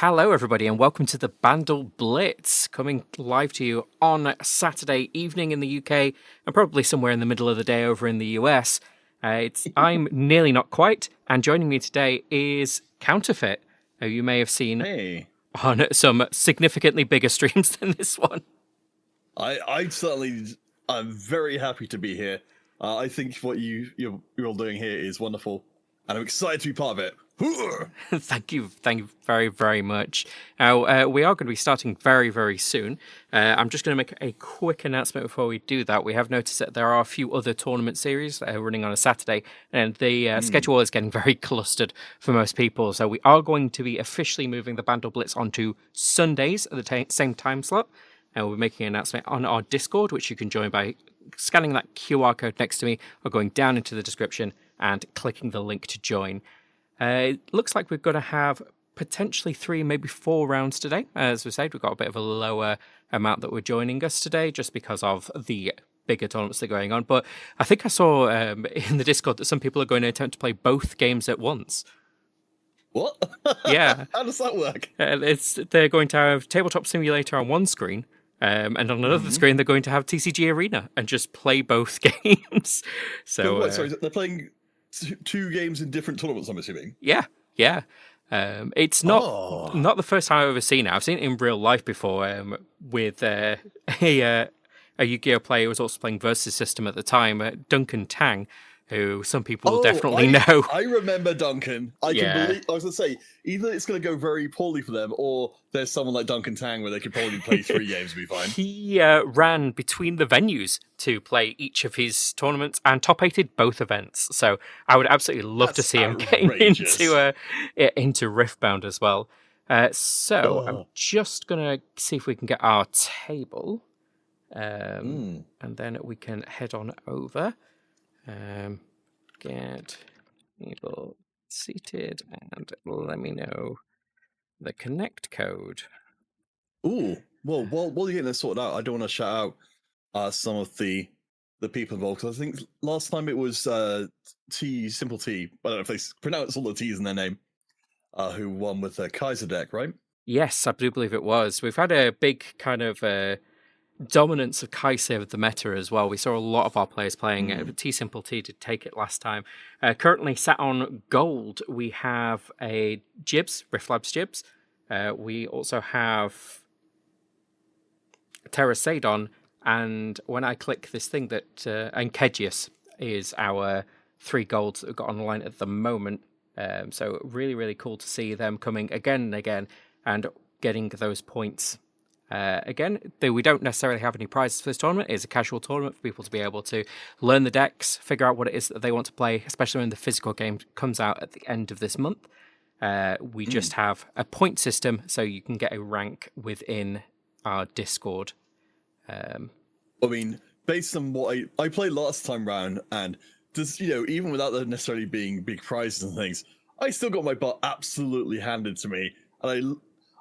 Hello, everybody, and welcome to the Bandle Blitz, coming live to you on Saturday evening in the UK and probably somewhere in the middle of the day over in the US. I'm nearly not quite, and joining me today is Counterfeit, who you may have seen Hey, on some significantly bigger streams than this one. I certainly I'm very happy to be here. I think what you're all doing here is wonderful, and I'm excited to be part of it. Thank you very, very much. Now, we are going to be starting very, very soon. I'm just going to make a quick announcement before we do that. We have noticed that there are a few other tournament series that are running on a Saturday, and the schedule is getting very clustered for most people. So we are going to be officially moving the Bandle Blitz onto Sundays at the same time slot. And we're making an announcement on our Discord, which you can join by scanning that QR code next to me or going down into the description and clicking the link to join. It looks like we're going to have potentially 3, maybe 4 rounds today. As we said, we've got a bit of a lower amount that were joining us today just because of the bigger tournaments that are going on. But I think I saw in the Discord that some people are going to attempt to play both games at once. What? Yeah. How does that work? They're going to have Tabletop Simulator on one screen, and on another screen they're going to have TCG Arena and just play both games. So, Wait, sorry, they're playing two games in different tournaments, I'm assuming. Yeah. It's not the first time I've ever seen it. I've seen it in real life before with a Yu-Gi-Oh player who was also playing Versus System at the time, Duncan Tang, who some people will definitely know. I remember Duncan. I was going to say, either it's going to go very poorly for them, or there's someone like Duncan Tang where they could probably play 3 games and be fine. He ran between the venues to play each of his tournaments and top 8'd both events. So I would absolutely love to see him getting into Riftbound as well. I'm just going to see if we can get our table. And then we can head on over. Get people seated and let me know the connect code. Ooh, well, while you're getting this sorted out, I do want to shout out some of the people involved, because I think last time it was Simple T. I don't know if they pronounce all the T's in their name. Who won with the Kaiser deck, right? Yes, I do believe it was. We've had a big kind of dominance of Kaiser with the meta as well. We saw a lot of our players playing T Simple T did take it last time. Currently sat on gold, we have a Jibs, Rift Jibs. We also have Terra Sadon, and when I click this thing that and Kegius is our 3 golds that we've got online at the moment. So really, really cool to see them coming again and again and getting those points. Again, though we don't necessarily have any prizes for this tournament, it's a casual tournament for people to be able to learn the decks, figure out what it is that they want to play, especially when the physical game comes out at the end of this month. We just have a point system, so you can get a rank within our Discord. I mean, based on what I played last time round, and just, even without there necessarily being big prizes and things, I still got my butt absolutely handed to me, and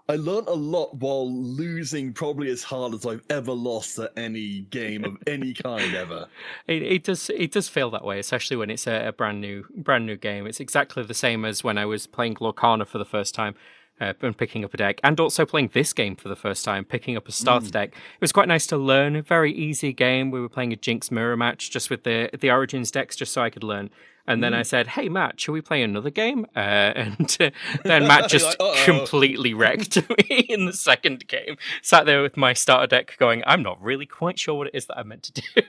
I learned a lot while losing probably as hard as I've ever lost at any game of any kind ever. It does feel that way, especially when it's a brand new game. It's exactly the same as when I was playing Lorcana for the first time and picking up a deck, and also playing this game for the first time, picking up a starter deck. It was quite nice to learn. A very easy game. We were playing a Jinx mirror match just with the Origins decks, just so I could learn. And then I said, "Hey Matt, shall we play another game?" And then Matt just completely wrecked me in the second game. Sat there with my starter deck, going, "I'm not really quite sure what it is that I meant to do."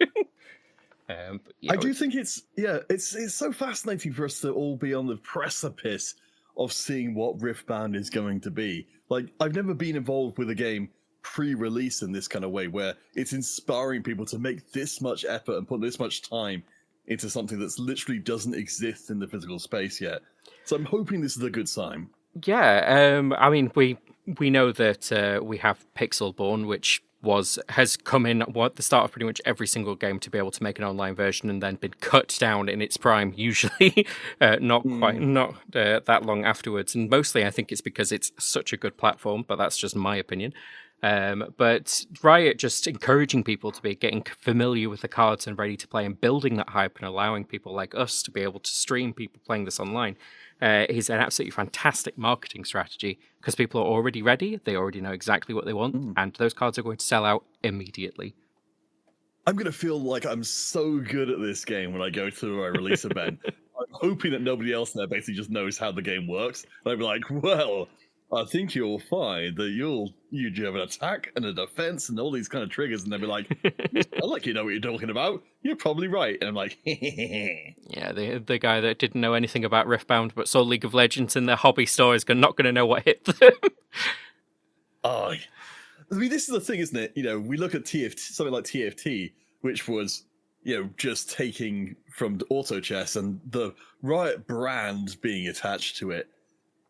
I do think it's so fascinating for us to all be on the precipice of seeing what Riftbound is going to be. Like, I've never been involved with a game pre-release in this kind of way, where it's inspiring people to make this much effort and put this much time into something that's literally doesn't exist in the physical space yet. So I'm hoping this is a good sign. Yeah, I mean, we know that we have Pixelborn, which has come in at the start of pretty much every single game to be able to make an online version, and then been cut down in its prime, usually not that long afterwards. And mostly I think it's because it's such a good platform, but that's just my opinion. But Riot just encouraging people to be getting familiar with the cards and ready to play, and building that hype and allowing people like us to be able to stream people playing this online is an absolutely fantastic marketing strategy because people are already ready. They already know exactly what they want, and those cards are going to sell out immediately. I'm going to feel like I'm so good at this game when I go to a release event. I'm hoping that nobody else there basically just knows how the game works. And I'll be like, well, I think you'll find that you have an attack and a defense and all these kind of triggers. And they'll be like, I like you know what you're talking about. You're probably right. And I'm like, yeah, the guy that didn't know anything about Riftbound but saw League of Legends in their hobby store is not going to know what hit them. Oh, I mean, this is the thing, isn't it? You know, we look at something like TFT, which was, you know, just taking from auto chess and the Riot brand being attached to it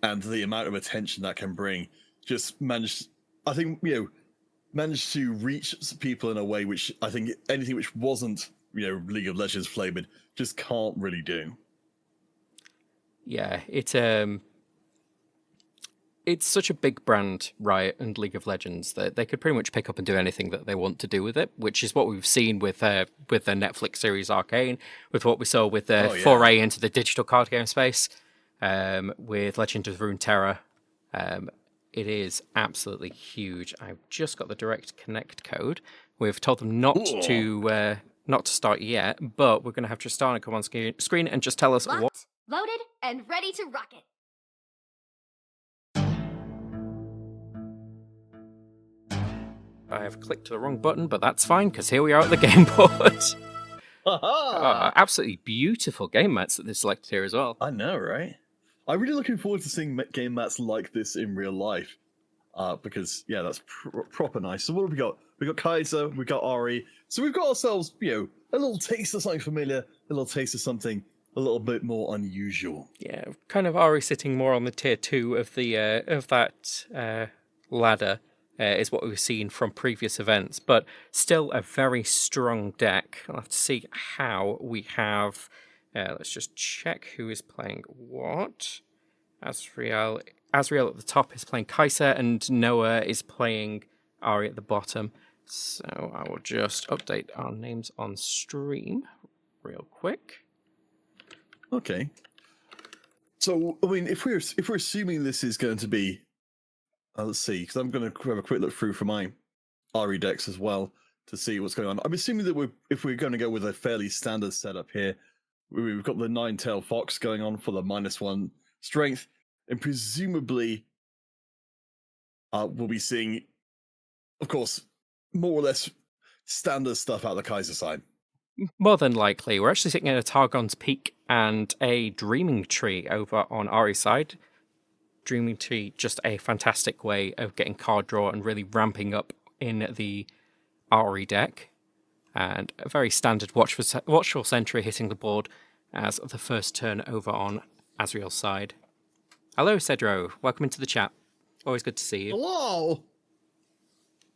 and the amount of attention that can bring just managed to reach people in a way which I think anything which wasn't, you know, League of Legends flavored just can't really do. Yeah, it's such a big brand, Riot and League of Legends, that they could pretty much pick up and do anything that they want to do with it, which is what we've seen with the Netflix series Arcane, with what we saw with the foray into the digital card game space, with Legend of Runeterra. It is absolutely huge. I've just got the direct connect code. We've told them not to start yet, but we're going to have Tristana come on screen and just tell us Locked, loaded, and ready to rock it. I have clicked the wrong button, but that's fine, because here we are at the game board. Absolutely beautiful game mats that they've selected here as well. I know, right? I'm really looking forward to seeing game mats like this in real life, because, yeah, that's proper nice. So what have we got? We got Kaiser, we got Ari. So we've got ourselves, you know, a little taste of something familiar, a little taste of something a little bit more unusual. Yeah, kind of Ari sitting more on the tier 2 of that ladder. Is what we've seen from previous events, but still a very strong deck. I'll have to see how we have. Let's just check who is playing what. Azriel at the top is playing Kaiser, and Noah is playing Ari at the bottom. So I will just update our names on stream real quick. Okay. So I mean, if we're assuming this is going to be let's see, because I'm going to have a quick look through for my Ari decks as well to see what's going on. I'm assuming that if we're going to go with a fairly standard setup here, we've got the Nine-Tailed Fox going on for the -1 strength, and presumably we'll be seeing, of course, more or less standard stuff out the Kaiser side. More than likely. We're actually sitting at a Targon's Peak and a Dreaming Tree over on Ari's side. Dreaming Tree, just a fantastic way of getting card draw and really ramping up in the Ari deck. And a very standard Watchful Sentry hitting the board as the first turn over on Azriel's side. Hello, Cedro. Welcome into the chat. Always good to see you. Hello!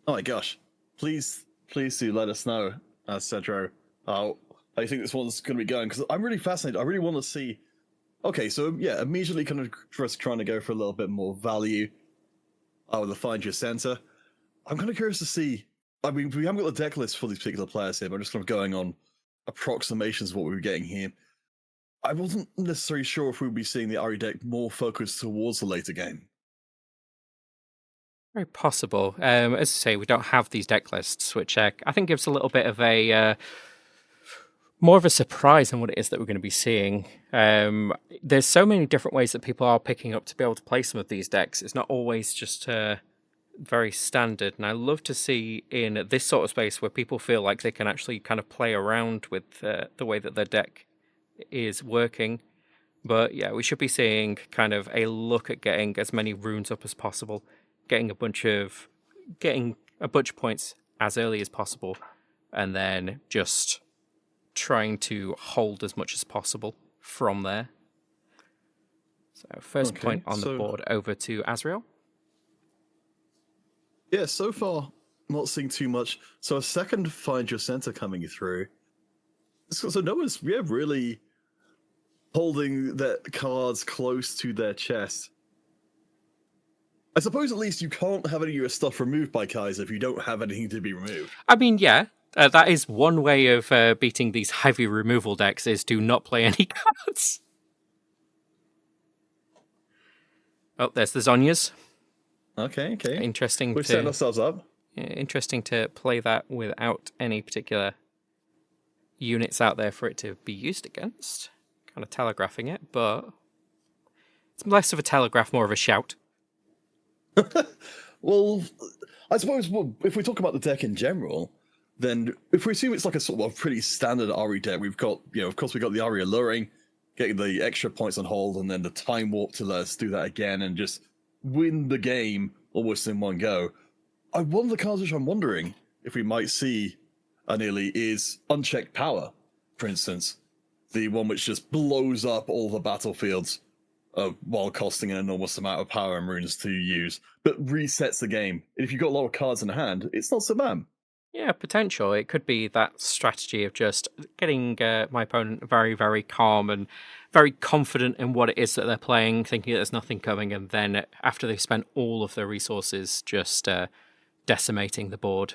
Oh my gosh. Please do let us know, Cedro, how you think this one's going to be going, because I'm really fascinated. I really want to see. Okay, so yeah, immediately kind of just trying to go for a little bit more value with the Find Your Center. I'm kind of curious to see. I mean, we haven't got the deck list for these particular players here, but I'm just kind of going on approximations of what we were getting here. I wasn't necessarily sure if we would be seeing the Ari deck more focused towards the later game. Very possible. As I say, we don't have these deck lists, which I think gives a little bit of a more of a surprise on what it is that we're going to be seeing. There's so many different ways that people are picking up to be able to play some of these decks. It's not always just very standard, and I love to see in this sort of space where people feel like they can actually kind of play around with the way that their deck is working. But yeah, we should be seeing kind of a look at getting as many runes up as possible, getting a bunch of points as early as possible, and then just trying to hold as much as possible from there. So first point on the board over to Azriel. Yeah, so far not seeing too much. So a second Find Your Center coming through. So Noah's really holding their cards close to their chest. I suppose at least you can't have any of your stuff removed by Kaiser if you don't have anything to be removed. I mean, yeah. That is one way of beating these heavy removal decks, is to not play any cards. Oh, there's the Zhonya's. Okay. Interesting. We're setting ourselves up. Yeah, interesting to play that without any particular units out there for it to be used against. Kind of telegraphing it, but it's less of a telegraph, more of a shout. Well, I suppose if we talk about the deck in general, then if we assume it's like a sort of pretty standard Ari deck, we've got, of course, we've got the Ari alluring, getting the extra points on hold, and then the time warp to let us do that again and just win the game almost in one go. One of the cards which I'm wondering if we might see nearly is Unchecked Power, for instance. The one which just blows up all the battlefields while costing an enormous amount of power and runes to use, but resets the game. And if you've got a lot of cards in hand, it's not so bad. Yeah, potential. It could be that strategy of just getting my opponent very, very calm and very confident in what it is that they're playing, thinking that there's nothing coming, and then after they've spent all of their resources, just decimating the board.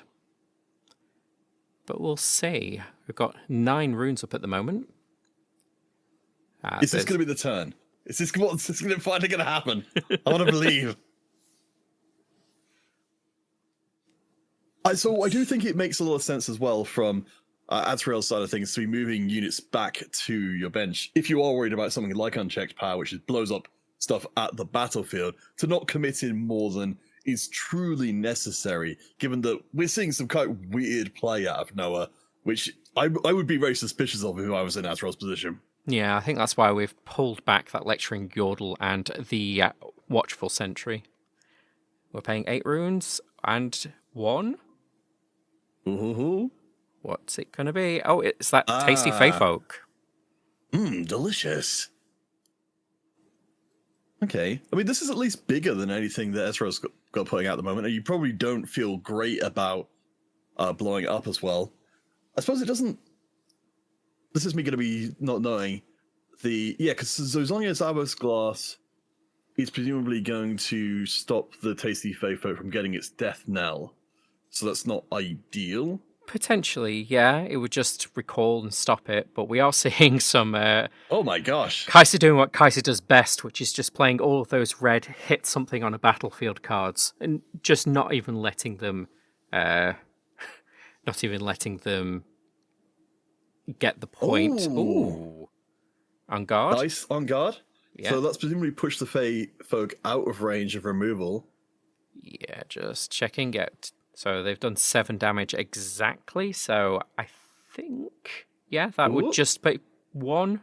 But we'll see. We've got 9 runes up at the moment. Is this going to be the turn? Is this finally going to happen? I want to believe. So I do think it makes a lot of sense as well from Azrael's side of things to be moving units back to your bench. If you are worried about something like Unchecked Power, which blows up stuff at the battlefield, to not commit in more than is truly necessary, given that we're seeing some quite weird play out of Noah, which I would be very suspicious of if I was in Azrael's position. Yeah, I think that's why we've pulled back that Lecturing Yordle and the Watchful Sentry. We're paying 8 runes and 1. Ooh. What's it going to be? Oh, it's that tasty Faith Oak. Delicious. Okay. I mean, this is at least bigger than anything that Ezra's got putting out at the moment, and you probably don't feel great about blowing it up as well. I suppose it doesn't... This is me going to be not knowing because Zhonya's Abba's Glass is presumably going to stop the Tasty Faith Oak from getting its death knell. So that's not ideal. Potentially, yeah. It would just recall and stop it, but we are seeing some... oh my gosh. Kai'Sa doing what Kai'Sa does best, which is just playing all of those red hit something on a battlefield cards, and just not even letting them... get the point. Ooh. On guard. Nice, on guard. Yeah. So that's presumably pushed the Fae folk out of range of removal. Yeah, just checking out. So they've done 7 damage exactly, so I think... Yeah, that would just be 1.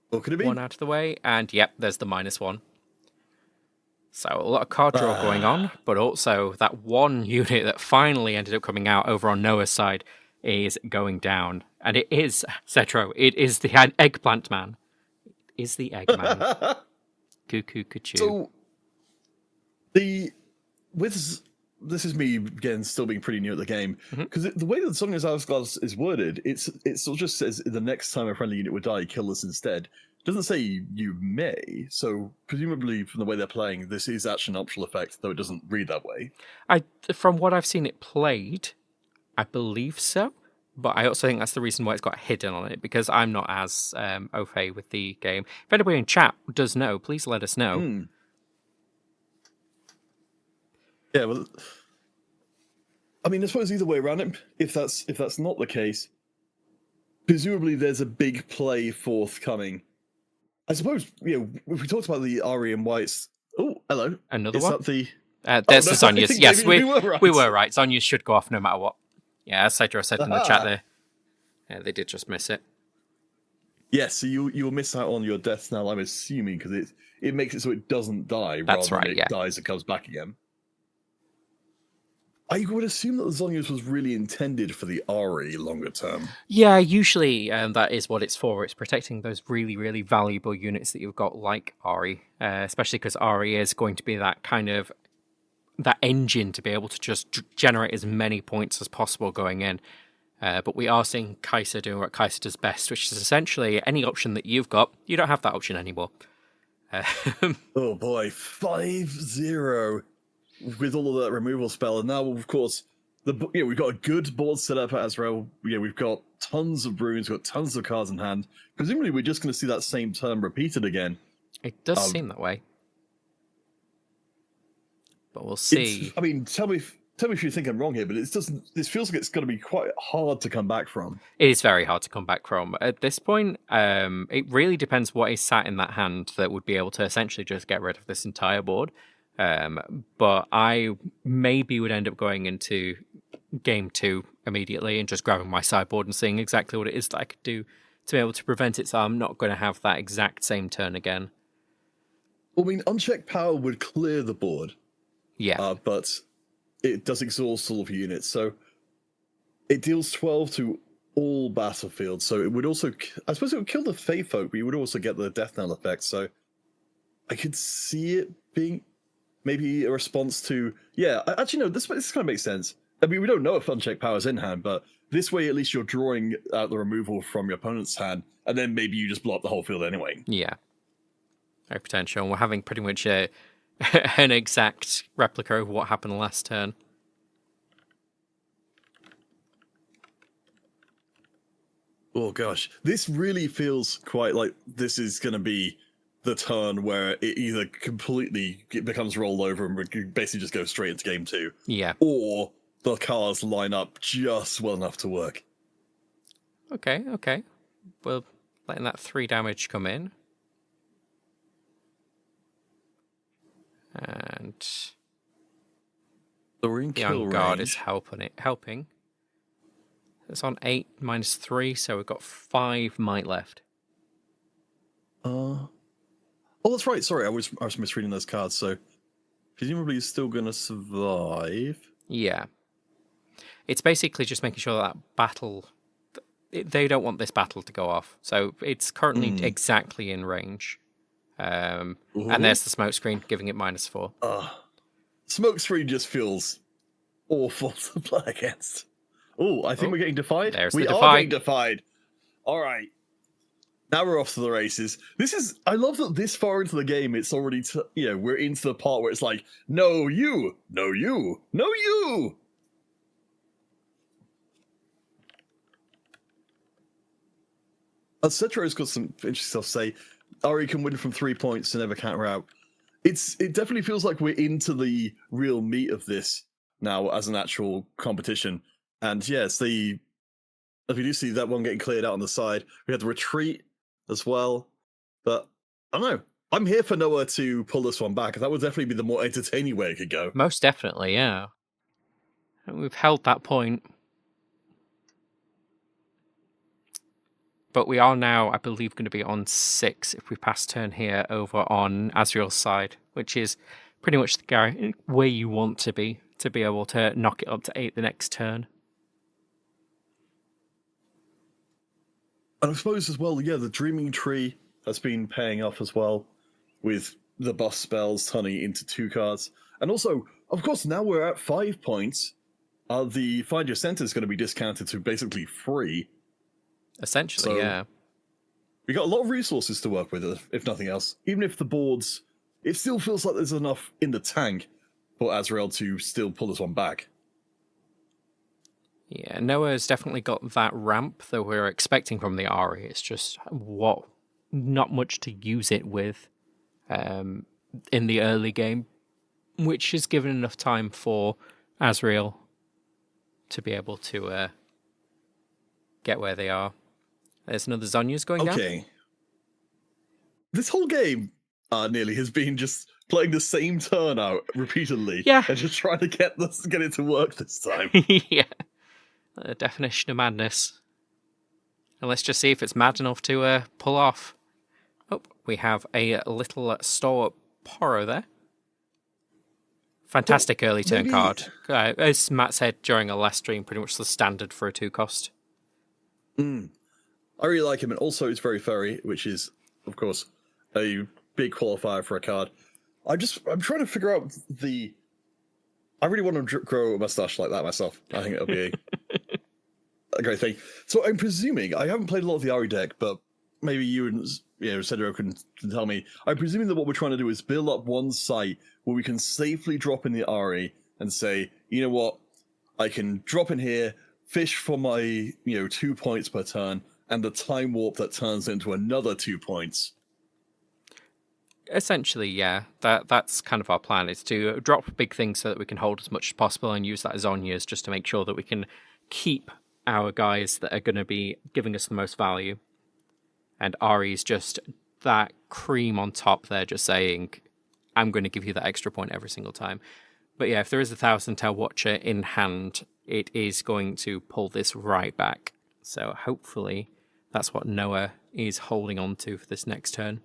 What could it be? 1 out of the way, and yep, there's the -1. So a lot of card draw going on, but also that one unit that finally ended up coming out over on Noah's side is going down. And it is, Cetro, it is the Eggplant Man. It is the Eggman. Cuckoo, cuckoo. So, this is me, again, still being pretty new at the game, because the way that Sonya's Hourglass is worded, it sort of just says, the next time a friendly unit would die, kill this instead. It doesn't say you may, so presumably from the way they're playing, this is actually an optional effect, though it doesn't read that way. From what I've seen it played, I believe so, but I also think that's the reason why it's got hidden on it, because I'm not as au fait with the game. If anybody in chat does know, please let us know. Yeah, well, I mean, I suppose either way around it, if that's not the case, presumably there's a big play forthcoming. I suppose, if we talked about the Ari and Whites... Oh, hello. Another one? That there's the Zhonya's. Yes, we were right. Zhonya's should go off no matter what. Yeah, as Cedro said in the chat there. Yeah, they did just miss it. Yes, so you'll miss out on your death now, I'm assuming, because it makes it so it doesn't die. That's rather right, than it dies and comes back again. I would assume that the Zhonya's was really intended for the Ari longer term. Yeah, usually that is what it's for. It's protecting those really, really valuable units that you've got like Ari, especially because Ari is going to be that kind of that engine to be able to just generate as many points as possible going in. But we are seeing Kai'Sa doing what Kai'Sa does best, which is essentially any option that you've got, you don't have that option anymore. Oh boy, 5-0 with all of that removal spell, and now of course we've got a good board set up at Azrael. We've got tons of runes, we've got tons of cards in hand. Presumably, we're just going to see that same turn repeated again. It does seem that way. but we'll see. I mean, tell me if you think I'm wrong here, but it doesn't. This feels like it's going to be quite hard to come back from. It is very hard to come back from. At this point, it really depends what is sat in that hand that would be able to essentially just get rid of this entire board. But I maybe would end up going into game 2 immediately and just grabbing my sideboard and seeing exactly what it is that I could do to be able to prevent it, so I'm not going to have that exact same turn again. Well, I mean, unchecked power would clear the board. Yeah. But it does exhaust all of your units, so it deals 12 to all battlefields. So it would also, I suppose, it would kill the Fey Folk, but you would also get the Death Knell effect. So I could see it being maybe a response to, actually no, this kind of makes sense. I mean, we don't know if unchecked power is in hand, but this way at least you're drawing out the removal from your opponent's hand, and then maybe you just blow up the whole field anyway. Yeah. Very potential. And we're having pretty much an exact replica of what happened last turn. Oh gosh, this really feels quite like this is going to be the turn where it either completely becomes rolled over and basically just goes straight into game 2. Yeah. Or the cards line up just well enough to work. Okay. We're letting that 3 damage come in. And the on guard is helping. It's on 8 -3, so we've got 5 might left. Oh, that's right. Sorry, I was misreading those cards. So presumably he's still going to survive. Yeah. It's basically just making sure that battle... They don't want this battle to go off. So it's currently exactly in range. And there's the smoke screen, giving it -4. Smoke screen just feels awful to play against. Oh, I think we're getting defied. We are getting defied. All right. Now we're off to the races. I love that this far into the game, it's already, we're into the part where it's like, no, you, no, you, no, you. Cetro's got some interesting stuff to say. Ari can win from 3 points and never counter out. It definitely feels like we're into the real meat of this now as an actual competition. And yes, if you do see that one getting cleared out on the side, we had the retreat as well. But I don't know. I'm here for Noah to pull this one back. That would definitely be the more entertaining way it could go. Most definitely, yeah. And we've held that point. But we are now, I believe, going to be on 6 if we pass turn here over on Azrael's side, which is pretty much the guy where you want to be able to knock it up to 8 the next turn. And I suppose as well, the Dreaming Tree has been paying off as well, with the buff spells turning into 2 cards. And also, of course, now we're at 5 points. The Find Your Center is going to be discounted to basically free. Essentially, yeah. We got a lot of resources to work with, if nothing else. Even if the boards, it still feels like there's enough in the tank for Azrael to still pull this one back. Yeah, Noah's definitely got that ramp that we're expecting from the Ari. It's just not much to use it with in the early game, which is given enough time for Azrael to be able to get where they are. There's another Zonya's going down. Okay. This whole game nearly has been just playing the same turn out repeatedly. Yeah. And just trying to get it to work this time. Yeah. The definition of madness. And let's just see if it's mad enough to pull off. Oh, we have a little store Poro there. Fantastic early turn card. As Matt said during a last stream, pretty much the standard for a 2-cost. I really like him, and also it's very furry, which is, of course, a big qualifier for a card. I'm trying to figure out I really want to grow a mustache like that myself. I think it'll be a great thing. So I'm presuming, I haven't played a lot of the Ari deck, but maybe you and Cedro can tell me. I'm presuming that what we're trying to do is build up one site where we can safely drop in the Ari and say, you know what, I can drop in here, fish for my 2 points per turn, and the time warp that turns into another 2 points. Essentially, yeah. That's kind of our plan, is to drop big things so that we can hold as much as possible and use that as Zhonya's just to make sure that we can keep our guys that are going to be giving us the most value. And Ari's just that cream on top there, just saying, I'm going to give you that extra point every single time. But yeah, if there is a 1,000 Tail Watcher in hand, it is going to pull this right back. So hopefully that's what Noah is holding on to for this next turn.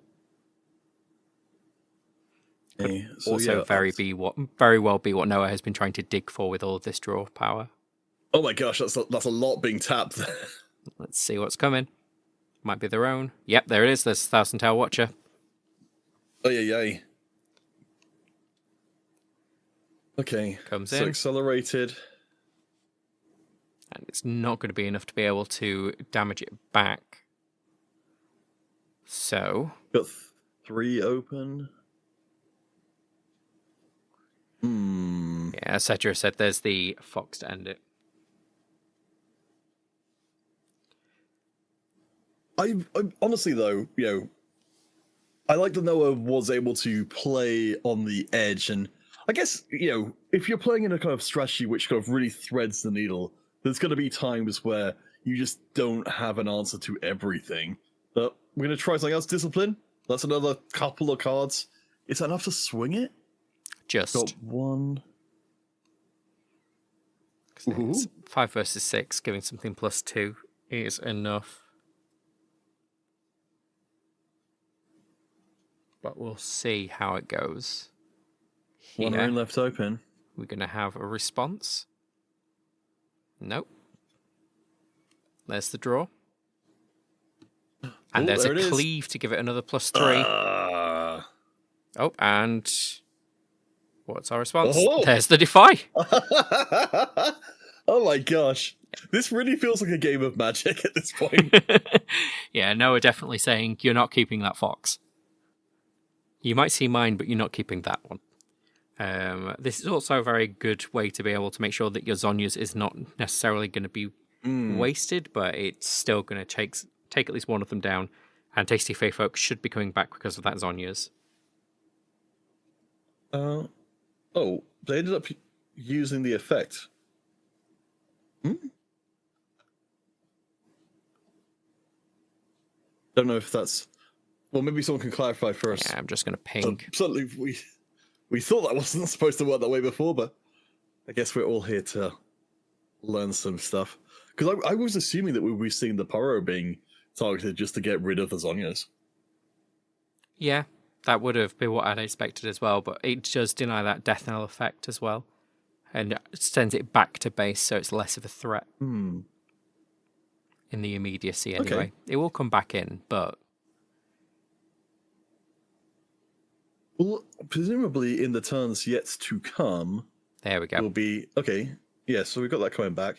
Okay, so also very well be what Noah has been trying to dig for with all of this draw power. Oh my gosh, that's a lot being tapped. Let's see what's coming. Might be their own. Yep, there it is. There's 1,000 Tail Watcher. Oh yeah. Okay. Comes so in. Accelerated. And it's not going to be enough to be able to damage it back. So. Got 3 open. Yeah, Cedra said there's the Fox to end it. I honestly, though, I like that Noah was able to play on the edge, and I guess, if you're playing in a kind of strategy which kind of really threads the needle, there's going to be times where you just don't have an answer to everything. But we're going to try something else. Discipline. That's another couple of cards. Is that enough to swing it? Just. Got 1. 5 versus 6, giving something +2 is enough. But we'll see how it goes. Here, 1 room left open. We're going to have a response. Nope. There's the draw. And there's a cleave to give it another +3. Oh, and what's our response? Oh. There's the defy. Oh my gosh. This really feels like a game of Magic at this point. Yeah, Noah definitely saying, you're not keeping that fox. You might see mine, but you're not keeping that one. This is also a very good way to be able to make sure that your Zhonya's is not necessarily going to be wasted, but it's still going to take at least one of them down. And Tasty Fae Folk should be coming back because of that Zhonya's. They ended up using the effect. Don't know if that's... Well, maybe someone can clarify first. Yeah, I'm just going to ping. Certainly, we thought that wasn't supposed to work that way before, but I guess we're all here to learn some stuff. Because I was assuming that we were seeing the Paro being targeted just to get rid of the Zhonya's. Yeah, that would have been what I'd expected as well, but it does deny that Death Knell effect as well. And sends it back to base, so it's less of a threat. In the immediacy, anyway. Okay. It will come back in, but... Well, presumably in the turns yet to come... There we go. Will be... Okay, yeah, so we've got that coming back.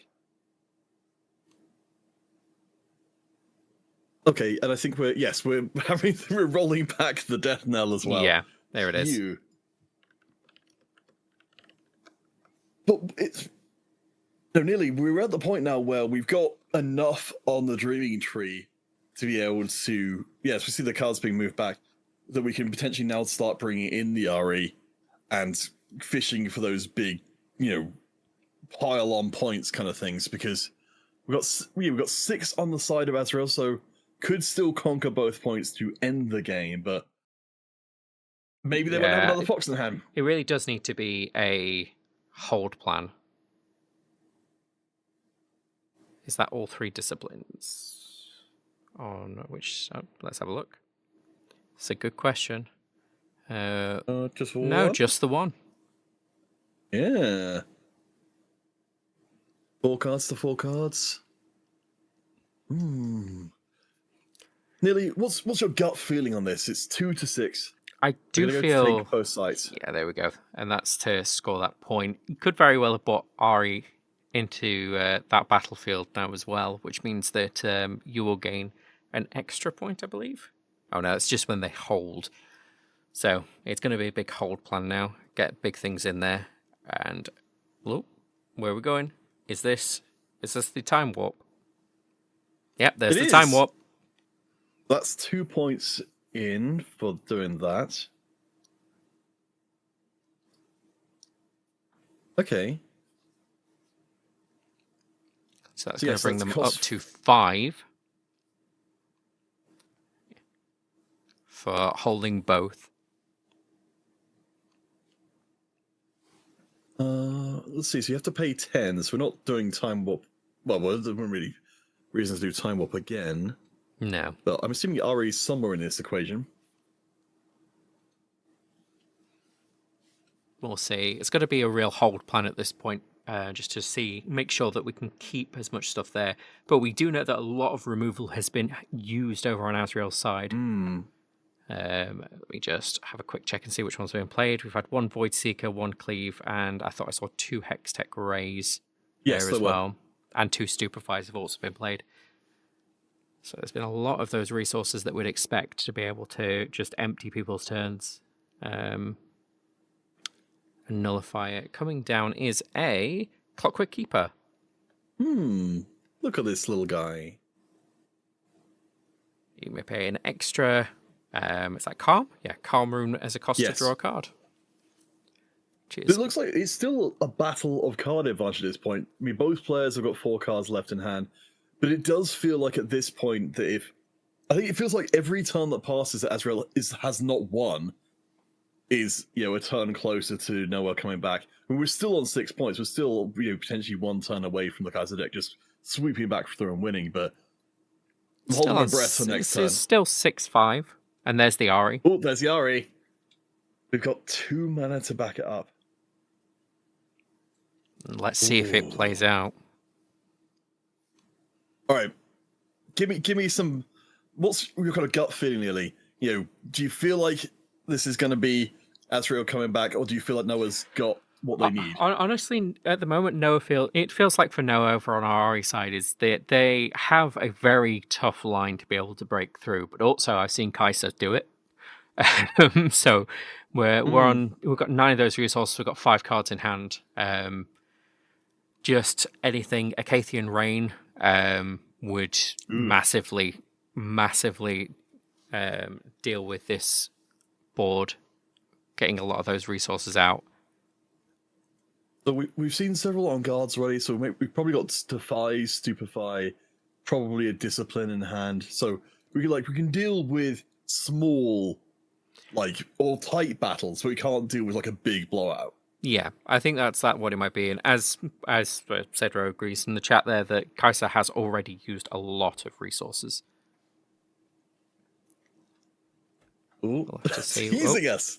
Okay, and I think we're rolling back the Death Knell as well. Yeah, there it is. But it's we're at the point now where we've got enough on the Dreaming Tree to be able to, we see the cards being moved back, that we can potentially now start bringing in the RE and fishing for those big, pile on points kind of things, because we've got 6 on the side of Azrael, so could still conquer both points to end the game, but maybe they won't have another Fox in hand. It really does need to be a hold plan. Is that all 3 disciplines? Let's have a look. It's a good question. Just one? No, just the one. Yeah. 4 cards to 4 cards. Nearly, what's your gut feeling on this? It's 2 to 6. I do feel both sides. Yeah, there we go, and that's to score that point. You could very well have brought Ari into that battlefield now as well, which means that you will gain an extra point, I believe. Oh no, it's just when they hold. So it's going to be a big hold plan now. Get big things in there, and where are we going? Is this the time warp? Yep, there's the time warp. That's 2 points in for doing that. Okay. So that's going to bring them up to 5 for holding both. Let's see. So you have to pay 10. So we're not doing time warp. Well, there isn't really reasons to do time warp again. No. But I'm assuming RE is somewhere in this equation. We'll see. It's got to be a real hold plan at this point, just to make sure that we can keep as much stuff there. But we do know that a lot of removal has been used over on Azrael's side. Let me just have a quick check and see which one's been played. We've had 1 Void Seeker, 1 Cleave, and I thought I saw 2 Hextech Rays there as well. And 2 Stupefies have also been played. So there's been a lot of those resources that we'd expect to be able to just empty people's turns. And nullify it. Coming down is a Clockwork Keeper. Look at this little guy. You may pay an extra... is that Calm? Yeah, Calm Rune as a cost to draw a card. Cheers. It looks like it's still a battle of card advantage at this point. I mean, both players have got 4 cards left in hand, but it does feel like at this point that I think it feels like every turn that passes that Azrael has not won is, a turn closer to Noah coming back. I mean, we're still on 6 points. We're still, potentially 1 turn away from the Kaiser deck just sweeping back through and winning, but holding my breath for next turn. It's still 6-5, and there's the Ari. Oh, there's the Ari. We've got 2 mana to back it up. Let's see if it plays out. All right. Give me some... What's your kind of gut feeling, Nearly? Do you feel like this is going to be Azrael coming back, or do you feel like Noah's got what they need? Honestly, at the moment, it feels like for Noah over on our Ari side is that they have a very tough line to be able to break through, but also I've seen Kaiser do it. So we've got 9 of those resources. We've got 5 cards in hand. Just anything Acathian Rain would massively deal with this board, getting a lot of those resources out. So we've seen several on guards already, so we've probably got Defy, Stupefy, probably a Discipline in hand. So we can deal with small, or tight battles, but we can't deal with a big blowout. Yeah, I think that's what it might be. And as Cedro agrees in the chat there, that Kaiser has already used a lot of resources. Ooh, we'll have to see. Teasing us,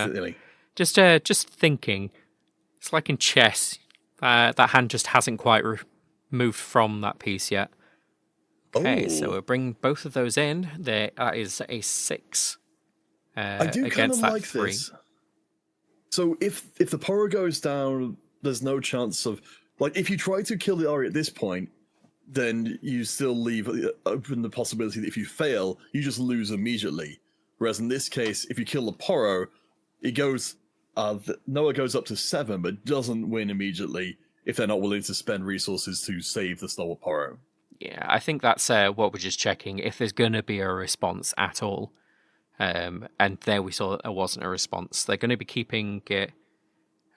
Lily. Just thinking. It's like in chess. That hand just hasn't quite moved from that piece yet. Okay, so we'll bring both of those in. That is a 6. I do kind of like 3. this. So if the Poro goes down, there's no chance of... if you try to kill the Ari at this point, then you still leave open the possibility that if you fail, you just lose immediately. Whereas in this case, if you kill the Poro, it goes... Noah goes up to 7, but doesn't win immediately if they're not willing to spend resources to save the Stalwart Poro. Yeah, I think that's what we're just checking, if there's going to be a response at all. And there we saw that there wasn't a response. They're going to be keeping it...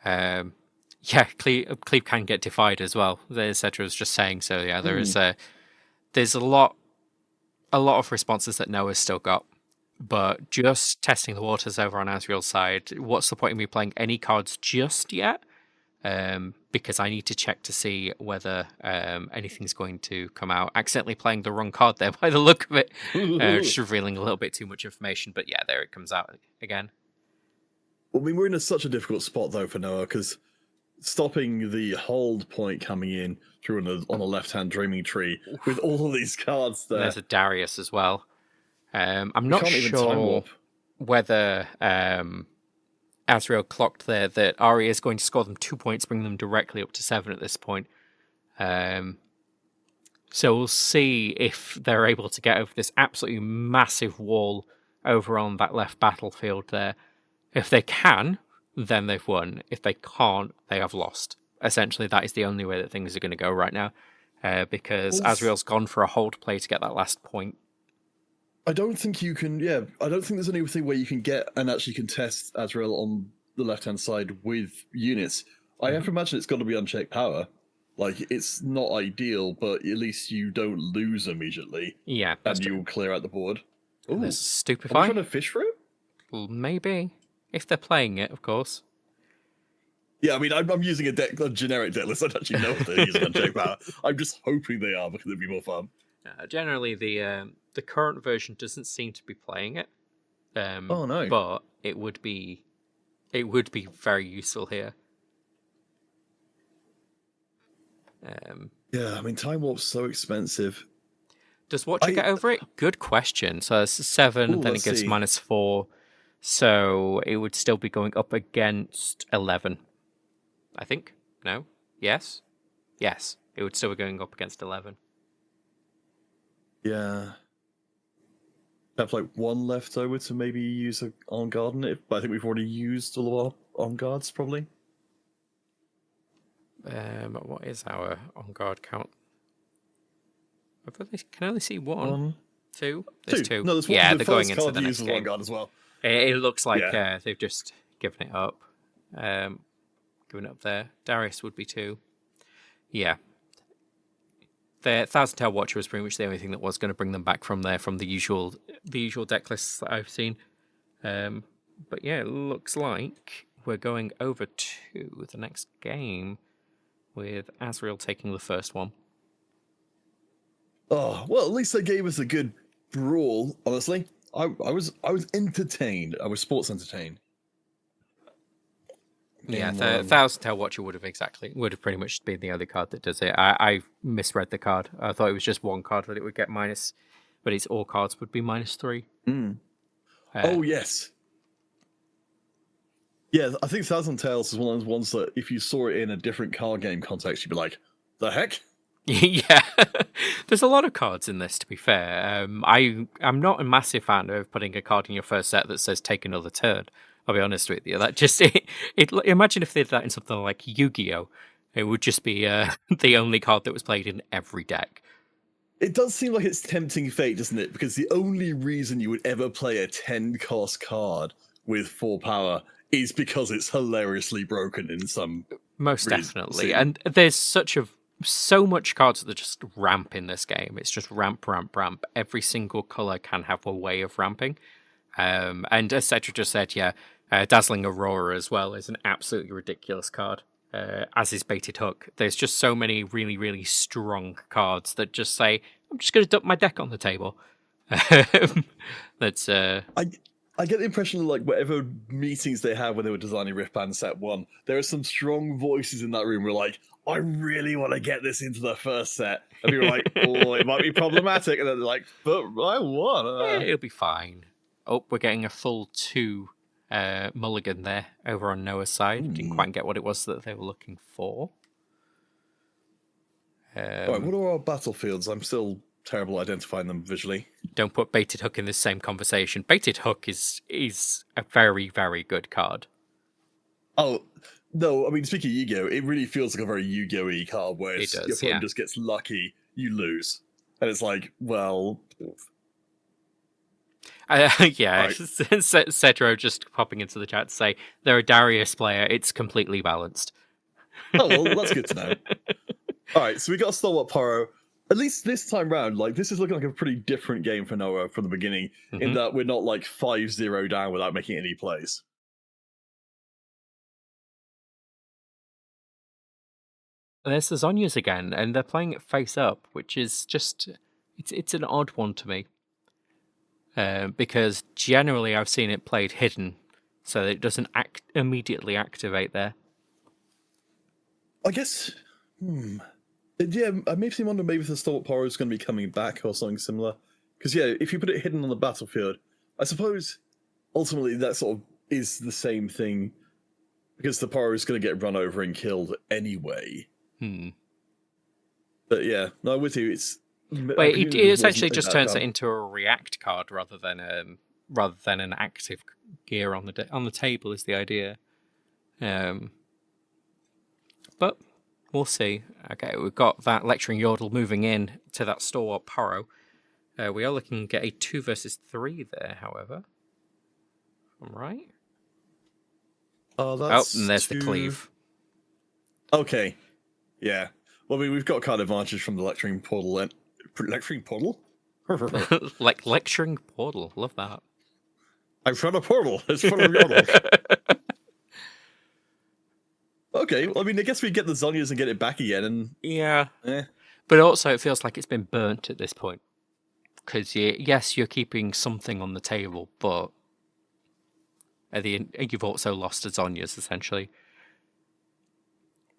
Cleve can get defied as well. Etc. was just saying, so yeah, there's a lot of responses that Noah's still got. But just testing the waters over on Azrael's side, what's the point of me playing any cards just yet? Because I need to check to see whether anything's going to come out. Accidentally playing the wrong card there by the look of it. Just revealing a little bit too much information. But yeah, there it comes out again. Well, I mean, we're in such a difficult spot, though, for Noah, because stopping the hold point coming in through on a left-hand Dreaming Tree with all of these cards there. There's a Darius as well. I'm not sure whether Azrael clocked there that Ari is going to score them 2 points, bring them directly up to 7 at this point. So we'll see if they're able to get over this absolutely massive wall over on that left battlefield there. If they can, then they've won. If they can't, they have lost. Essentially, that is the only way that things are going to go right now, because Azrael's gone for a hold play to get that last point. I don't think you can, I don't think there's anything where you can get and actually contest Azrael on the left-hand side with units. I have to imagine it's got to be unchecked power. Like, it's not ideal, but at least you don't lose immediately. Yeah, and you'll clear out the board. Ooh, there's Stupefy. Are we trying to fish for it? Well, maybe. If they're playing it, of course. Yeah, I mean, I'm using a generic deck list. I don't actually know if they're using unchecked power. I'm just hoping they are, because it'd be more fun. Generally, the current version doesn't seem to be playing it. Oh no! But it would be very useful here. Yeah, I mean, Time Warp's so expensive. Does Watcher get over it? Good question. So it's 7, then it gets -4. So it would still be going up against 11. I think. No? Yes? Yes. It would still be going up against 11. Yeah. Have like one left over to maybe use an on guard on it, but I think we've already used all of our on guards probably. What is our on guard count? I can only see one. Two? There's two. No, there's one. Yeah, they're going into the next game. On guard as well. It looks like they've just given it up. Given it up there. Darius would be 2. Yeah. The Thousand Tail Watcher was pretty much the only thing that was going to bring them back from there, from the usual deck lists that I've seen. But yeah, it looks like we're going over to the next game with Azrael taking the first one. Oh, well, at least they gave us a good brawl, honestly. I was entertained. I was sports entertained. Yeah, the Thousand Tail Watcher would have pretty much been the other card that does it. I misread the card. I thought it was just one card that it would get minus, but it's all cards would be -3. Oh yes. Yeah, I think Thousand Tails is one of those ones that if you saw it in a different card game context, you'd be like, the heck? Yeah, there's a lot of cards in this, to be fair. I'm not a massive fan of putting a card in your first set that says take another turn. I'll be honest with you. That just imagine if they did that in something like Yu-Gi-Oh! It would just be the only card that was played in every deck. It does seem like it's tempting fate, doesn't it? Because the only reason you would ever play a 10-cost card with 4 power is because it's hilariously broken in some most definitely. And there's so much cards that just ramp in this game. It's just ramp. Every single color can have a way of ramping. And as Cedric just said, Dazzling Aurora as well is an absolutely ridiculous card, as is Baited Hook. There's just so many really, really strong cards that just say, I'm just going to dump my deck on the table. That's I get the impression that, like, whatever meetings they had when they were designing Riftbound Set 1, there are some strong voices in that room who are like, I really want to get this into the first set. And people are like, oh, it might be problematic. And then they're like, but I want. Yeah, it'll be fine. Oh, we're getting a full 2 mulligan there over on Noah's side. Didn't quite get what it was that they were looking for. Right, what are our battlefields? I'm still terrible at identifying them visually. Don't put Baited Hook in the same conversation. Baited Hook is a very, very good card. Oh, no, I mean, speaking of Yu-Gi-Oh!, it really feels like a very Yu-Gi-Oh!-y card, where your opponent just gets lucky, you lose. And it's like, well... Yeah, right. Cedro just popping into the chat to say, they're a Darius player, it's completely balanced. Oh, well, that's good to know. Alright, so we got Stalwart Poro. At least this time round, like, this is looking like a pretty different game for Noah from the beginning, in that we're not, like, 5-0 down without making any plays. There's the Zonias again, and they're playing it face up, which is just... It's an odd one to me. Because generally I've seen it played hidden, so that it doesn't immediately activate there. I guess... Yeah, I makes me wonder maybe if the Stalwart Poro is going to be coming back or something similar. Because, yeah, if you put it hidden on the battlefield, I suppose ultimately that sort of is the same thing, because the Poro is going to get run over and killed anyway. But yeah, no, with you, it's... But it essentially just turns it into a react card rather than an active gear on the table is the idea. But we'll see. Okay, we've got that Lecturing Yordle moving in to that Stalwart Poro. We are looking at a 2 versus 3 there, however. All right. Oh, that's and there's the cleave. Okay. Yeah. Well, I mean, we've got card advantage from the lecturing portal. Lecturing portal? Like lecturing portal. Love that. I'm from a portal. It's full of yodels. Okay. Well, I mean, I guess we get the Zonias and get it back again, and yeah. But also, it feels like it's been burnt at this point. Because, yes, you're keeping something on the table, but at the end, you've also lost to Zonias, essentially.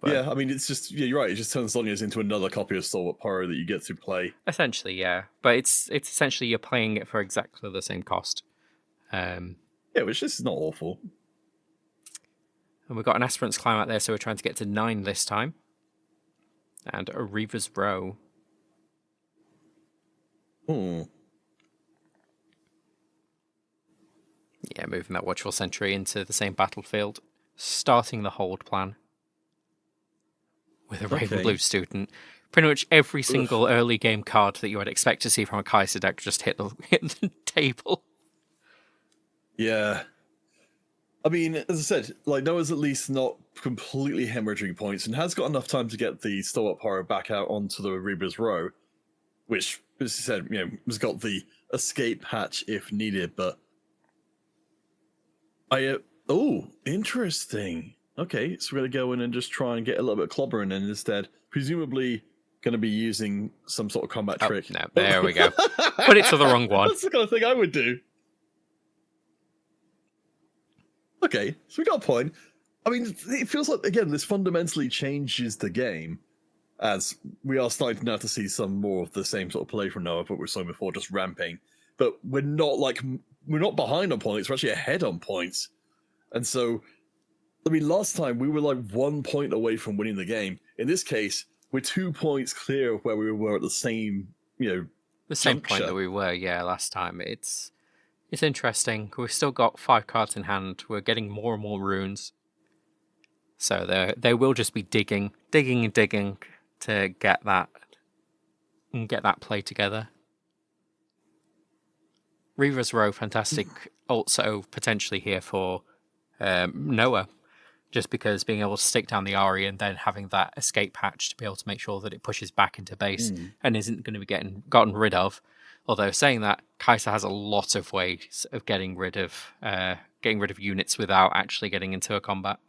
But, yeah, I mean, it's just, yeah, you're right. It just turns Zonias into another copy of Stalwart Pyro that you get to play. Essentially, yeah. But it's essentially you're playing it for exactly the same cost. Yeah, which is not awful. And we've got an Aspirant's Climb out there, so we're trying to get to 9 this time. And a Reaver's Row. Hmm. Yeah, moving that Watchful Sentry into the same battlefield. Starting the hold plan. With a Raven Blue student. Pretty much every single early game card that you would expect to see from a Kaiser deck just hit the table. Yeah. I mean, as I said, like, Noah's at least not completely hemorrhaging points and has got enough time to get the Stalwart Pyro back out onto the Reaver's Row, which, as I said, has got the escape hatch if needed, but oh, interesting. Okay, so we're going to go in and just try and get a little bit of clobbering in instead. Presumably going to be using some sort of combat trick. No, there we go. Put it to the wrong one. That's the kind of thing I would do. Okay, so we got a point. I mean, it feels like, again, this fundamentally changes the game, as we are starting now to see some more of the same sort of play from Noah, but we were saying before, just ramping. But we're not behind on points, we're actually ahead on points. And so, I mean, last time we were like 1 point away from winning the game. In this case, we're 2 points clear of where we were at the same, the same juncture. point that we were, last time. It's interesting. We've still got 5 cards in hand. We're getting more and more runes. So they will just be digging to get that play together. Reaver's Row, fantastic. Also potentially here for Noah, just because being able to stick down the Ari and then having that escape hatch to be able to make sure that it pushes back into base and isn't going to be gotten rid of. Although saying that, Kaiser has a lot of ways of getting rid of units without actually getting into a combat.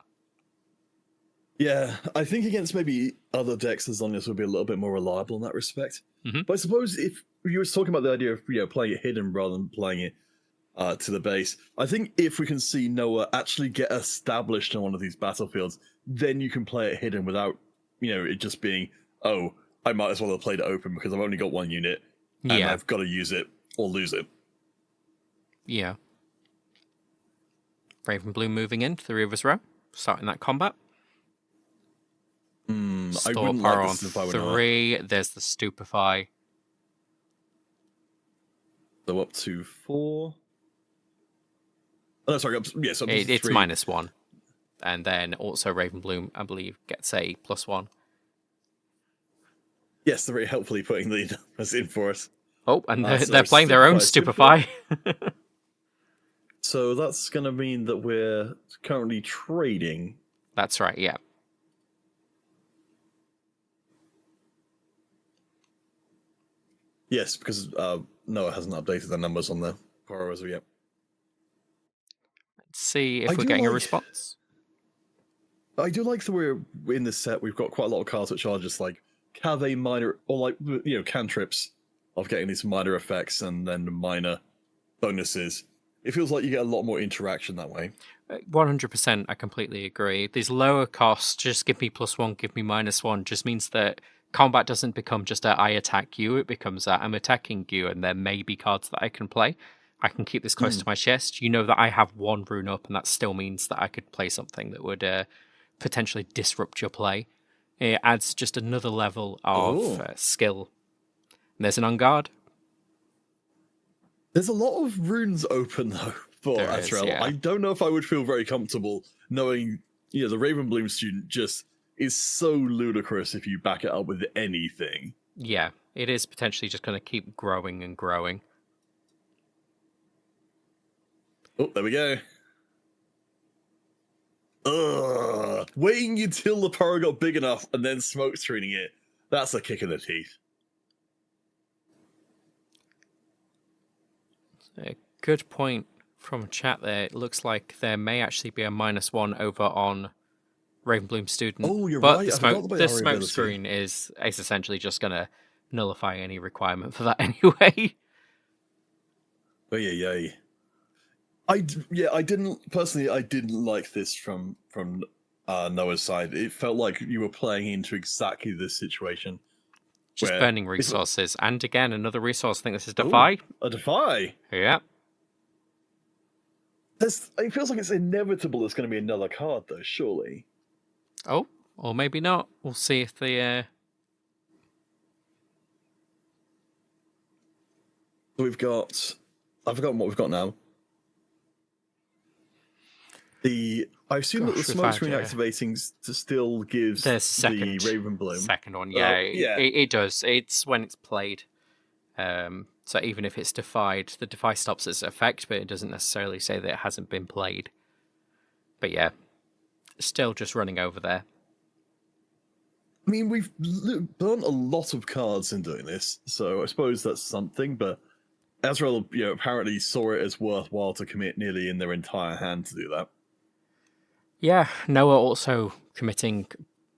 Yeah, I think against maybe other decks, the Zonias would be a little bit more reliable in that respect. Mm-hmm. But I suppose if you were talking about the idea of playing it hidden rather than playing it to the base, I think if we can see Noah actually get established on one of these battlefields, then you can play it hidden without it just being, oh, I might as well have played it open because I've only got 1 unit and I've got to use it or lose it. Yeah. Raven Blue moving into the Reaver's Row, starting that combat. I wouldn't like this if I were 3. There's the Stupefy. So up to 4. Oh, sorry, so it's -1. And then also Raven Bloom, I believe, gets a +1. Yes, they're very helpfully putting the numbers in for us. Oh, and they're playing their own Stupefy. So that's going to mean that we're currently trading. That's right, yeah. Yes, because Noah hasn't updated the numbers on the Pyro as of yet. Let's see if we're getting a response. I do like that we're in this set. We've got quite a lot of cards which are just like Cave minor, or like cantrips of getting these minor effects and then minor bonuses. It feels like you get a lot more interaction that way. 100%, I completely agree. These lower costs, just give me +1, give me -1, just means that combat doesn't become just a I attack you, it becomes a I'm attacking you, and there may be cards that I can play. I can keep this close to my chest. You know that I have 1 rune up, and that still means that I could play something that would potentially disrupt your play. It adds just another level of skill. And there's an On Guard. There's a lot of runes open, though, for Atrel. Yeah. I don't know if I would feel very comfortable knowing, the Ravenbloom student just is so ludicrous if you back it up with anything. Yeah, it is potentially just going to keep growing and growing. Oh, there we go. waiting until the pyro got big enough and then smoke screening it. That's a kick in the teeth. A good point from chat there. It looks like there may actually be a -1 over on Ravenbloom Student. Oh, you're but right. The smoke screen is essentially just going to nullify any requirement for that anyway. Oh, yeah. I didn't like this from Noah's side. It felt like you were playing into exactly this situation. Just burning resources. And again, another resource. I think this is Defy. A Defy? Yeah. It feels like it's inevitable there's going to be another card, though, surely. Oh, or maybe not. We'll see if the... We've got... I've forgotten what we've got now. I assume that the smoke screen activating still gives the Ravenbloom. Second one, yeah. It does. It's when it's played. So even if it's defied, the defy stops its effect, but it doesn't necessarily say that it hasn't been played. But yeah, still just running over there. I mean, we've burnt a lot of cards in doing this, so I suppose that's something, but Azrael, apparently saw it as worthwhile to commit nearly in their entire hand to do that. Yeah, Noah also committing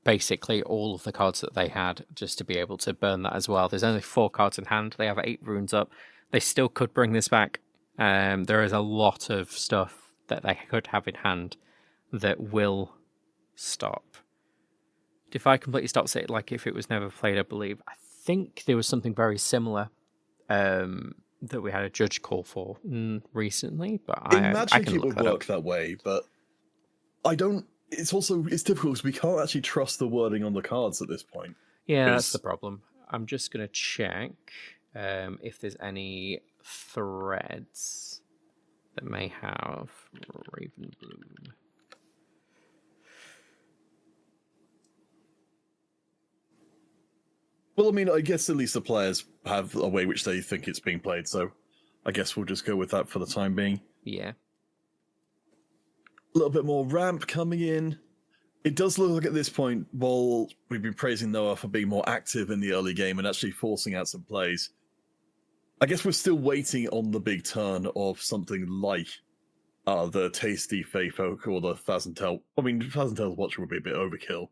basically all of the cards that they had just to be able to burn that as well. There's only 4 cards in hand. They have 8 runes up. They still could bring this back. There is a lot of stuff that they could have in hand that will stop. Defy completely stops it like if it was never played, I believe. I think there was something very similar that we had a judge call for recently, but I can look it would work that way, but I don't. It's difficult because we can't actually trust the wording on the cards at this point. Yeah, that's the problem. I'm just going to check if there's any threads that may have Ravenbloom. Well, I mean, I guess at least the players have a way which they think it's being played, so I guess we'll just go with that for the time being. Yeah. A little bit more ramp coming in. It does look like at this point, while we've been praising Noah for being more active in the early game and actually forcing out some plays, I guess we're still waiting on the big turn of something like the Tasty Feyfolk or the Thousand Tail. I mean, Thousand Tails Watcher would be a bit overkill,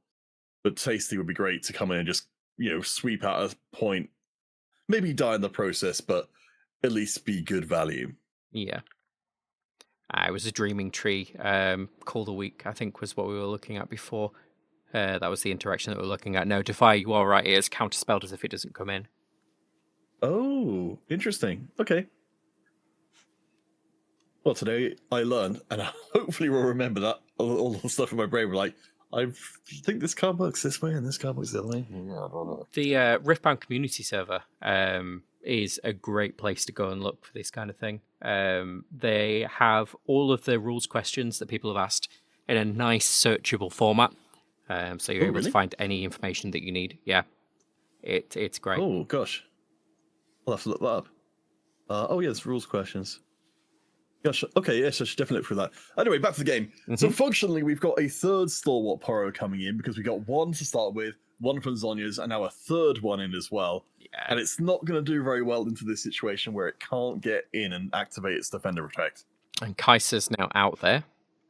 but Tasty would be great to come in and just, sweep out a point. Maybe die in the process, but at least be good value. Yeah. It was a Dreaming Tree. Call the Week, I think, was what we were looking at before. That was the interaction that we were looking at. No, Defy, you are right. It is counterspelled as if it doesn't come in. Oh, interesting. Okay. Well, today I learned, and hopefully we'll remember that. All the stuff in my brain were like, I think this card works this way and this card works the other way. The Riftbound community server is a great place to go and look for this kind of thing. They have all of the rules questions that people have asked in a nice searchable format. So you're able to find any information that you need. Yeah, it's great. Oh, gosh. I'll have to look that up. Yes, rules questions. Gosh, okay, yes, I should definitely look through that. Anyway, back to the game. Mm-hmm. So functionally, we've got a third Stalwart Pyro coming in because we got one to start with, one from Zonya's, and now a third one in as well. Yeah. And it's not going to do very well into this situation where it can't get in and activate its defender effect. And Kaiser's now out there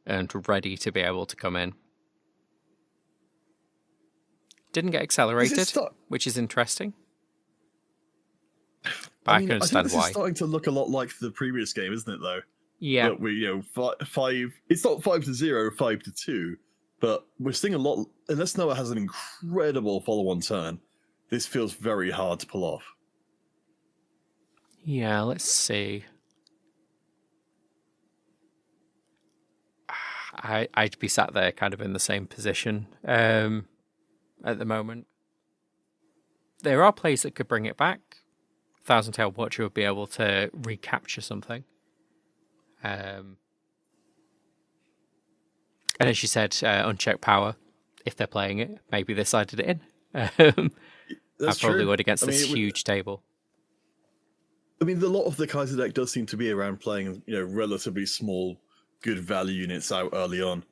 and ready to be able to come in. Didn't get accelerated, which is interesting. But I can understand I think this why. It's starting to look a lot like the previous game, isn't it, though? Yeah. But we, five. It's not 5-0, 5-2, but we're seeing a lot. Unless Noah has an incredible follow-on turn, this feels very hard to pull off. Yeah, let's see. I'd be sat there kind of in the same position at the moment. There are plays that could bring it back. Thousand Tail Watcher would be able to recapture something. And as you said, unchecked power, if they're playing it, maybe they sided it in. I probably would against this huge table. I mean, a lot of the Kaiser deck does seem to be around playing, relatively small, good value units out early on.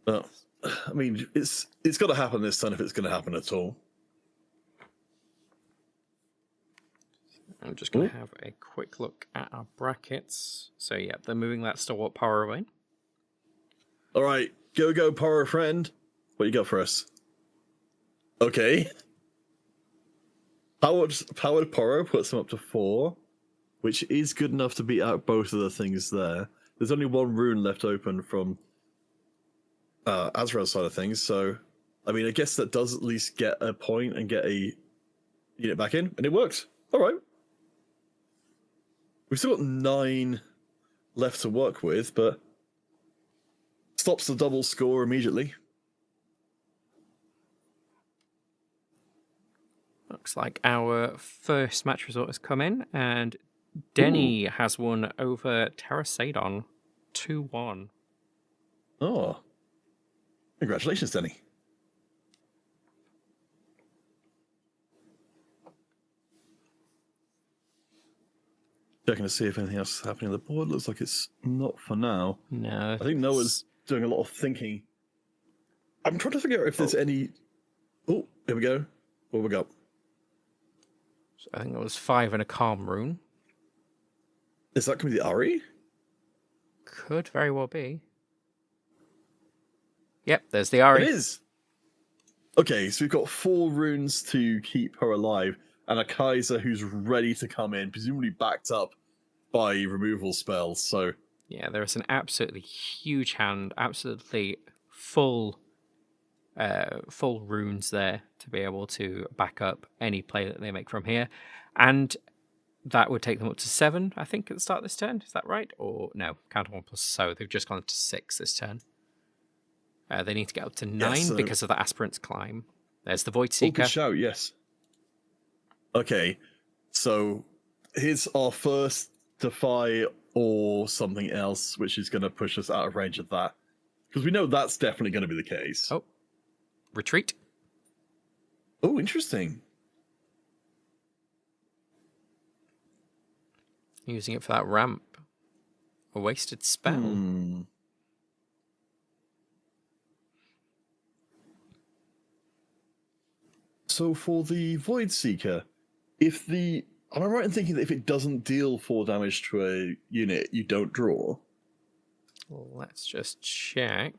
But I mean, it's got to happen this turn if it's going to happen at all. I'm just going to have a quick look at our brackets. So yeah, they're moving that stalwart power away. All right, go, power friend. What you got for us? Okay. Powered Poro puts them up to 4, which is good enough to beat out both of the things there. There's only one rune left open from Azrael's side of things, so I mean, I guess that does at least get a point and get a unit back in, and it works. All right. We've still got 9 left to work with, but stops the double score immediately. Looks like our first match result has come in, and Denny has won over Terrasadon 2-1. Oh. Congratulations, Denny. Checking to see if anything else is happening on the board. Looks like it's not for now. No. I think Noah's doing a lot of thinking. I'm trying to figure out if there's any... Oh, here we go. What have we got? So I think it was 5 and a calm rune. Is that going to be the Ari? Could very well be. Yep, there's the Ari. It is! Okay, so we've got 4 runes to keep her alive, and a Kaiser who's ready to come in, presumably backed up by removal spells, so... Yeah, there is an absolutely huge hand, absolutely full runes there to be able to back up any play that they make from here. And that would take them up to 7, I think, at the start of this turn. Is that right? Or no, count 1 plus, so they've just gone to 6 this turn. They need to get up to 9 because of the Aspirant's Climb. There's the Void Seeker. Oh, good shout, yes. Okay, so here's our first Defy or something else, which is going to push us out of range of that. Because we know that's definitely going to be the case. Oh, Retreat. Oh, interesting. Using it for that ramp. A wasted spell. So for the Void Seeker, am I right in thinking that if it doesn't deal 4 damage to a unit, you don't draw? Well, let's just check.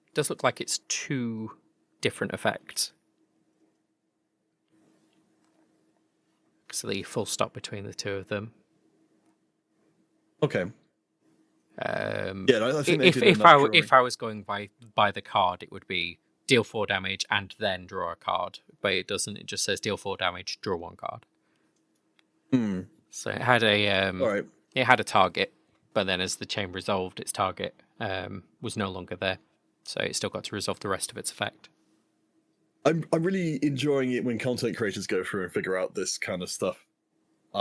It does look like it's 2 different effects. So the full stop between the 2 of them. Okay. I think if I was going by the card, it would be deal 4 damage and then draw a card. But it doesn't. It just says deal 4 damage, draw 1 card. So it had it had a target, but then as the chain resolved, its target was no longer there. So it still got to resolve the rest of its effect. I'm really enjoying it when content creators go through and figure out this kind of stuff.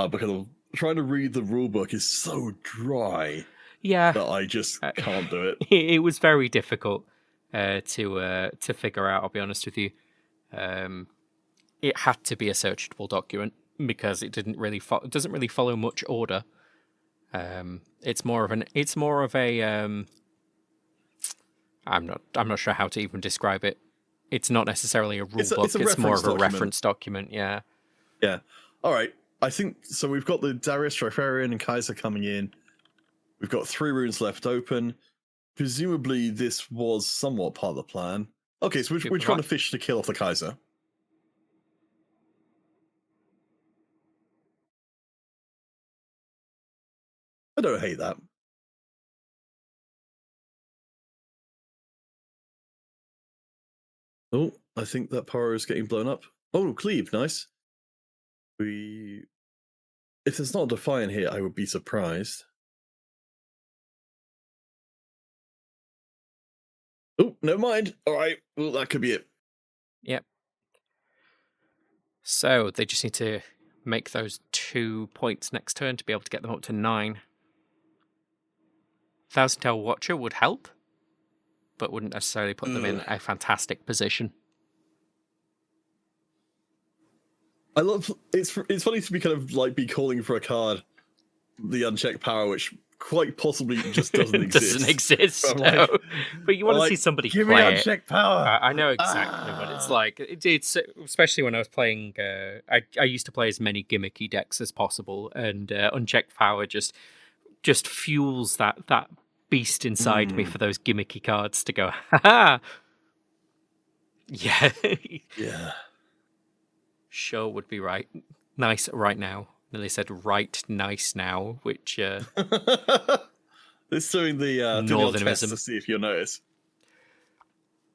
Because trying to read the rulebook is so dry. Yeah, that I just can't do it. It was very difficult to figure out. I'll be honest with you. It had to be a searchable document because it didn't really it doesn't really follow much order. It's more of a I'm not sure how to even describe it. It's not necessarily a rule book. It's more of a reference document. Yeah. Yeah. All right. I think so. We've got the Darius, Trifarian, and Kaiser coming in. We've got 3 runes left open. Presumably, this was somewhat part of the plan. Okay, so we're trying to fish to kill off the Kaiser. I don't hate that. Oh, I think that power is getting blown up. Oh, Cleave, nice. If there's not a Defiant here, I would be surprised. Oh, never mind. All right, well, that could be it. Yep. So they just need to make those 2 points next turn to be able to get them up to 9. Thousand Tail Watcher would help, but wouldn't necessarily put them in a fantastic position. I love it's funny to be kind of like be calling for a card, the unchecked power, which quite possibly just doesn't exist. Doesn't exist, But no. But you want to see somebody give play me it. unchecked power. I know exactly what it's like. It's especially when I was playing. I used to play as many gimmicky decks as possible, and unchecked power just fuels that beast inside me for those gimmicky cards to go. Ha ha. Yeah. Yeah. Sure would be right. Nice right now. Millie said right nice now, which It's doing the test to see if you'll notice.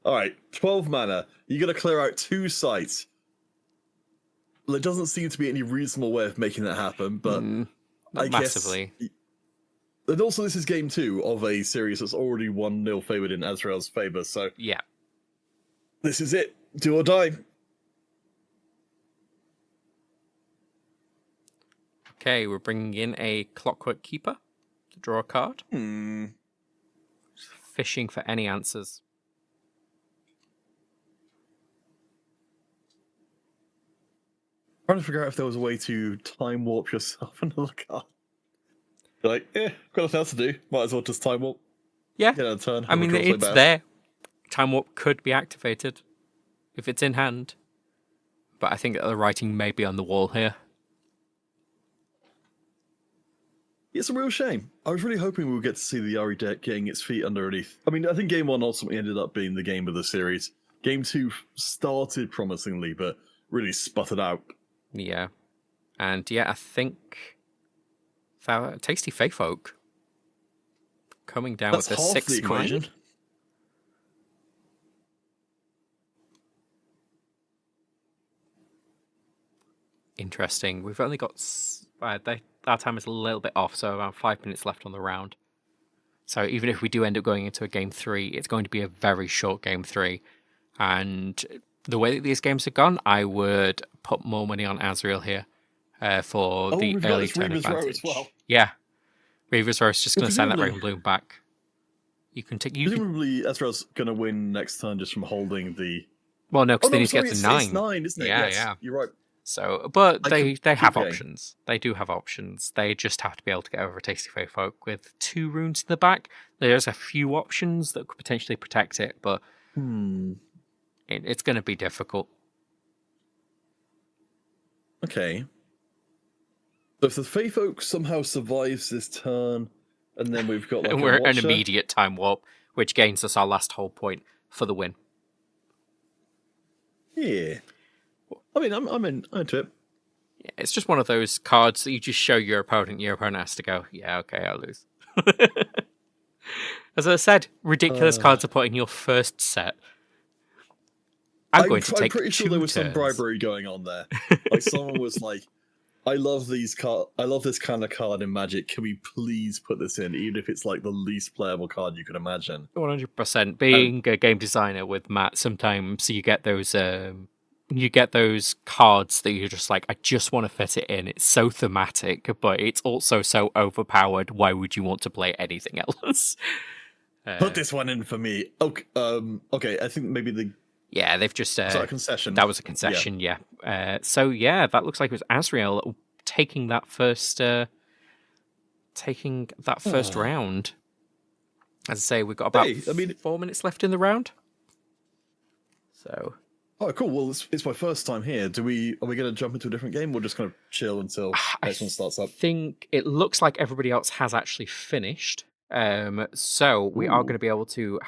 Alright, 12 mana. You gotta clear out 2 sites. Well, there doesn't seem to be any reasonable way of making that happen, but I massively. guess. And also, this is game 2 of a series that's already 1-0 favored in Azrael's favor, so. Yeah. This is it. Do or die. Okay, we're bringing in a Clockwork Keeper to draw a card. Fishing for any answers. Trying to figure out if there was a way to time warp yourself another card. You're like, got nothing else to do. Might as well just time warp. Yeah. Get a turn. I mean, it's there. Time warp could be activated if it's in hand. But I think that the writing may be on the wall here. It's a real shame. I was really hoping we would get to see the Ari deck getting its feet underneath. I mean, I think Game 1 ultimately ended up being the game of the series. Game 2 started promisingly, but really sputtered out. Yeah. And yeah, I think Tasty Faith Oak coming down with a 6 equation. mana. Interesting. We've only got... Our time is a little bit off, so around 5 minutes left on the round. So even if we do end up going into a game 3, it's going to be a very short game 3. And the way that these games have gone, I would put more money on Azrael here for the early turn advantage. Well. Yeah. Reaver's Row is just going to send that Raven Bloom back. You can take... Presumably Azrael's going to win next turn just from holding the... Well, no, because they need to get to 9. It's 9, isn't it? Yeah, yes, yeah. You're right. So, but they have options. They do have options. They just have to be able to get over a Tasty Faith Folk with 2 runes in the back. There's a few options that could potentially protect it, but it's going to be difficult. Okay. So if the Faith Oak somehow survives this turn, and then we've got like we're an immediate time warp, which gains us our last whole point for the win. Yeah. I mean, I'm into it. Yeah, it's just one of those cards that you just show your opponent has to go, yeah, okay, I'll lose. As I said, ridiculous cards to put in your first set. I'm pretty sure there was some bribery going on there. Like someone was like, I love this kind of card in Magic. Can we please put this in, even if it's like the least playable card you could imagine? 100%. Being a game designer with Matt, sometimes you get those cards that you're just like, I just want to fit it in. It's so thematic, but it's also so overpowered. Why would you want to play anything else? Put this one in for me. Okay, I think maybe yeah, they've just... a concession? That was a concession, yeah. So, yeah, that looks like it was Azrael taking that first round. As I say, we've got about 4 minutes left in the round. So... Oh, cool. Well, it's my first time here. Are we going to jump into a different game or just kind of chill until next one starts up? I think it looks like everybody else has actually finished. So we are going to be able to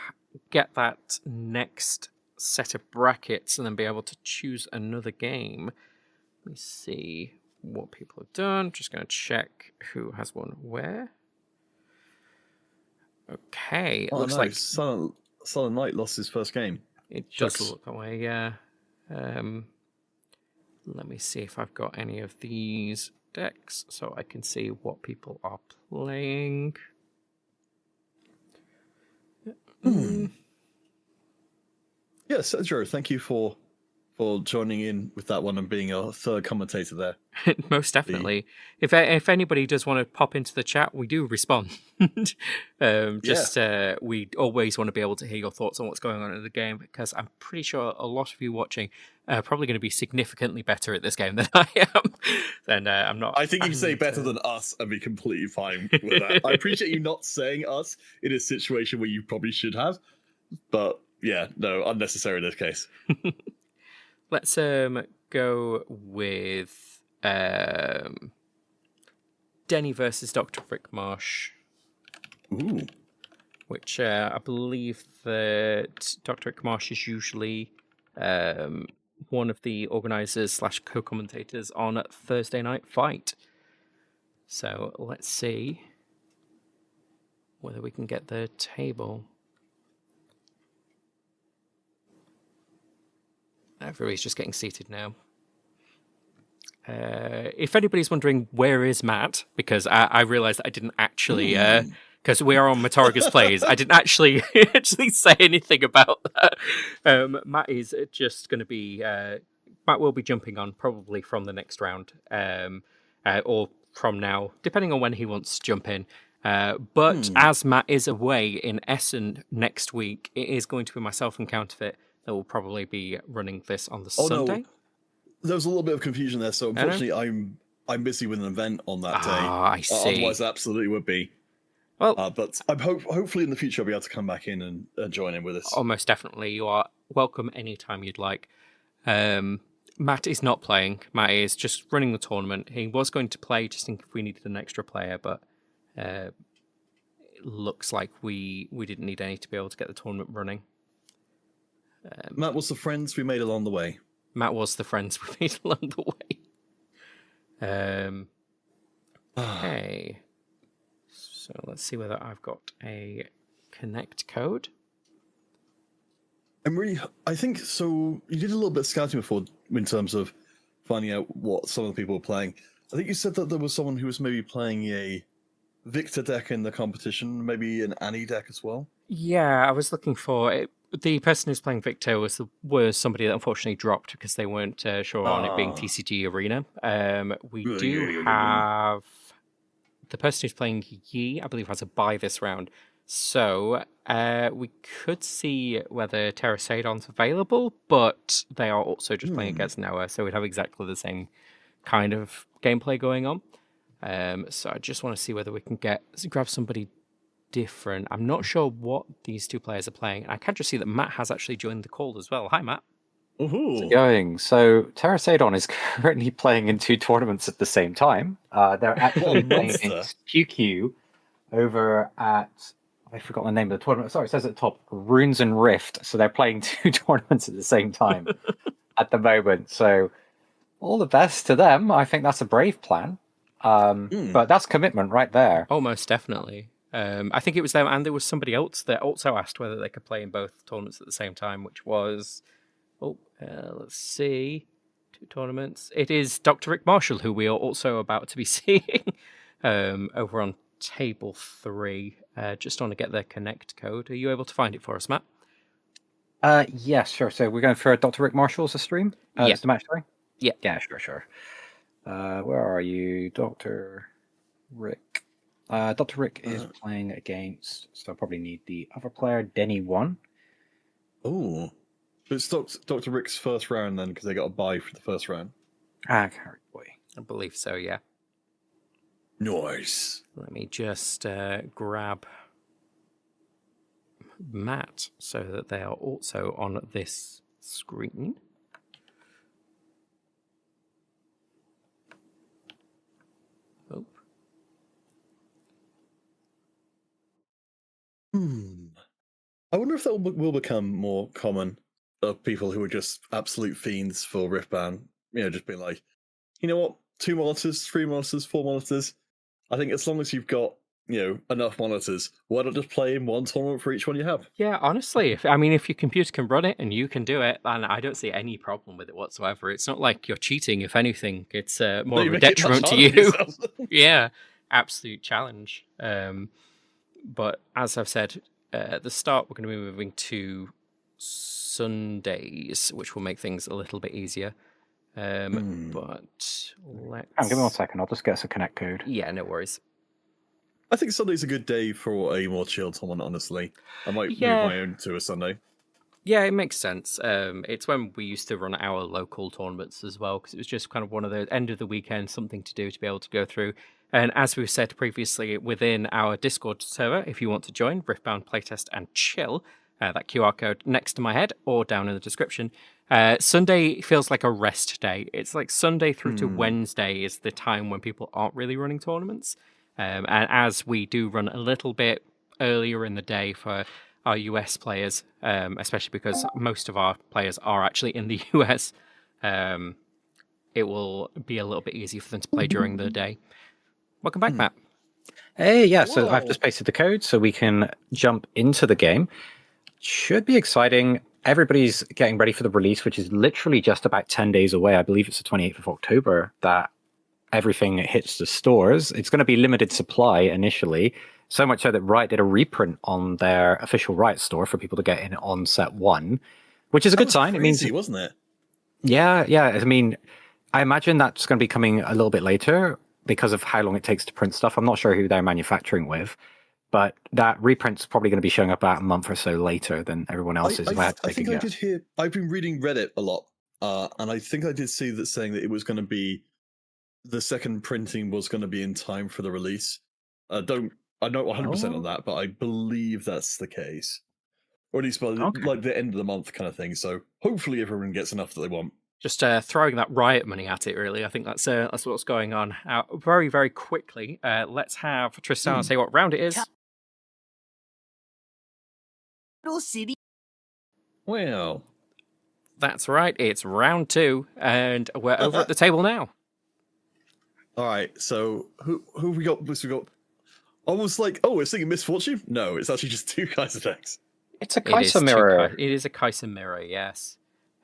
get that next set of brackets and then be able to choose another game. Let me see what people have done. Just going to check who has won where. Okay. It looks like Silent Knight lost his first game. It does look that way, yeah. Let me see if I've got any of these decks so I can see what people are playing. Yes, Joe, thank you for for joining in with that one and being a third commentator there. Most definitely. If anybody does want to pop into the chat, we do respond. We always want to be able to hear your thoughts on what's going on in the game, because I'm pretty sure a lot of you watching are probably going to be significantly better at this game than I am. And I'm not. I think you can say better than us and be completely fine with that. I appreciate you not saying us in a situation where you probably should have, but yeah, no, unnecessary in this case. Let's go with Denny versus Dr. Rick Marsh. Ooh. Which I believe that Dr. Rick Marsh is usually one of the organisers / co-commentators on Thursday Night Fight. So let's see whether we can get the table. Everybody's just getting seated now. If anybody's wondering where is Matt, because I realised that I didn't actually, because we are on Matarga's Plays, I didn't actually say anything about that. Matt is just going to be, Matt will be jumping on probably from the next round, or from now, depending on when he wants to jump in. But as Matt is away in Essen next week, it is going to be myself and Counterfeit that will probably be running this on the Sunday. No. There was a little bit of confusion there, so unfortunately I'm busy with an event on that day. I see. Otherwise, it absolutely would be. Well, but I'm hopefully in the future I'll be able to come back in and join in with us. Oh, most definitely. You are welcome anytime you'd like. Matt is not playing. Matt is just running the tournament. He was going to play just if we needed an extra player, but it looks like we didn't need any to be able to get the tournament running. Matt was the friends we made along the way. Matt was the friends we made along the way. Okay. So let's see whether I've got a connect code. I think so. You did a little bit of scouting before in terms of finding out what some of the people were playing. I think you said that there was someone who was maybe playing a Victor deck in the competition, maybe an Annie deck as well. Yeah, I was looking for it. The person who's playing Victor was somebody that unfortunately dropped because they weren't sure on it being TCG Arena. We do have the person who's playing Yi, I believe, has a bye this round. So we could see whether Terrasadon's available, but they are also just playing against Noah, so we'd have exactly the same kind of gameplay going on. So I just want to see whether we can grab somebody different. I'm not sure what these two players are playing. I can just see that Matt has actually joined the call as well. Hi, Matt. How's it going? So Terrasadon is currently playing in 2 tournaments at the same time. They're actually playing in QQ over at, I forgot the name of the tournament. Sorry, it says at the top, Runes and Rift. So they're playing 2 tournaments at the same time at the moment. So all the best to them. I think that's a brave plan. But that's commitment right there. Almost definitely. I think it was them, and there was somebody else that also asked whether they could play in both tournaments at the same time, which was, let's see, 2 tournaments. It is Dr. Rick Marshall, who we are also about to be seeing over on table 3. Just want to get their connect code. Are you able to find it for us, Matt? Yes, sure. So we're going for Dr. Rick Marshall's stream? Yeah. The match, sorry? Yeah. Yeah, sure. Where are you, Dr. Rick? Dr. Rick is playing against, so I probably need the other player, Denny 1. Oh. It's Dr. Rick's first round then, because they got a bye for the first round. Carry boy. I believe so, yeah. Nice. Let me just grab Matt so that they are also on this screen. I wonder if that will become more common of people who are just absolute fiends for Riftbound. Just being like, you know what, 2 monitors, 3 monitors, 4 monitors. I think as long as you've got, enough monitors, why not just play in 1 tournament for each one you have? Yeah, honestly, if your computer can run it and you can do it, then I don't see any problem with it whatsoever. It's not like you're cheating. If anything, it's more of a detriment to you. Yeah, absolute challenge. But as I've said at the start, we're going to be moving to Sundays, which will make things a little bit easier. But let's... Give me 1 second. I'll just get us a connect code. Yeah, no worries. I think Sunday's a good day for a more chilled tournament, honestly. I might move my own to a Sunday. Yeah, it makes sense. It's when we used to run our local tournaments as well, because it was just kind of one of the end of the weekend, something to do to be able to go through. And as we've said previously, within our Discord server, if you want to join Riftbound Playtest and Chill, that QR code next to my head or down in the description. Sunday feels like a rest day. It's like Sunday through to Wednesday is the time when people aren't really running tournaments. And as we do run a little bit earlier in the day for our US players, especially because most of our players are actually in the US, it will be a little bit easier for them to play during the day. Welcome back, Matt. Hey, yeah, so I've just pasted the code so we can jump into the game. Should be exciting. Everybody's getting ready for the release, which is literally just about 10 days away. I believe it's the 28th of October that everything hits the stores. It's going to be limited supply initially, so much so that Riot did a reprint on their official Riot store for people to get in on set 1, which is a good sign. Crazy, it means, wasn't it? Yeah. I mean, I imagine that's going to be coming a little bit later because of how long it takes to print stuff. I'm not sure who they're manufacturing with, but that reprint's probably going to be showing up about a month or so later than everyone else's. I think I did hear. I've been reading Reddit a lot, and I think I did see that saying that it was going to be the second printing was going to be in time for the release. I'm not 100% on that, but I believe that's the case, or at least by like the end of the month kind of thing. So hopefully everyone gets enough that they want. Just throwing that Riot money at it, really. I think that's what's going on. Very, very quickly, let's have Tristan say what round it is. City. Well, that's right. It's round 2, and we're over at the table now. All right. So who have we got? We got almost like we're singing Misfortune. No, it's actually just 2 Kaiser decks. It's a Kaiser mirror. It is a Kaiser mirror, yes.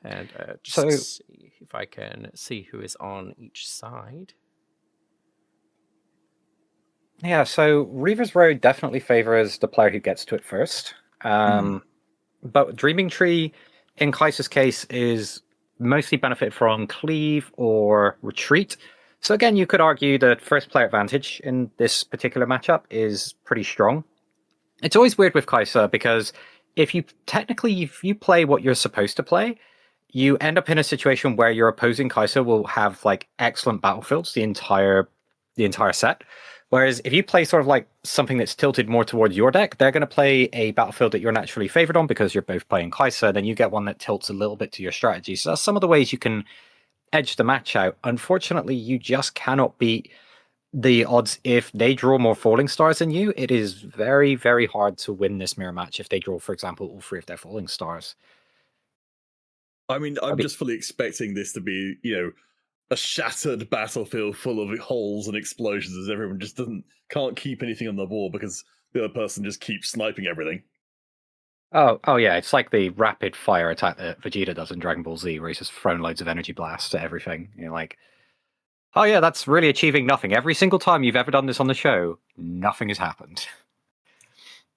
And just see if I can see who is on each side. Yeah, so Reaver's Road definitely favors the player who gets to it first. But Dreaming Tree, in Kaiser's case, is mostly benefit from Cleave or Retreat. So again, you could argue that first player advantage in this particular matchup is pretty strong. It's always weird with Kaiser because if you play what you're supposed to play, you end up in a situation where your opposing Kaiser will have like excellent battlefields the entire set. Whereas if you play sort of like something that's tilted more towards your deck, they're going to play a battlefield that you're naturally favored on because you're both playing Kaiser. Then you get one that tilts a little bit to your strategy. So that's some of the ways you can edge the match out. Unfortunately, you just cannot beat the odds if they draw more falling stars than you. It is very, very hard to win this mirror match if they draw, for example, all 3 of their falling stars. I mean, I'm just fully expecting this to be, a shattered battlefield full of holes and explosions as everyone just can't keep anything on the board because the other person just keeps sniping everything. Oh yeah, it's like the rapid fire attack that Vegeta does in Dragon Ball Z, where he's just thrown loads of energy blasts at everything. You're like, oh yeah, that's really achieving nothing. Every single time you've ever done this on the show, nothing has happened.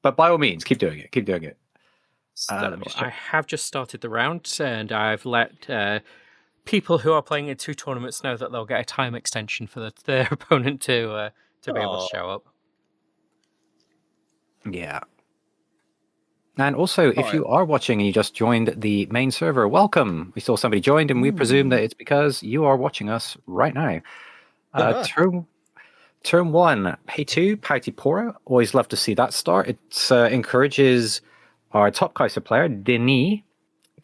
But by all means, keep doing it. Keep doing it. So I have just started the round, and I've let people who are playing in 2 tournaments know that they'll get a time extension for their opponent to be able to show up. Yeah. And also, if you are watching and you just joined the main server, welcome. We saw somebody joined, and we presume that it's because you are watching us right now. Turn 1, pay 2, Pouty Poro. Always love to see that start. It encourages our top Kaiser player, Denis,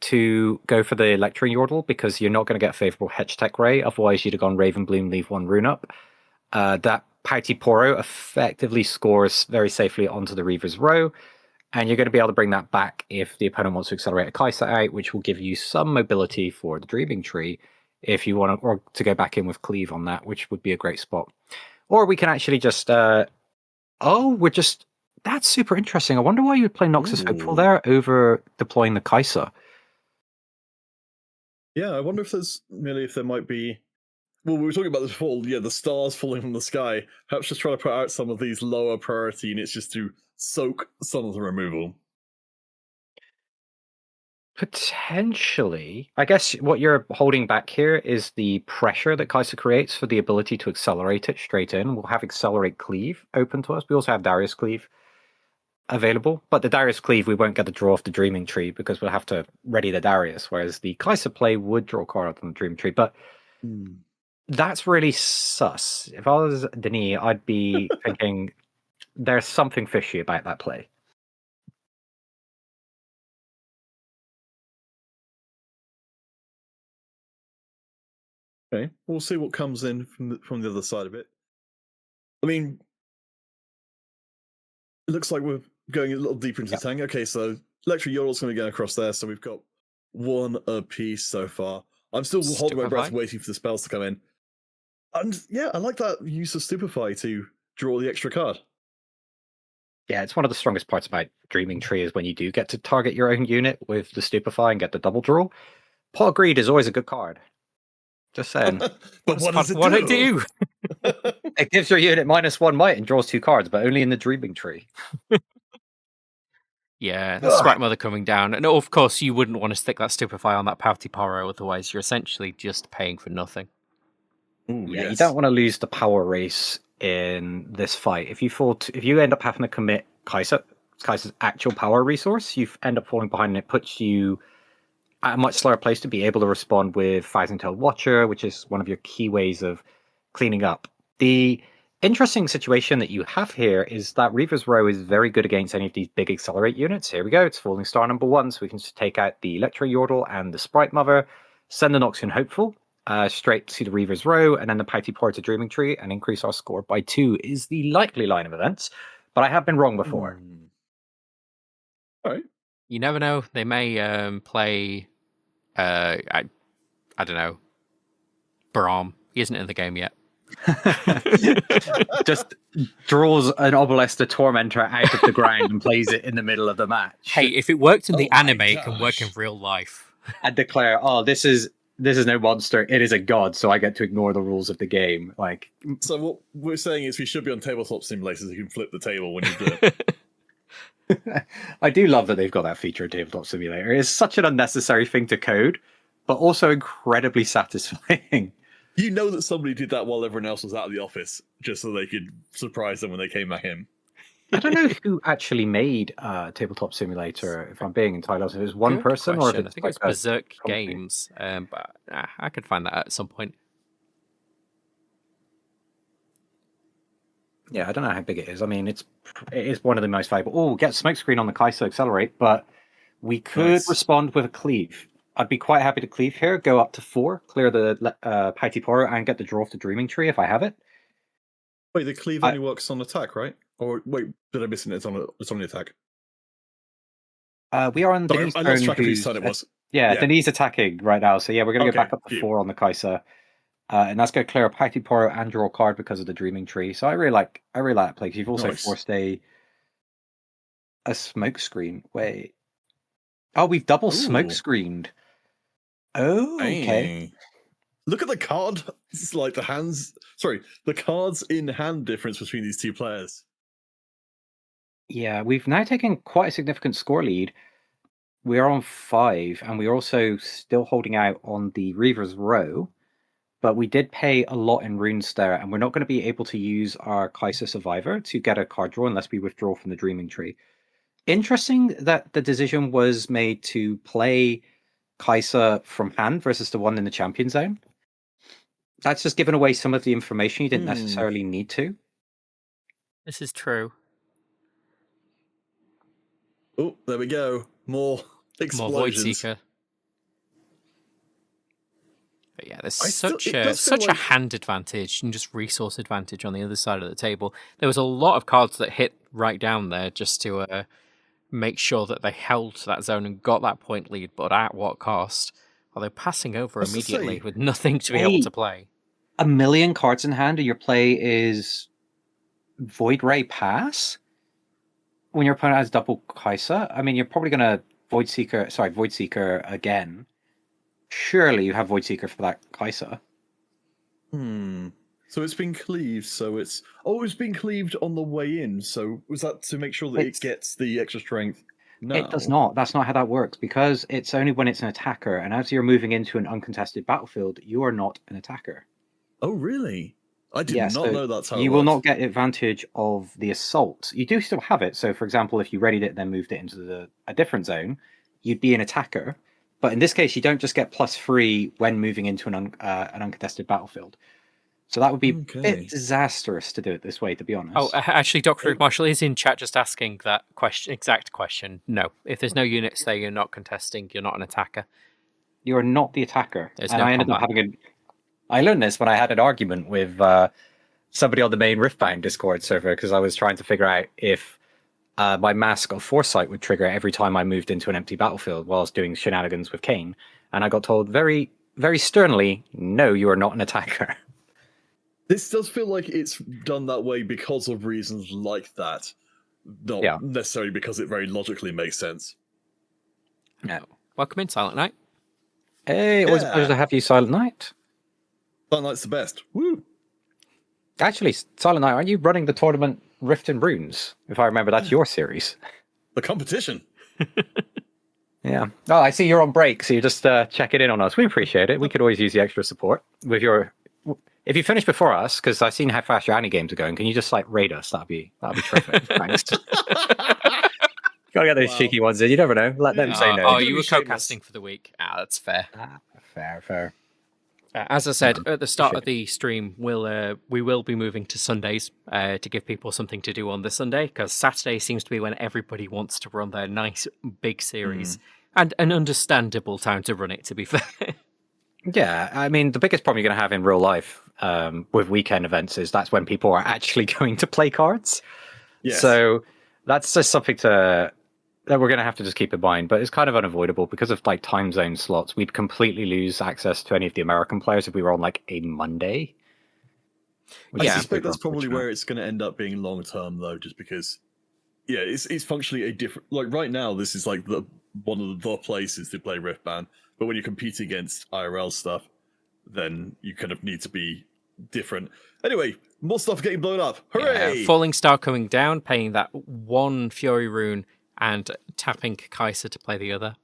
to go for the Lecturing Yordle because you're not going to get favorable Hedge Tech Ray. Otherwise, you'd have gone Raven Bloom, leave 1 rune up. That Pouty Poro effectively scores very safely onto the Reaver's Row. And you're going to be able to bring that back if the opponent wants to accelerate a Kaiser out, which will give you some mobility for the Dreaming Tree if you want to go back in with Cleave on that, which would be a great spot. Or we can actually just... That's super interesting. I wonder why you would play Noxus Hopeful there over deploying the Kaiser. Yeah, I wonder if there might be... Well, we were talking about this before, the stars falling from the sky. Perhaps just trying to put out some of these lower priority units just to soak some of the removal. Potentially. I guess what you're holding back here is the pressure that Kai'Sa creates for the ability to accelerate it straight in. We'll have Accelerate Cleave open to us. We also have Darius Cleave available, but the Darius Cleave, we won't get the draw off the Dreaming Tree because we'll have to ready the Darius, whereas the Kai'Sa play would draw a card on the Dreaming Tree. But that's really sus. If I was Denis, I'd be thinking there's something fishy about that play. Okay, we'll see what comes in from the other side of it. I mean, it looks like we're going a little deeper into the tank. Okay, so Electric Yodel's going to go across there, so we've got one apiece so far. I'm still holding my breath waiting for the spells to come in. And yeah, I like that use of Stupefy to draw the extra card. Yeah, it's one of the strongest parts about Dreaming Tree is when you do get to target your own unit with the Stupefy and get the double draw. Pot of Greed is always a good card. Just saying. But what does it do? It gives your unit -1 might and draws 2 cards, but only in the Dreaming Tree. Yeah, the Sprite Mother coming down. And of course, you wouldn't want to stick that Stupefy on that Pouty Poro, otherwise you're essentially just paying for nothing. Ooh, yeah, you don't want to lose the power race in this fight. If you end up having to commit Kai'Sa's actual power resource, you end up falling behind and it puts you at a much slower place to be able to respond with Thousand-Tailed Watcher, which is one of your key ways of cleaning up. The interesting situation that you have here is that Reaver's Row is very good against any of these big Accelerate units. Here we go, it's Falling Star #1, so we can just take out the Electro Yordle and the Sprite Mother, send the Noxian Hopeful straight to the Reaver's Row, and then the Pouty Poro to Dreaming Tree, and increase our score by 2 is the likely line of events, but I have been wrong before. All right. You never know, they may play... I don't know. Braum. He isn't in the game yet. Just draws an Obelisk the Tormentor out of the ground and plays it in the middle of the match. Hey, if it worked in the anime, it can work in real life. And declare, this is no monster, it is a god, so I get to ignore the rules of the game. Like, so what we're saying is we should be on tabletop simulators. You can flip the table when you do it. I do love that they've got that feature in Tabletop Simulator. It's such an unnecessary thing to code, but also incredibly satisfying. You know that somebody did that while everyone else was out of the office, just so they could surprise them when they came back in. I don't know who actually made Tabletop Simulator, if I'm being entirely honest. If it was one person or if it's I think it's Berserk Games, but I could find that at some point. Yeah, I don't know how big it is. I mean, it is one of the most valuable. Oh, get Smokescreen on the Kai'Sa Accelerate, but we could respond with a Cleave. I'd be quite happy to Cleave here, go up to 4, clear the Pouty Poro, and get the draw off the Dreaming Tree if I have it. Wait, the Cleave only works on attack, right? Or wait, did I miss it? It's on the attack. We are on Denis' turn. I lost track of whose turn it was. Yeah, Denis attacking right now. So yeah, we're going to go back up to 4 on the Kai'Sa. And that's going to clear a Pouty Poro and draw a card because of the Dreaming Tree. So I really like that play because you've also forced a Smokescreen. Wait. Oh, we've double Smokescreened. Oh, okay. Look at the card. It's like the cards in hand difference between these two players. Yeah, we've now taken quite a significant score lead. We're on 5, and we're also still holding out on the Reaver's Row. But we did pay a lot in runes there, and we're not going to be able to use our Kai'Sa Survivor to get a card draw unless we withdraw from the Dreaming Tree. Interesting that the decision was made to play Kai'Sa from hand versus the one in the Champion Zone. That's just given away some of the information you didn't necessarily need to. This is true. Oh, there we go. More explosions. More Void Seeker. But yeah, there's such a hand advantage and just resource advantage on the other side of the table. There was a lot of cards that hit right down there just to make sure that they held that zone and got that point lead, but at what cost? Are they passing over immediately with nothing to be able to play? 1 million cards in hand and your play is Void Ray Pass? When your opponent has double Kai'Sa? I mean, you're probably going to Void Seeker again. Surely you have Void Seeker for that Kai'Sa. So it's been cleaved, so it's been cleaved on the way in, so was that to make sure that it gets the extra strength? now. It does not. That's not how that works, because it's only when it's an attacker, and as you're moving into an uncontested battlefield, you are not an attacker. Oh, really? I did not know that's how it you will works. not get advantage of the assault. You do still have it. So, for example, if you readied it, then moved it into a different zone, you'd be an attacker. But in this case, you don't just get +3 when moving into an uncontested battlefield. So that would be a bit disastrous to do it this way, to be honest. Oh, actually, Dr. Rick Marshall is in chat just asking that exact question. No, if there's no units there, you're not contesting, you're not an attacker. You're not the attacker. There's no combat. I learned this when I had an argument with somebody on the main Riftbound Discord server, because I was trying to figure out if my Mask of Foresight would trigger every time I moved into an empty battlefield whilst doing shenanigans with Kane. And I got told very, very sternly, no, you are not an attacker. This does feel like it's done that way because of reasons like that. Not necessarily because it very logically makes sense. No. Welcome in, Silent Knight. Hey, always a pleasure to have you, Silent Knight. Silent Knight's the best. Woo! Actually, Silent Knight, aren't you running the tournament Rift and Runes? If I remember, that's your series. The competition. Yeah. Oh, I see you're on break, so you're just checking in on us. We appreciate it. We could always use the extra support with your. If you finish before us, because I've seen how fast your Annie games are going, can you just raid us? That'd be terrific. Thanks. Gotta get those cheeky ones in. You never know. Let them say no. Oh, you were co-casting for the week. That's fair. Fair. As I said at the start of the stream, we will be moving to Sundays to give people something to do on the Sunday, because Saturday seems to be when everybody wants to run their nice big series, and an understandable time to run it, to be fair. Yeah, I mean, the biggest problem you're going to have in real life with weekend events is that's when people are actually going to play cards. Yes. So that's just something that we're going to have to just keep in mind, but it's kind of unavoidable because of time zone slots. We'd completely lose access to any of the American players if we were on a Monday. I suspect that's probably where it's going to end up being long term, though, just because, it's functionally a different. Right now, this is one of the places to play Riftbound, but when you compete against IRL stuff, then you kind of need to be different. Anyway, more stuff getting blown up. Hooray! Yeah, Falling Star coming down, paying that one Fury rune, and tapping Kaiser to play the other.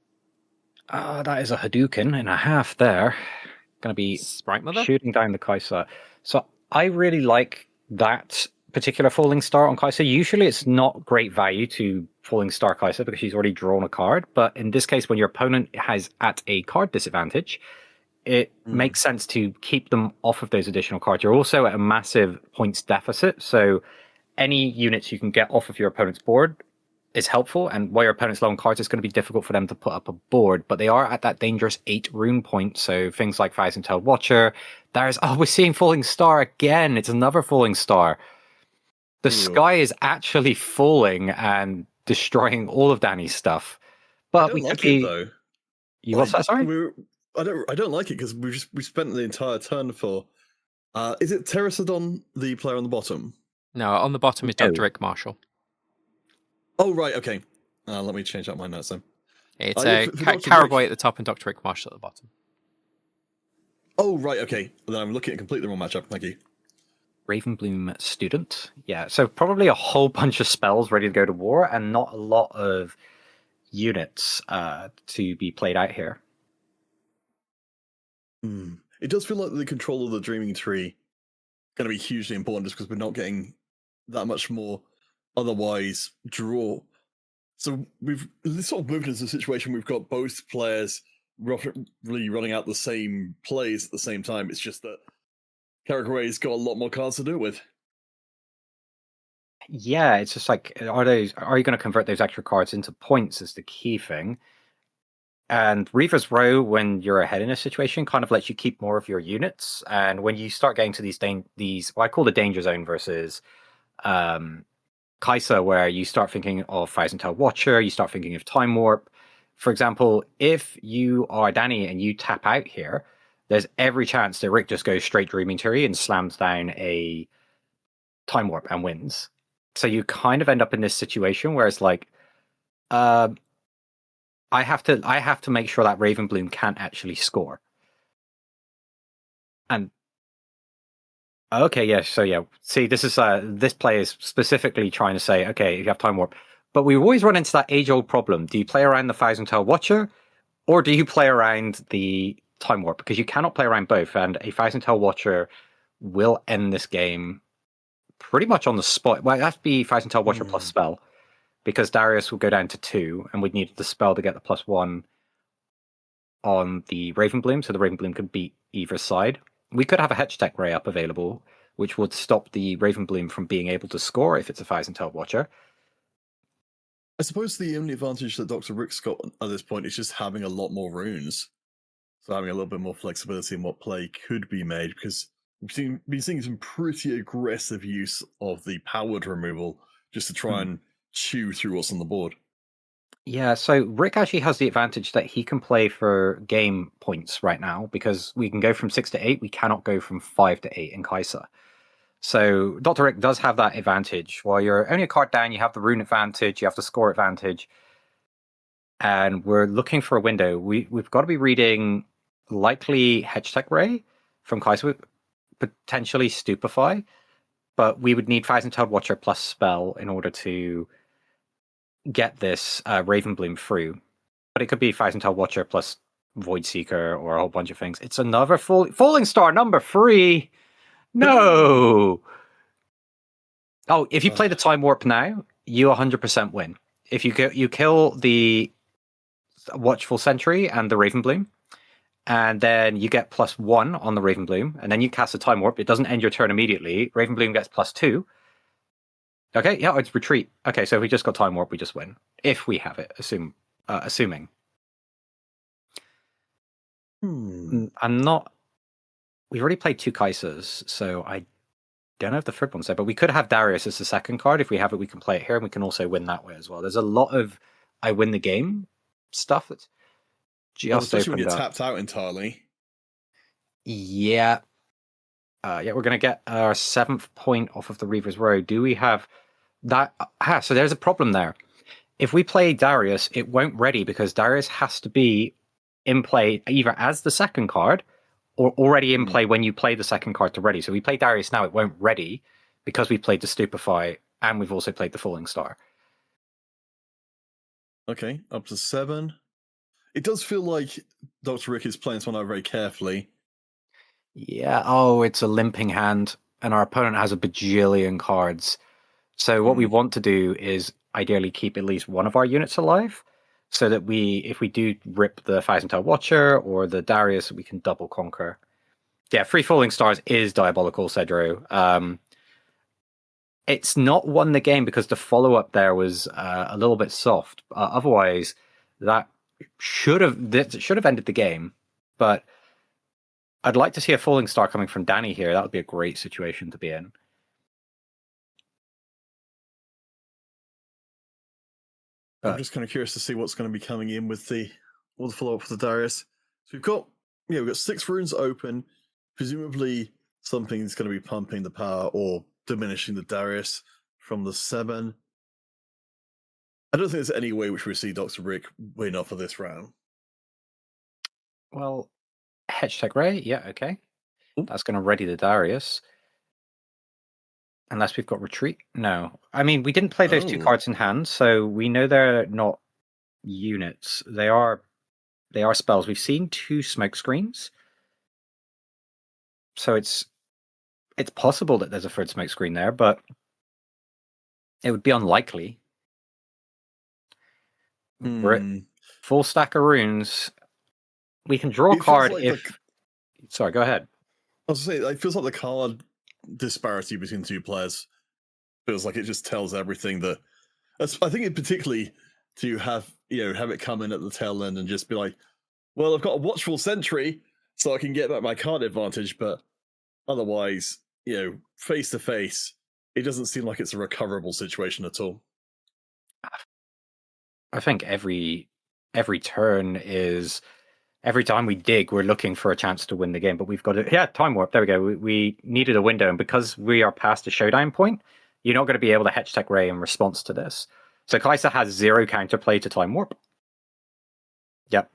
That is a Hadouken and a half there. Going to be Sprite Mother? Shooting down the Kaiser. So I really like that particular Falling Star on Kaiser. Usually it's not great value to Falling Star Kaiser because she's already drawn a card. But in this case, when your opponent has at a card disadvantage, it makes sense to keep them off of those additional cards. You're also at a massive points deficit. So any units you can get off of your opponent's board is helpful, and while your opponent's low on cards, it's going to be difficult for them to put up a board, but they are at that dangerous 8 rune point, so things like Thousand-Tailed Watcher, we're seeing Falling Star again, it's another Falling Star. The sky is actually falling and destroying all of Danny's stuff, but we could be... though. What's that, sorry? I don't like it, because we spent the entire turn for... is it Pterosaurdon, the player on the bottom? No, on the bottom is Dr. Rick Marshall. Oh, right, okay. Let me change out my notes then. It's Caraboy at the top and Dr. Rick Marshall at the bottom. Oh, right, okay. Then I'm looking at completely wrong matchup. Thank you. Ravenbloom Student. Yeah, so probably a whole bunch of spells ready to go to war and not a lot of units to be played out here. It does feel like the control of the Dreaming Tree is going to be hugely important just because we're not getting that much more otherwise draw. So we've sort of moved into a situation we've got both players really running out the same plays at the same time. It's just that Karagaway's got a lot more cards to do with. Yeah, it's just are you going to convert those extra cards into points is the key thing. And Reaver's Row, when you're ahead in a situation, kind of lets you keep more of your units. And when you start getting to these what I call the danger zone versus Kaiser, where you start thinking of Thousand-Tailed Watcher, you start thinking of Time Warp. For example, if you are Danny and you tap out here, there's every chance that Rick just goes straight Dreaming Tree and slams down a Time Warp and wins. So you kind of end up in this situation where it's I have to make sure that Ravenbloom can't actually score. And okay, yeah. So yeah, see, this is this play is specifically trying to say, okay, if you have Time Warp, But we always run into that age-old problem. Do you play around the Thousand Tail Watcher, or do you play around the Time Warp? Because you cannot play around both, and a Thousand Tail Watcher will end this game pretty much on the spot. Well, it has to be Thousand Tail Watcher plus spell, because Darius will go down to 2, and we'd need the spell to get the +1 on the Raven Bloom, so the Raven Bloom could beat either side. We could have a Hedge Tech Ray up available, which would stop the Raven Bloom from being able to score if it's a Thousand Tail Watcher. I suppose the only advantage that Dr. Rick's got at this point is just having a lot more runes. So having a little bit more flexibility in what play could be made, because we've been seeing some pretty aggressive use of the powered removal just to try and chew through what's on the board. Yeah, so Rick actually has the advantage that he can play for game points right now, because we can go from 6 to 8, we cannot go from 5 to 8 in Kai'Sa. So Dr. Rick does have that advantage. While you're only a card down, you have the rune advantage, you have the score advantage, and we're looking for a window. We've got to be reading likely Hedge Tech Ray from Kai'Sa, potentially Stupefy, but we would need Thousand Tailed Watcher plus spell in order to get this Raven Bloom through. But it could be Thousand Tailed Watcher plus Void Seeker or a whole bunch of things. It's another Falling Star number 3. No. Oh, if you play the Time Warp now, you 100% win. If you kill the Watchful Sentry and the Raven Bloom, and then you get +1 on the Raven Bloom, and then you cast a Time Warp. It doesn't end your turn immediately. Raven Bloom gets +2. Okay, yeah, it's retreat. Okay, so if we just got Time Warp, we just win. If we have it, assuming. I'm not... We've already played 2 Kaisers, so I don't know if the third one's there, but we could have Darius as the second card. If we have it, we can play it here, and we can also win that way as well. There's a lot of I win the game stuff that's just especially when opened you're up. tapped out entirely. Yeah. Yeah, we're going to get our 7th point off of the Reaver's Row. Do we have that? So there's a problem there. If we play Darius, it won't ready because Darius has to be in play either as the second card or already in play when you play the second card to ready. So we play Darius now, it won't ready because we played the Stupefy and we've also played the Falling Star. Okay, up to 7. It does feel like Dr. Rick is playing this one out very carefully. Yeah, oh, it's a limping hand, and our opponent has a bajillion cards. So what we want to do is ideally keep at least one of our units alive, so that if we do rip the Thousand Tail Watcher or the Darius, we can double conquer. Yeah, 3 Falling Stars is diabolical, Cedro. It's not won the game because the follow-up there was a little bit soft. Otherwise, that should have ended the game. But I'd like to see a Falling Star coming from Danny here. That would be a great situation to be in. I'm just kind of curious to see what's going to be coming in with all the follow-up for the Darius. So we've got 6 runes open. Presumably something's going to be pumping the power or diminishing the Darius from the 7. I don't think there's any way which we see Dr. Rick win off of this round. Well, Hedge Tech Ray, yeah, okay. That's going to ready the Darius. Unless we've got retreat. No. I mean, we didn't play those 2 cards in hand, so we know they're not units. They are spells. We've seen 2 smoke screens. So it's possible that there's a 3rd smoke screen there, but it would be unlikely. We're at full stack of runes. We can draw a card if... Sorry, go ahead. I was going to say, it feels like the card disparity between 2 players feels like it just tells everything that... I think it particularly to have it come in at the tail end and just be like, well, I've got a Watchful Sentry, so I can get back my card advantage, but otherwise, face to face, it doesn't seem like it's a recoverable situation at all. I think every turn is... Every time we dig, we're looking for a chance to win the game, but we've got to... Yeah, Time Warp, there we go. We needed a window, and because we are past the showdown point, you're not going to be able to Hedge Tech Ray in response to this. So Kai'Sa has 0 counterplay to Time Warp. Yep.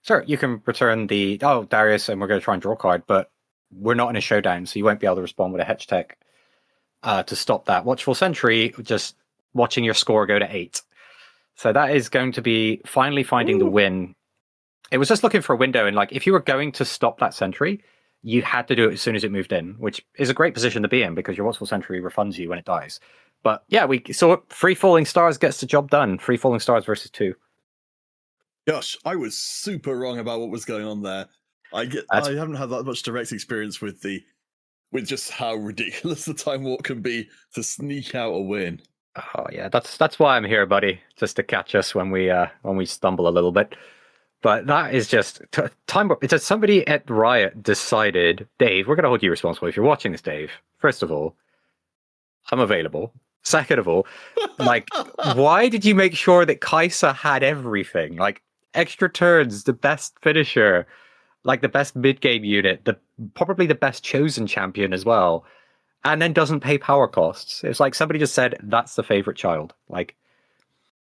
Sure, you can return the... Oh, Darius, and we're going to try and draw a card, but we're not in a showdown, so you won't be able to respond with a Hedge Tech to stop that. Watchful Sentry just watching your score go to 8. So that is going to be finally finding the win. It was just looking for a window, and like if you were going to stop that sentry, you had to do it as soon as it moved in, which is a great position to be in because your watchful sentry refunds you when it dies. But yeah, we saw Free Falling Stars gets the job done. Free Falling Stars versus 2. Gosh, I was super wrong about what was going on there. I haven't had that much direct experience with just how ridiculous the time warp can be to sneak out a win. Oh yeah, that's why I'm here, buddy, just to catch us when we stumble a little bit. But that is just time warp. It's just somebody at Riot decided, Dave, we're going to hold you responsible if you're watching this, Dave. First of all, I'm available. Second of all, like, why did you make sure that Kai'Sa had everything? Like, extra turns, the best finisher, like the best mid-game unit, probably the best chosen champion as well, and then doesn't pay power costs. It's like somebody just said, that's the favorite child. Like,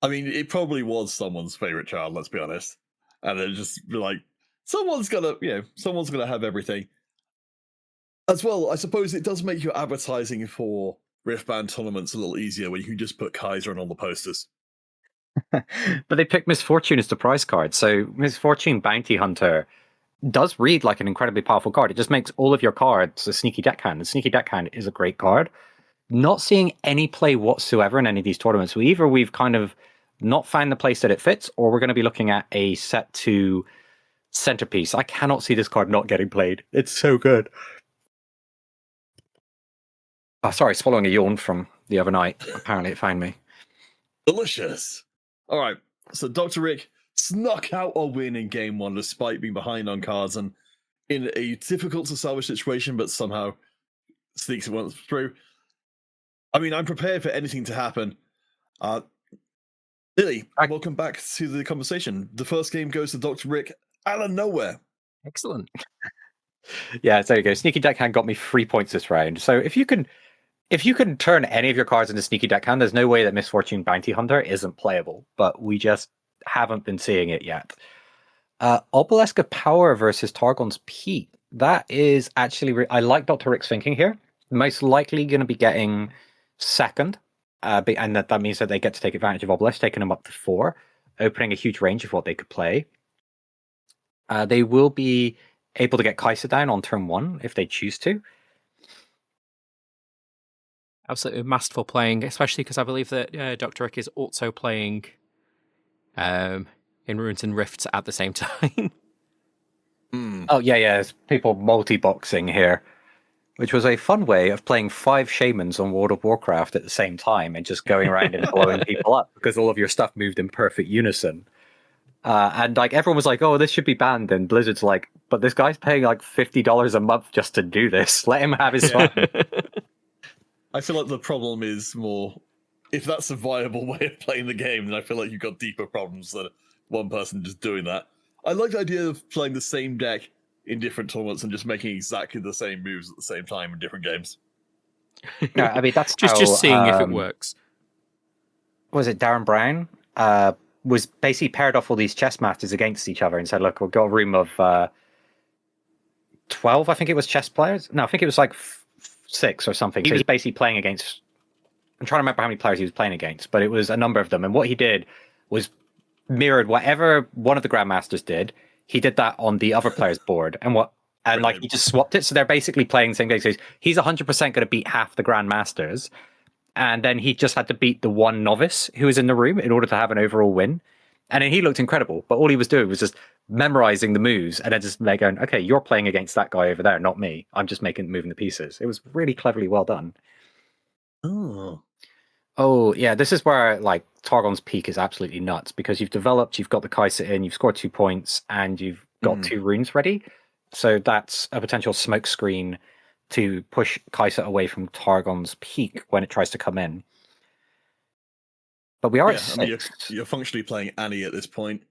I mean, it probably was someone's favorite child, let's be honest. And they're just like, someone's gonna have everything. As well, I suppose it does make your advertising for Riftbound tournaments a little easier when you can just put Kaiser on all the posters. But they picked Misfortune as the prize card. So Misfortune Bounty Hunter does read like an incredibly powerful card. It just makes all of your cards a sneaky deckhand. And sneaky deckhand is a great card. Not seeing any play whatsoever in any of these tournaments. We've kind of not found the place that it fits, or we're going to be looking at a set 2 centerpiece. I cannot see this card not getting played. It's so good. Oh, sorry, swallowing a yawn from the other night. Apparently it found me. Delicious. All right, so Dr. Rick snuck out a win in game 1 despite being behind on cards and in a difficult to salvage situation, but somehow sneaks it once through. I mean, I'm prepared for anything to happen. Lily, welcome back to the conversation. The first game goes to Dr. Rick out of nowhere. Excellent. Yeah, there you go. Sneaky Deckhand got me 3 points this round. So if you can turn any of your cards into Sneaky Deckhand, there's no way that Misfortune Bounty Hunter isn't playable. But we just haven't been seeing it yet. Obelisk of Power versus Targon's Peak. That is actually... I like Dr. Rick's thinking here. Most likely going to be getting second. And that means that they get to take advantage of Obelisk, taking them up to 4, opening a huge range of what they could play. They will be able to get Kai'Sa down on turn 1 if they choose to. Absolutely masterful playing, especially because I believe that Dr. Rick is also playing in Runes and Rifts at the same time. Oh, yeah, there's people multi-boxing here, which was a fun way of playing 5 Shamans on World of Warcraft at the same time and just going around and blowing people up because all of your stuff moved in perfect unison. And like everyone was like, oh, this should be banned. And Blizzard's like, but this guy's paying like $50 a month just to do this. Let him have his fun. I feel like the problem is more, if that's a viable way of playing the game, then I feel like you've got deeper problems than one person just doing that. I like the idea of playing the same deck in different tournaments and just making exactly the same moves at the same time in different games. Yeah, I mean, that's just seeing if it works. Was it Darren Brown? Was basically paired off all these chess masters against each other and said, look, we've got a room of 12, I think it was chess players. No, I think it was like 6 or something. So he was basically playing against... I'm trying to remember how many players he was playing against, but it was a number of them. And what he did was mirrored whatever one of the Grandmasters did. He did that on the other player's board. And like he just swapped it. So they're basically playing the same game. So he's 100% going to beat half the Grandmasters. And then he just had to beat the one novice who was in the room in order to have an overall win. And then he looked incredible. But all he was doing was just memorizing the moves and then just like going, okay, you're playing against that guy over there, not me. I'm just moving the pieces. It was really cleverly well done. Oh, yeah, this is where like Targon's Peak is absolutely nuts because you've got the Kai'Sa in, you've scored 2 points, and you've got 2 runes ready. So that's a potential smoke screen to push Kai'Sa away from Targon's Peak when it tries to come in. But we are at 6. I mean, you're functionally playing Annie at this point.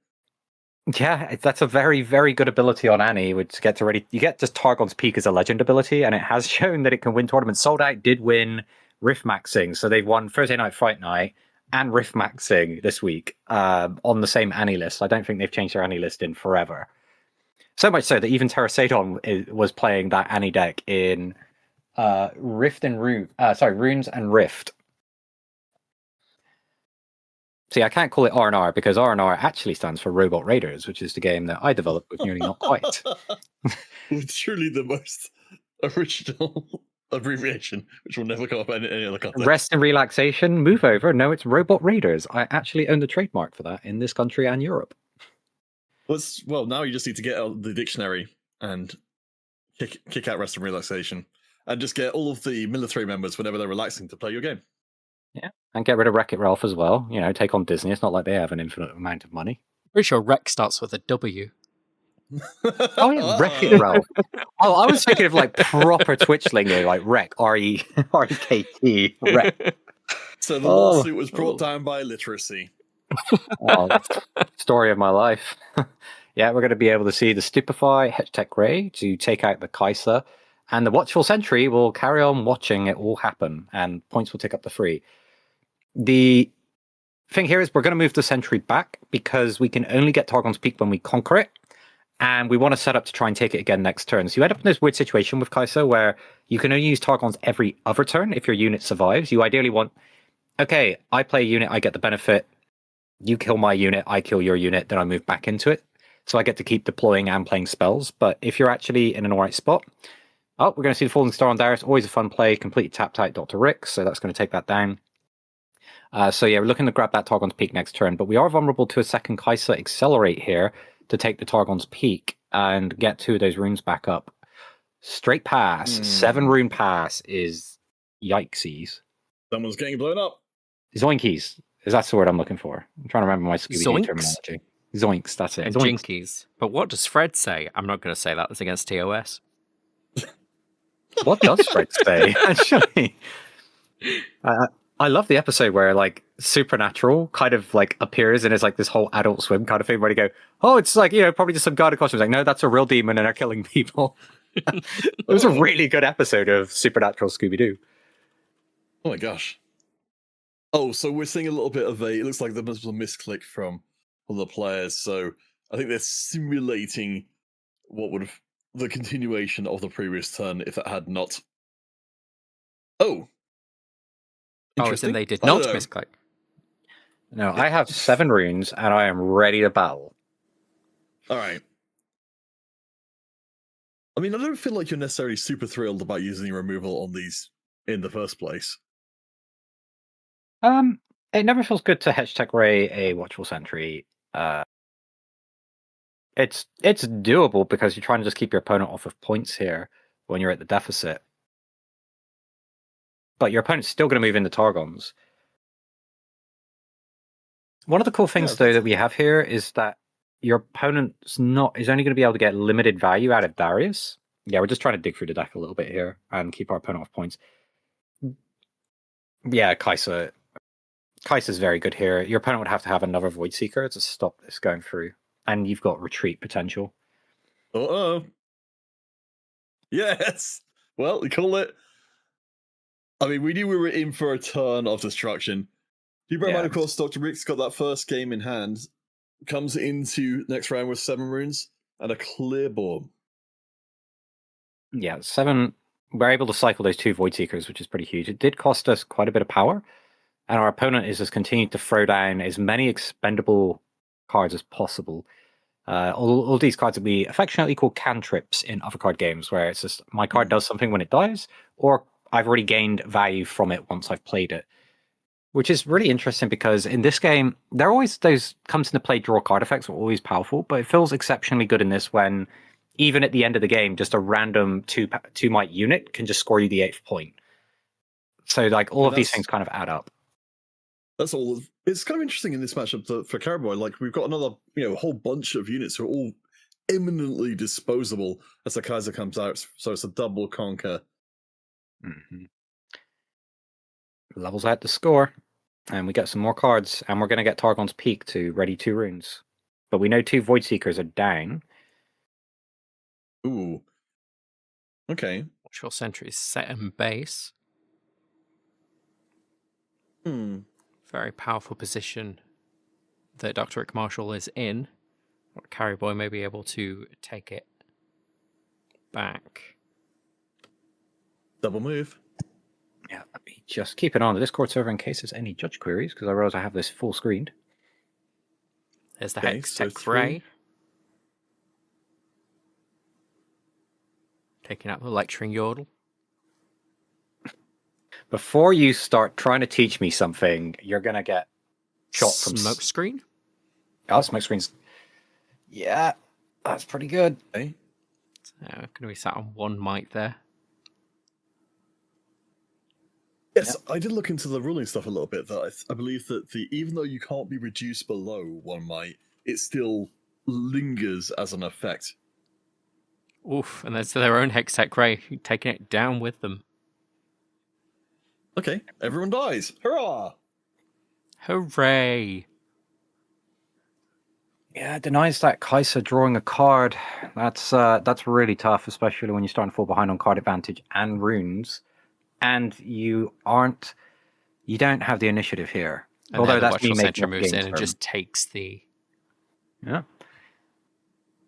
Yeah, that's a very, very good ability on Annie. Which get to ready. You get just Targon's Peak as a legend ability, and it has shown that it can win tournaments. Sold Out did win Rift Maxing, so they've won Thursday Night Fight Night and Rift Maxing this week on the same Annie list. I don't think they've changed their Annie list in forever. So much so that even Terrasadon was playing that Annie deck in Runes and Rift. See, I can't call it R&R because R&R actually stands for Robot Raiders, which is the game that I developed with Nearly Not Quite. It's truly the most original abbreviation, which will never come up in any other context. Rest and relaxation, move over. No, it's Robot Raiders. I actually own the trademark for that in this country and Europe. Well, now you just need to get out the dictionary and kick out rest and relaxation, and just get all of the military members whenever they're relaxing to play your game. Yeah, and get rid of Wreck-It Ralph as well. You know, take on Disney. It's not like they have an infinite amount of money. Pretty sure Rec starts with a W. Oh yeah, Wreck-It Ralph. Oh, I was thinking of like proper Twitch lingo, like Rec, R-E-K-T, Rec. So the lawsuit was brought down by literacy. Oh, story of my life. Yeah, we're going to be able to see the Stupefy Tech Ray to take out the Kaiser, and the Watchful Sentry will carry on watching it all happen, and points will tick up to 3. The thing here is we're going to move the Sentry back because we can only get Targon's Peak when we conquer it, and we want to set up to try and take it again next turn. So you end up in this weird situation with Kaiser where you can only use Targons every other turn if your unit survives. You ideally want, okay, I play a unit, I get the benefit, you kill my unit, I kill your unit, then I move back into it. So I get to keep deploying and playing spells. But if you're actually in an alright spot, we're going to see the Falling Star on Darius. Always a fun play. Completely tapped out Dr. Rick, so that's going to take that down. So yeah, we're looking to grab that Targon's Peak next turn, but we are vulnerable to a second Kaiser Accelerate here to take the Targon's Peak and get 2 of those runes back up. Straight pass. 7 rune pass is yikesies. Someone's getting blown up. Zoinkies. Is that the word I'm looking for? I'm trying to remember my Scooby-Doo terminology. Zoinks, that's it. And Zoinks. Jinkies. But what does Fred say? I'm not going to say that. That's against TOS. What does Fred say? Actually, I love the episode where like Supernatural kind of like appears and it's like this whole Adult Swim kind of thing where you go, oh, it's like, you know, probably just some guy in costume. Like, no, that's a real demon and they're killing people. It was a really good episode of Supernatural Scooby-Doo. Oh my gosh. Oh, so we're seeing a little bit of it looks like there was a misclick from one of the players. So I think they're simulating what would have the continuation of the previous turn if it had not. Oh. Oh, so they did not misclick. No, I have 7 runes and I am ready to battle. All right. I mean, I don't feel like you're necessarily super thrilled about using removal on these in the first place. It never feels good to Hedge Tech Ray a Watchful Sentry. It's doable because you're trying to just keep your opponent off of points here when you're at the deficit. But your opponent's still going to move into Targons. One of the cool things, though, that we have here is that your opponent's is only going to be able to get limited value out of Darius. Yeah, we're just trying to dig through the deck a little bit here and keep our opponent off points. Yeah, Kaiser's very good here. Your opponent would have to have another Void Seeker to stop this going through. And you've got retreat potential. Uh-oh. Yes! Well, we call it. I mean, we knew we were in for a turn of destruction. Do you bear in mind, of course, Dr. Rick's got that first game in hand, comes into next round with 7 runes and a clear board. Yeah, 7. We're able to cycle those 2 Void Seekers, which is pretty huge. It did cost us quite a bit of power, and our opponent is just continuing to throw down as many expendable cards as possible. All these cards will be affectionately called cantrips in other card games, where it's just my card does something when it dies, or I've already gained value from it once I've played it. Which is really interesting because in this game, there are always those comes into play draw card effects are always powerful, but it feels exceptionally good in this when even at the end of the game, just a random 2 might unit can just score you the 8th point. So like all of these things kind of add up. That's all. It's kind of interesting in this matchup for Cowboy. Like we've got another, a whole bunch of units who are all eminently disposable as the Kaiser comes out. So it's a double conquer. Mm-hmm. Levels out the score, and we get some more cards, and we're going to get Targon's Peak to ready 2 runes. But we know 2 Void Seekers are down. Ooh. Okay. Watchful Sentry's set in base. Very powerful position that Dr. Rick Marshall is in. Carry Boy may be able to take it back. Double move. Yeah, let me just keep it on the Discord server in case there's any judge queries, because I realize I have this full screened. There's the Okay, Hex so Tech 3. Ray. Taking out the lecturing yodel. Before you start trying to teach me something, you're going to get shot from... Smoke screen? Oh, smoke screens. Yeah, that's pretty good. Okay. So, going to be sat on one mic there. Yes, I did look into the ruling stuff a little bit. That I believe that even though you can't be reduced below 1 might, it still lingers as an effect. Oof, and there's their own Hex Tech Ray, taking it down with them. Okay, everyone dies. Hurrah! Hooray! Yeah, it denies that Kaiser drawing a card. That's really tough, especially when you're starting to fall behind on card advantage and runes, and you don't have the initiative here. And Although the that's me Watchful making Sentry up moves game in and term. just takes the... Yeah.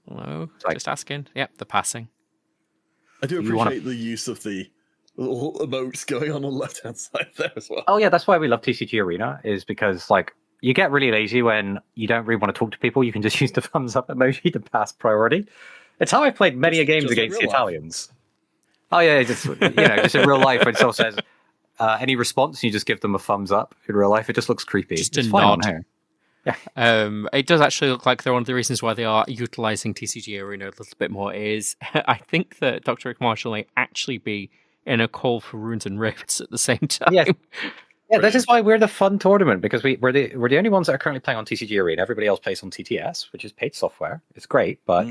Hello? Like- Just asking. Yep, the passing. I do You wanna- appreciate the use of the little emotes going on the left-hand side there as well. Oh yeah, that's why we love TCG Arena, is because like you get really lazy when you don't really want to talk to people. You can just use the thumbs up emoji to pass priority. It's how I played many a games Just like against the real life. Italians. Oh yeah, just just in real life when someone says any response, you just give them a thumbs up. In real life, it just looks creepy. Just it's a fine on nod. here. It does actually look like they're one of the reasons why they are utilizing TCG Arena a little bit more is I think that Dr. Rick Marshall may actually be in a call for runes and rifts at the same time. Yes. Yeah, this is why we're the fun tournament, because we're the only ones that are currently playing on TCG Arena. Everybody else plays on TTS, which is paid software. It's great, but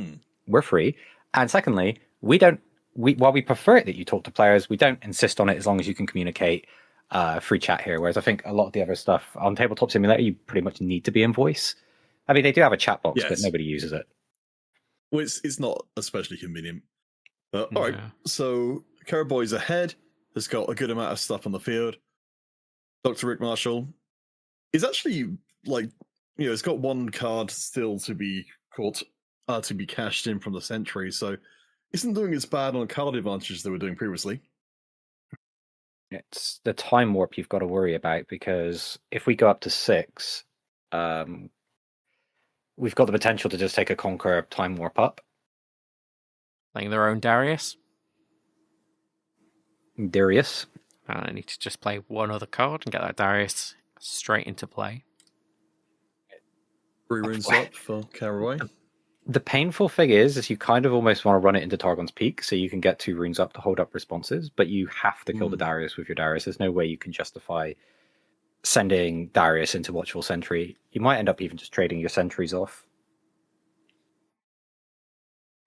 we're free. And secondly, while we prefer it that you talk to players, we don't insist on it as long as you can communicate free chat here. Whereas I think a lot of the other stuff on Tabletop Simulator, you pretty much need to be in voice. I mean, they do have a chat box, but Yes. nobody uses it. Well, it's not especially convenient. All right, Yeah. so Cowboy's ahead, has got a good amount of stuff on the field. Dr. Rick Marshall is actually it's got one card still to be caught, to be cashed in from the Sentry, so isn't doing as bad on card advantage as they were doing previously. It's the time warp you've got to worry about, because if we go up to 6, we've got the potential to just take a Conquer time warp up. Playing their own Darius. Darius. And I need to just play one other card and get that Darius straight into play. 3 runes up for Caraway. The painful thing is you kind of almost want to run it into Targon's Peak so you can get 2 runes up to hold up responses, but you have to kill the Darius with your Darius. There's no way you can justify sending Darius into Watchful Sentry. You might end up even just trading your sentries off.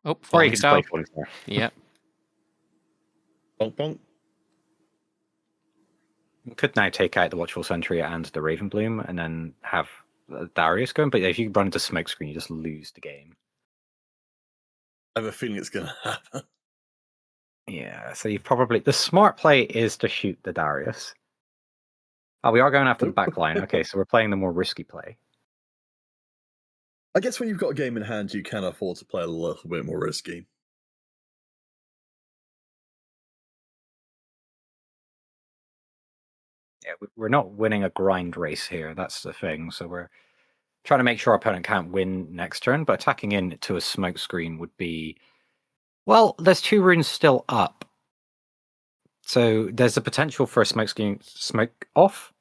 Oh, Or you Falling can Star. play Falling Star. Yep. Bonk, bonk. You could now take out the Watchful Sentry and the Raven Bloom and then have Darius going, but if you run into Smokescreen, you just lose the game. I have a feeling it's going to happen. Yeah, so you probably... The smart play is to shoot the Darius. Oh, we are going after the back line. Okay, so we're playing the more risky play. I guess when you've got a game in hand, you can afford to play a little bit more risky. Yeah, we're not winning a grind race here. That's the thing. So we're trying to make sure our opponent can't win next turn, but attacking in to a smoke screen would be... Well, there's 2 runes still up. So there's a potential for a smoke screen... Smoke off?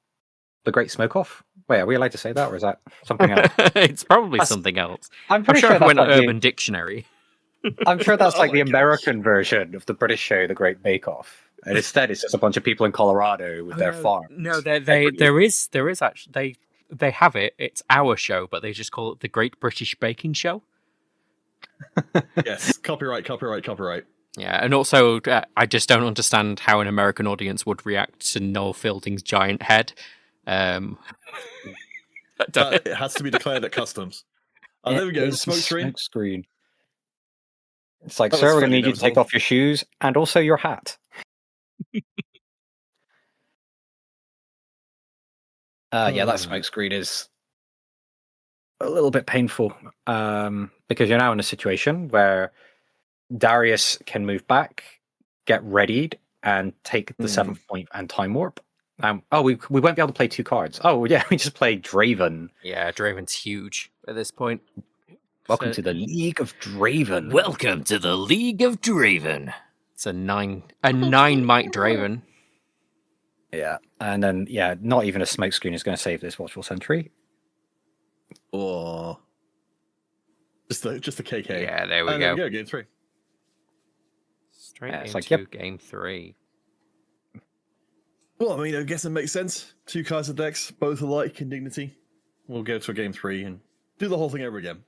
The Great Smoke Off? Wait, are we allowed to say that, or is that something else? It's probably something else. I'm I'm pretty sure sure if I went that's to like Urban Dictionary. I'm sure that's Oh like my the gosh. American version of the British show, The Great Bake Off. And instead, it's just a bunch of people in Colorado with their farms. No, there is actually they have it. It's our show, but they just call it the Great British Baking Show. Yes, copyright. Yeah, and also I just don't understand how an American audience would react to Noel Fielding's giant head. It has to be declared at customs. Oh, there we go. Smoke screen. Smoke screen. It's like, That sir, was we're going to funny, need you that to take was all. off your shoes and also your hat. Yeah, that smoke screen is a little bit painful because you're now in a situation where Darius can move back, get readied, and take the 7th point and time warp. We won't be able to play 2 cards. Oh yeah, we just play Draven. Yeah, Draven's huge at this point. Welcome to the League of Draven. Welcome to the League of Draven. It's a 9 might Draven. Yeah, and then not even a smokescreen is going to save this Watchful Sentry. Oh, just a KK. Yeah, there we go. There we go. Game 3. Straight into game 3. Well, I mean, I guess it makes sense. 2 Kaiser decks, both alike in dignity. We'll go to a game 3 and do the whole thing over again.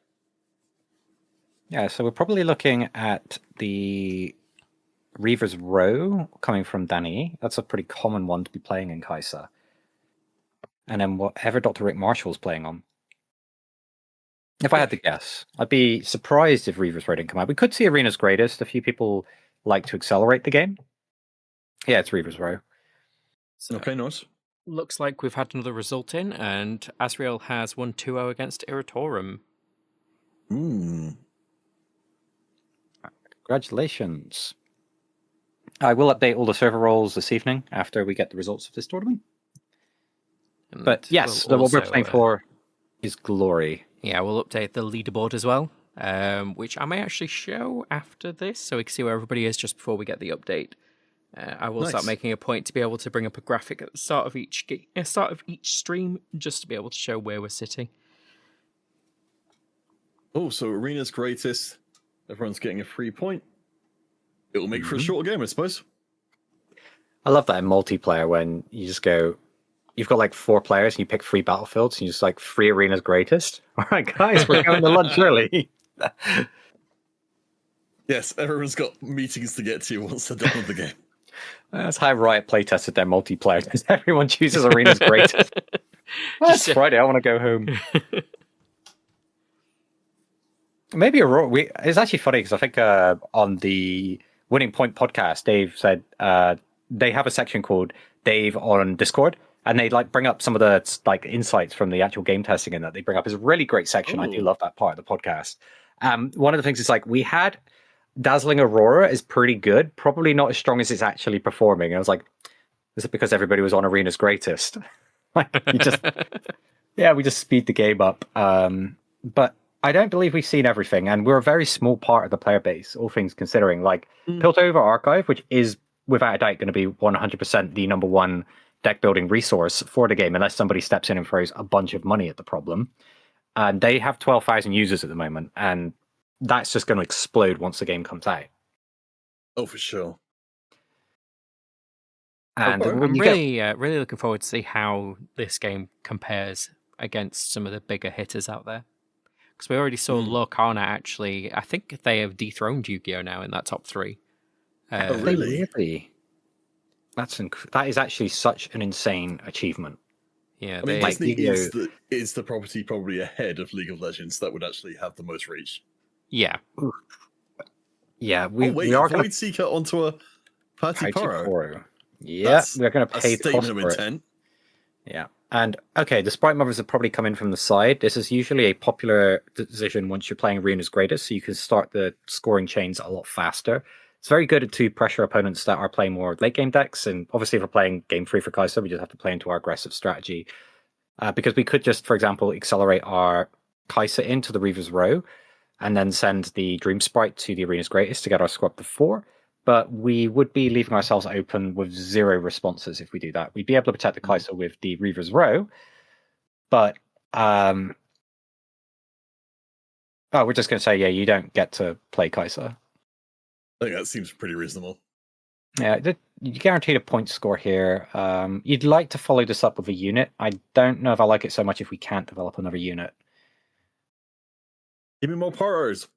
Yeah, so we're probably looking at the Reaver's Row coming from Danny. That's a pretty common one to be playing in Kaiser. And then whatever Dr. Rick Marshall's playing on. If I had to guess, I'd be surprised if Reaver's Row didn't come out. We could see Arena's Greatest. A few people like to accelerate the game. Yeah, it's Reaver's Row. So, okay, nice. Looks like we've had another result in, and Asriel has won 2-0 against Irritorum. Congratulations. I will update all the server roles this evening after we get the results of this tournament. But yes, what we're playing for is glory. Yeah, we'll update the leaderboard as well, which I may actually show after this, so we can see where everybody is just before we get the update. I will start making a point to be able to bring up a graphic at the start of each stream, just to be able to show where we're sitting. Oh, so Arena's Greatest. Everyone's getting a free point. It will make for a shorter game, I suppose. I love that in multiplayer when you just go, you've got like 4 players and you pick 3 battlefields and you just like 3 Arena's Greatest. All right, guys, we're going to lunch early. Yes, everyone's got meetings to get to once they're done with the game. That's how Riot playtested their multiplayer, because everyone chooses Arena's Greatest. Well, it's Friday, I want to go home. Maybe it's actually funny because I think on the Winning Point podcast, Dave said they have a section called Dave on Discord, and they like bring up some of the like insights from the actual game testing, and that they bring up is a really great section. Ooh. I do love that part of the podcast. One of the things is like we had Dazzling Aurora is pretty good, probably not as strong as it's actually performing. And I was like, is it because everybody was on Arena's Greatest? Like we just speed the game up. But I don't believe we've seen everything, and we're a very small part of the player base, all things considering. Like Piltover Archive, which is without a doubt going to be 100% the number one deck building resource for the game, unless somebody steps in and throws a bunch of money at the problem. And they have 12,000 users at the moment, and that's just going to explode once the game comes out. Oh, for sure. And I'm really looking forward to see how this game compares against some of the bigger hitters out there. Because we already saw Lorcana actually, I think they have dethroned Yu-Gi-Oh! Now in that top 3. Oh, really? That is actually such an insane achievement. Yeah, I mean, Disney is the property probably ahead of League of Legends that would actually have the most reach. Yeah. Yeah, we are going to Seeker onto a Party Poro. Yeah, we're going to pay a statement of intent. Yeah. And okay, the Sprite Mothers have probably come in from the side. This is usually a popular decision once you're playing Arena's Greatest, so you can start the scoring chains a lot faster. It's very good to pressure opponents that are playing more late game decks, and obviously if we're playing game 3 for Kaiser, we just have to play into our aggressive strategy. Because we could just, for example, accelerate our Kaiser into the Reaver's Row, and then send the Dream Sprite to the Arena's Greatest to get our score up to 4. But we would be leaving ourselves open with 0 responses if we do that. We'd be able to protect the Kaiser with the Reaver's Row, but we're just going to say, you don't get to play Kaiser. I think that seems pretty reasonable. Yeah, you guaranteed a point score here. You'd like to follow this up with a unit. I don't know if I like it so much if we can't develop another unit. Give me more Poros.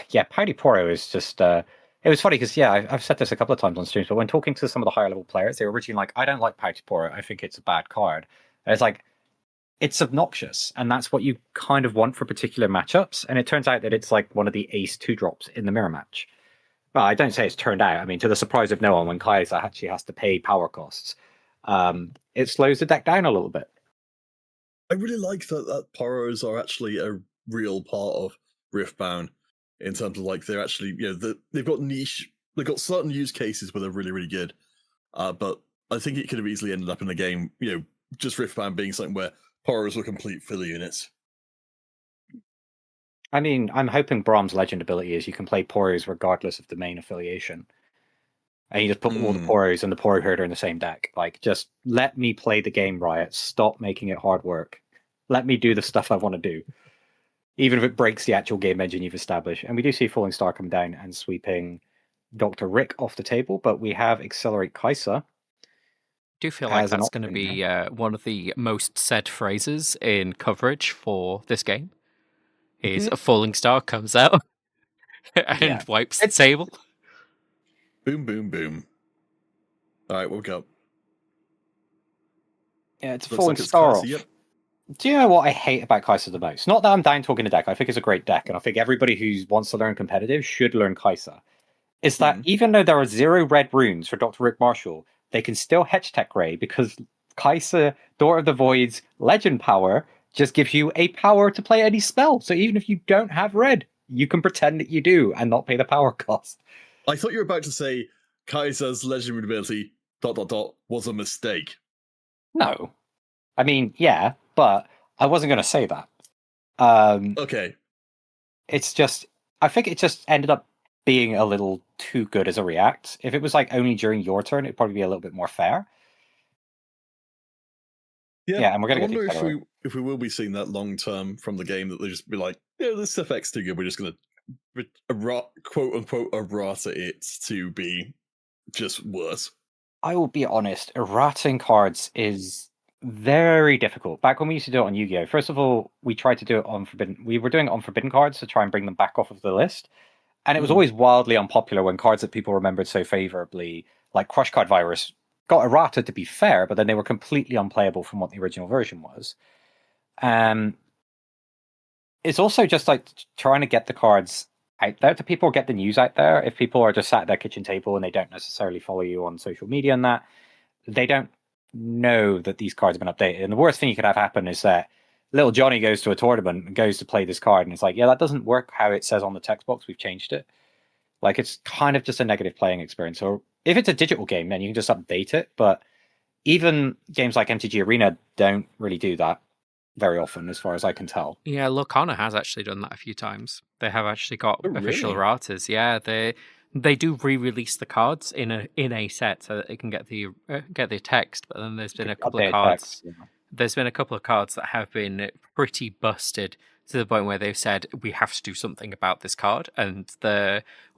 Yeah, Pouty Poro is just... it was funny because, I've said this a couple of times on streams, but when talking to some of the higher level players, they were originally like, I don't like Pouty Poro. I think it's a bad card. And it's like, it's obnoxious, and that's what you kind of want for particular matchups. And it turns out that it's like one of the ace 2-drops in the mirror match. Well, I don't say it's turned out. I mean, to the surprise of no one, when Kaiser actually has to pay power costs, it slows the deck down a little bit. I really like that Poros are actually a real part of Riftbound in terms of like they're actually, they've got niche they've got certain use cases where they're really, really good. But I think it could have easily ended up in a game, just Riftbound being something where Poros were complete filler units. I mean, I'm hoping Brahm's legend ability is you can play Poros regardless of the main affiliation. And you just put all the Poros and the Poro Herder in the same deck. Like, just let me play the game, Riot. Stop making it hard work. Let me do the stuff I want to do. Even if it breaks the actual game engine you've established. And we do see Falling Star come down and sweeping Dr. Rick off the table, but we have Accelerate Kai'Sa. I do feel like that's going to be one of the most said phrases in coverage for this game. Is a Falling Star comes out and wipes the table. Boom, boom, boom. All right, woke up. Yeah, it's a Falling Star off. Yep. Do you know what I hate about Kai'Sa the most? Not that I'm down talking a deck. I think it's a great deck, and I think everybody who wants to learn competitive should learn Kai'Sa. Is that even though there are 0 red runes for Dr. Rick Marshall, they can still Hedge Tech Ray because Kai'Sa, Door of the Void's legend power just gives you a power to play any spell. So even if you don't have red, you can pretend that you do and not pay the power cost. I thought you were about to say Kai'Sa's legendary ability ... was a mistake. No. I mean, yeah, but I wasn't going to say that. Okay. It's just, I think it just ended up being a little too good as a react. If it was like only during your turn, it'd probably be a little bit more fair. Yeah, and we're going to get if we will be seeing that long term from the game, that they just be like, this effect's too good. We're just going to quote unquote errata it to be just worse. I will be honest, errating cards is very difficult. Back when we used to do it on Yu-Gi-Oh! First of all, we tried to do it on Forbidden. We were doing it on Forbidden cards to try and bring them back off of the list. And it was always wildly unpopular when cards that people remembered so favorably, like Crush Card Virus, got errata to be fair, but then they were completely unplayable from what the original version was. It's also just like trying to get the cards out there to people, get the news out there. If people are just sat at their kitchen table and they don't necessarily follow you on social media and that, they don't know that these cards have been updated. And the worst thing you could have happen is that little Johnny goes to a tournament and goes to play this card, and it's like, yeah, that doesn't work how it says on the text box. We've changed it. Like, it's kind of just a negative playing experience. Or if it's a digital game, then you can just update it. But even games like MTG Arena don't really do that very often, as far as I can tell. Yeah, Lorcana has actually done that a few times. They have actually got official erratas. Yeah, they do re-release the cards in a set so that they can get the text. But then there's been a couple of cards. There's been a couple of cards that have been pretty busted to the point where they've said we have to do something about this card. And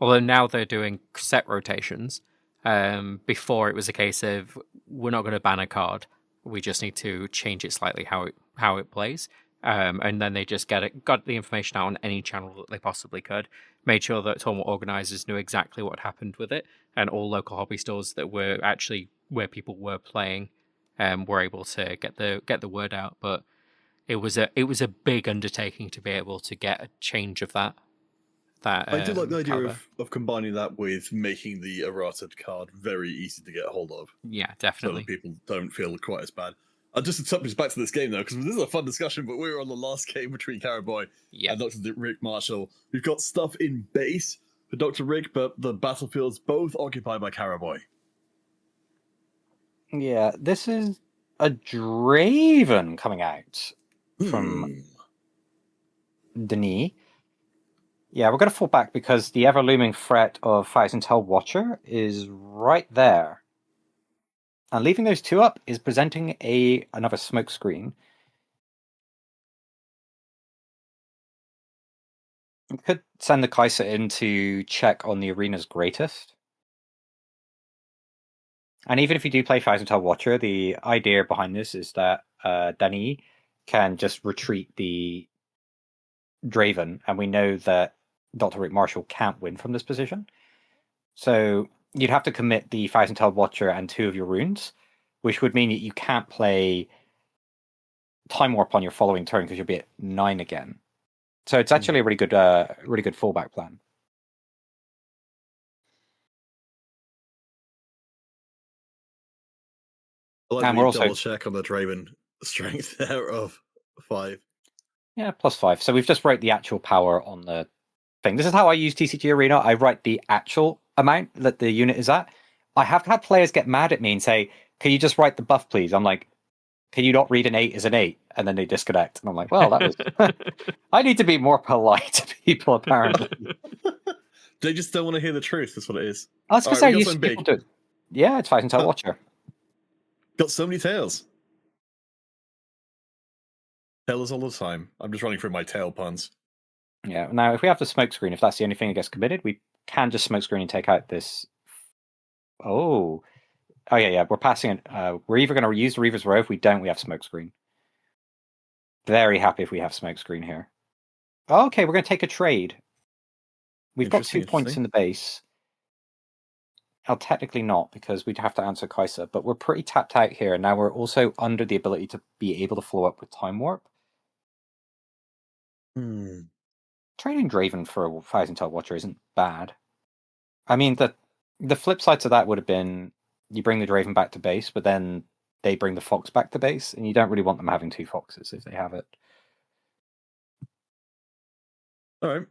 although now they're doing set rotations, before it was a case of we're not going to ban a card, we just need to change it slightly how it plays. And then they just got the information out on any channel that they possibly could, made sure that tournament organizers knew exactly what happened with it, and all local hobby stores that were actually where people were playing were able to get the word out. But it was a big undertaking to be able to get a change of that. I do like the idea of combining that with making the errated card very easy to get a hold of. Yeah, definitely. So that people don't feel quite as bad. Just to touch back to this game, though, because this is a fun discussion, but we were on the last game between Caraboy and Dr. Rick Marshall. We've got stuff in base for Dr. Rick, but the battlefield's both occupied by Caraboy. Yeah, this is a Draven coming out from Denis. Yeah, we're going to fall back because the ever-looming threat of Thousand Tail Watcher is right there. And leaving those two up is presenting another smoke screen. We could send the Kai'Sa in to check on the arena's greatest. And even if you do play Thousand Tail Watcher, the idea behind this is that Denis can just retreat the Draven, and we know that Dr. Rick Marshall can't win from this position. So you'd have to commit the Thousand Tail Watcher and 2 of your runes, which would mean that you can't play Time Warp on your following turn because you'll be at 9 again. So it's actually a really good fallback plan. I like to double check on the Draven strength there of 5. Yeah, +5. So we've just wrote the actual power on the thing. This is how I use TCG Arena. I write the actual amount that the unit is at, I have had players get mad at me and say, "Can you just write the buff, please?" I'm like, "Can you not read an 8 as an 8?" And then they disconnect. And I'm like, well, that was... I need to be more polite to people, apparently. They just don't want to hear the truth, that's what it is. I was going to say, used to people do. Yeah, it's Fight and Tell Watcher. Got so many tails. Tails all the time. I'm just running through my tail puns. Yeah, now if we have the smoke screen, if that's the only thing that gets committed, we can just smoke screen and take out this... Oh, yeah, we're passing it. We're either going to use the Reaver's Row. If we don't, we have smoke screen. Very happy if we have smoke screen here. Okay, we're going to take a trade. We've got 2 points in the base. Oh, technically not, because we'd have to answer Kaiser, but we're pretty tapped out here. Now we're also under the ability to be able to follow up with Time Warp. Training Draven for a Thousand Tail Watcher isn't bad. I mean, the flip side to that would have been you bring the Draven back to base, but then they bring the Fox back to base, and you don't really want them having 2 Foxes if they have it. All right.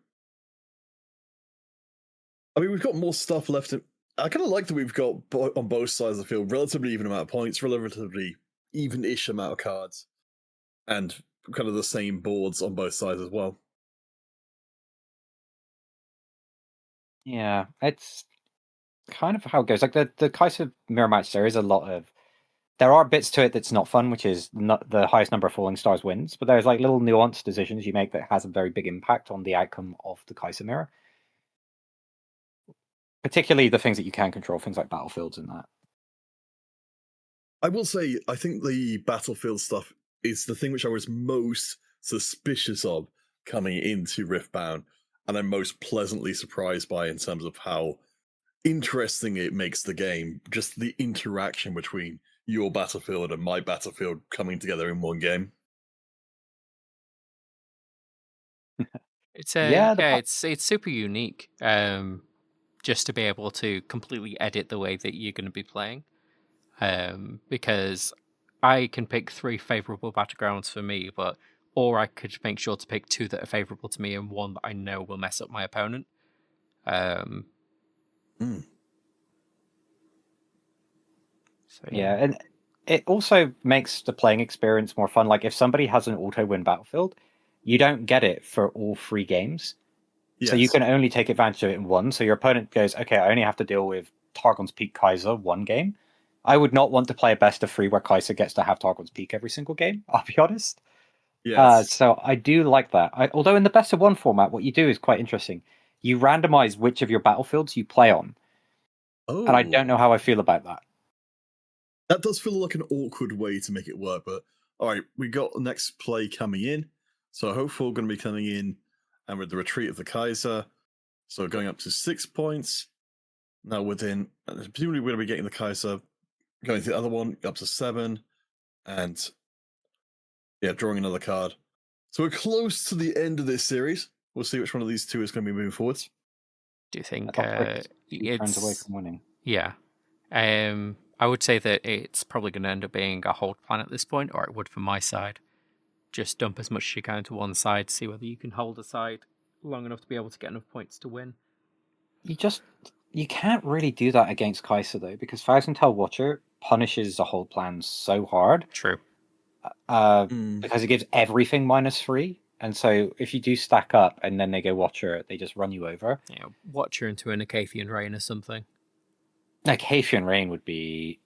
I mean, we've got more stuff left. I kind of like that we've got, on both sides of the field, relatively even amount of points, relatively even-ish amount of cards, and kind of the same boards on both sides as well. Yeah, it's kind of how it goes. Like the Kaiser mirror match, there are bits to it that's not fun, which is not the highest number of falling stars wins, but there's like little nuanced decisions you make that has a very big impact on the outcome of the Kaiser mirror. Particularly the things that you can control, things like battlefields and that. I will say, I think the battlefield stuff is the thing which I was most suspicious of coming into Riftbound, and I'm most pleasantly surprised by in terms of how interesting it makes the game. Just the interaction between your battlefield and my battlefield coming together in one game. It's it's super unique. Just to be able to completely edit the way that you're going to be playing, because I can pick 3 favorable battlegrounds for me, or I could make sure to pick 2 that are favorable to me and 1 that I know will mess up my opponent. So, yeah, and it also makes the playing experience more fun. Like if somebody has an auto-win battlefield, you don't get it for all 3 games. Yes. So you can only take advantage of it in 1. So your opponent goes, okay, I only have to deal with Targon's Peak Kaiser 1 game. I would not want to play a best of 3 where Kaiser gets to have Targon's Peak every single game, I'll be honest. Yes. So I do like that. Although in the best of 1 format, what you do is quite interesting. You randomize which of your battlefields you play on. Oh. And I don't know how I feel about that. That does feel like an awkward way to make it work, but all right, we got the next play coming in. So hopefully we're going to be coming in and with the retreat of the Kaiser, so going up to 6 points. Now presumably we're going to be getting the Kaiser, going to the other one, up to 7, and yeah, drawing another card. So we're close to the end of this series. We'll see which one of these 2 is going to be moving forwards. Do you think it's away from winning? Yeah. I would say that it's probably going to end up being a hold plan at this point, or it would from my side. Just dump as much as you can to one side, see whether you can hold a side long enough to be able to get enough points to win. You can't really do that against Kaiser, though, because Thousand Tail Watcher punishes the hold plan so hard. True. Because it gives everything -3. And so if you do stack up and then they go Watcher, they just run you over. Yeah, Watcher into an Acathian Rain or something. Acathian Rain would be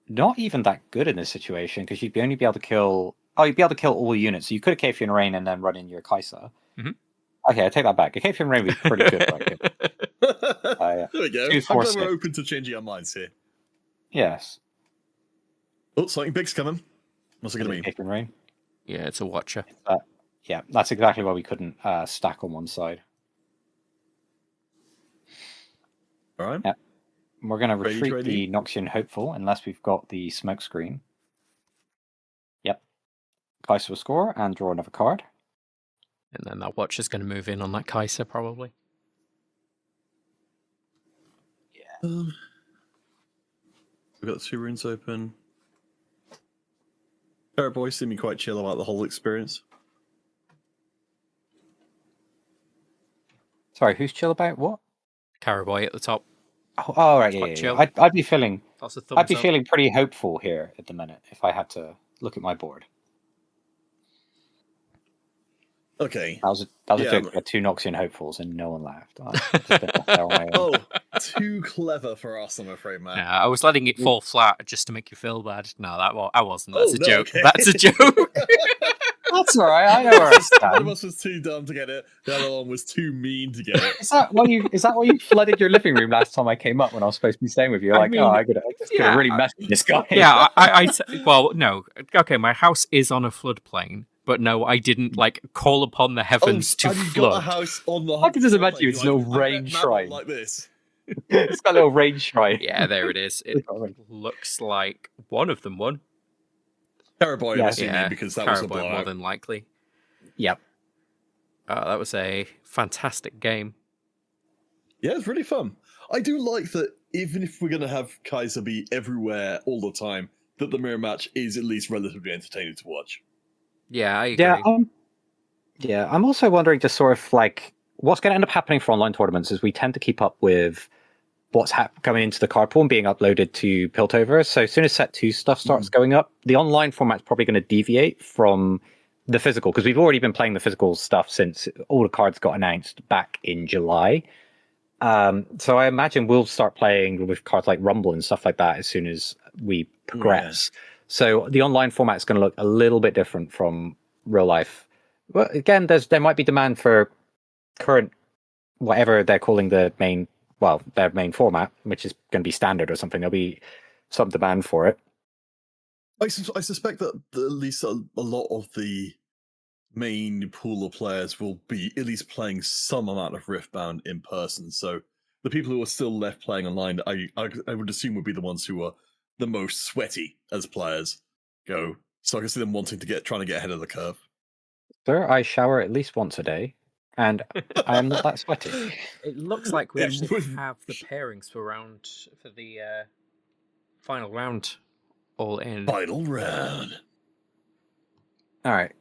not even that good in this situation, because you'd only be able to kill... Oh, you'd be able to kill all units. So you could Acathian Rain and then run in your Kaiser. Mm-hmm. Okay, I take that back. Acathian Rain would be pretty good. There we go. I'm glad we're open to changing our minds here. Yes. Oh, something big's coming. What's it going to be? Acathian Rain? Yeah, it's a Watcher. Yeah, that's exactly why we couldn't stack on one side. All right. Yeah. We're going to retreat the Noxian Hopeful unless we've got the smoke screen. Yep. Kaiser will score and draw another card. And then that Watcher's going to move in on that Kaiser, probably. Yeah. We've got 2 runes open. Boy seeming quite chill about the whole experience. Sorry, who's chill about what? Caraboy at the top. Oh, right, Quite yeah. chill. I'd be feeling. Lots of thumbs I'd be up. feeling pretty hopeful here at the minute if I had to look at my board. Okay. That was a joke. I had 2 Noxian hopefuls and no one laughed. I just been left there on my own. Oh, too clever for us, I'm afraid, man. No, I was letting it fall flat just to make you feel bad. No, I wasn't. That's Oh, a no, joke. okay. That's a joke. That's all right. I know where I One of stand. us was too dumb to get it. The other one was too mean to get it. Is that why you flooded your living room last time I came up when I was supposed to be staying with you? I Like, mean, I'm just gonna really mess with this guy. Yeah, well, no. Okay, my house is on a floodplain, but no, I didn't like call upon the heavens to have you flood. got a house on the I can just imagine you, floodplain? it's You're a like, little I bet rain Matt shrine. like this. It's got a little rain shrine. Yeah, there it is. It looks like one of them won. Caraboy, I'm assuming, Yeah, because that was a Caraboy more blowout. than likely. Yep. That was a fantastic game. Yeah, it's really fun. I do like that even if we're going to have Kaiser be everywhere all the time, that the mirror match is at least relatively entertaining to watch. Yeah, I agree. I'm also wondering just sort of like what's going to end up happening for online tournaments is we tend to keep up with what's coming into the card pool and being uploaded to Piltover. So as soon as set 2 stuff starts going up, the online format's probably going to deviate from the physical, because we've already been playing the physical stuff since all the cards got announced back in July. So I imagine we'll start playing with cards like Rumble and stuff like that as soon as we progress. Yeah. So the online format is going to look a little bit different from real life. But again, there might be demand for current, whatever they're calling their main format, which is going to be standard or something. There'll be some demand for it. I suspect that at least a lot of the main pool of players will be at least playing some amount of Riftbound in person. So the people who are still left playing online, I would assume would be the ones who are the most sweaty as players go. So I can see them trying to get ahead of the curve. Sir, I shower at least once a day, and I am not that sweaty. It looks like we actually have the pairings for the final round all in. Final round. All right.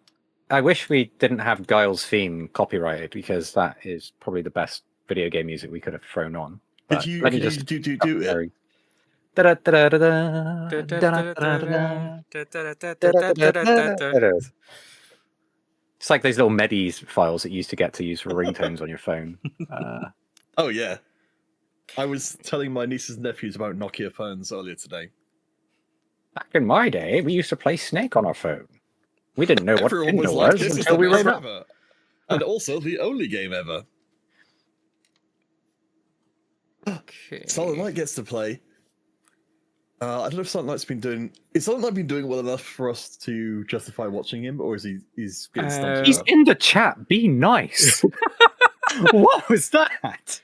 I wish we didn't have Guile's theme copyrighted, because that is probably the best video game music we could have thrown on. Could you do it? It's like those little medis files that you used to get to use for ringtones on your phone. Oh yeah, I was telling my nieces and nephews about Nokia phones earlier today. Back in my day, we used to play Snake on our phone. We didn't know what Everyone was Tinder like, was this is until the we best wrote it. ever. And also the only game ever. Okay. Silent Night gets to play. I don't know if Silent Night's been doing. Is Silent Night been doing well enough for us to justify watching him, or is he's getting stumped? He's in the chat. Be nice. What was that?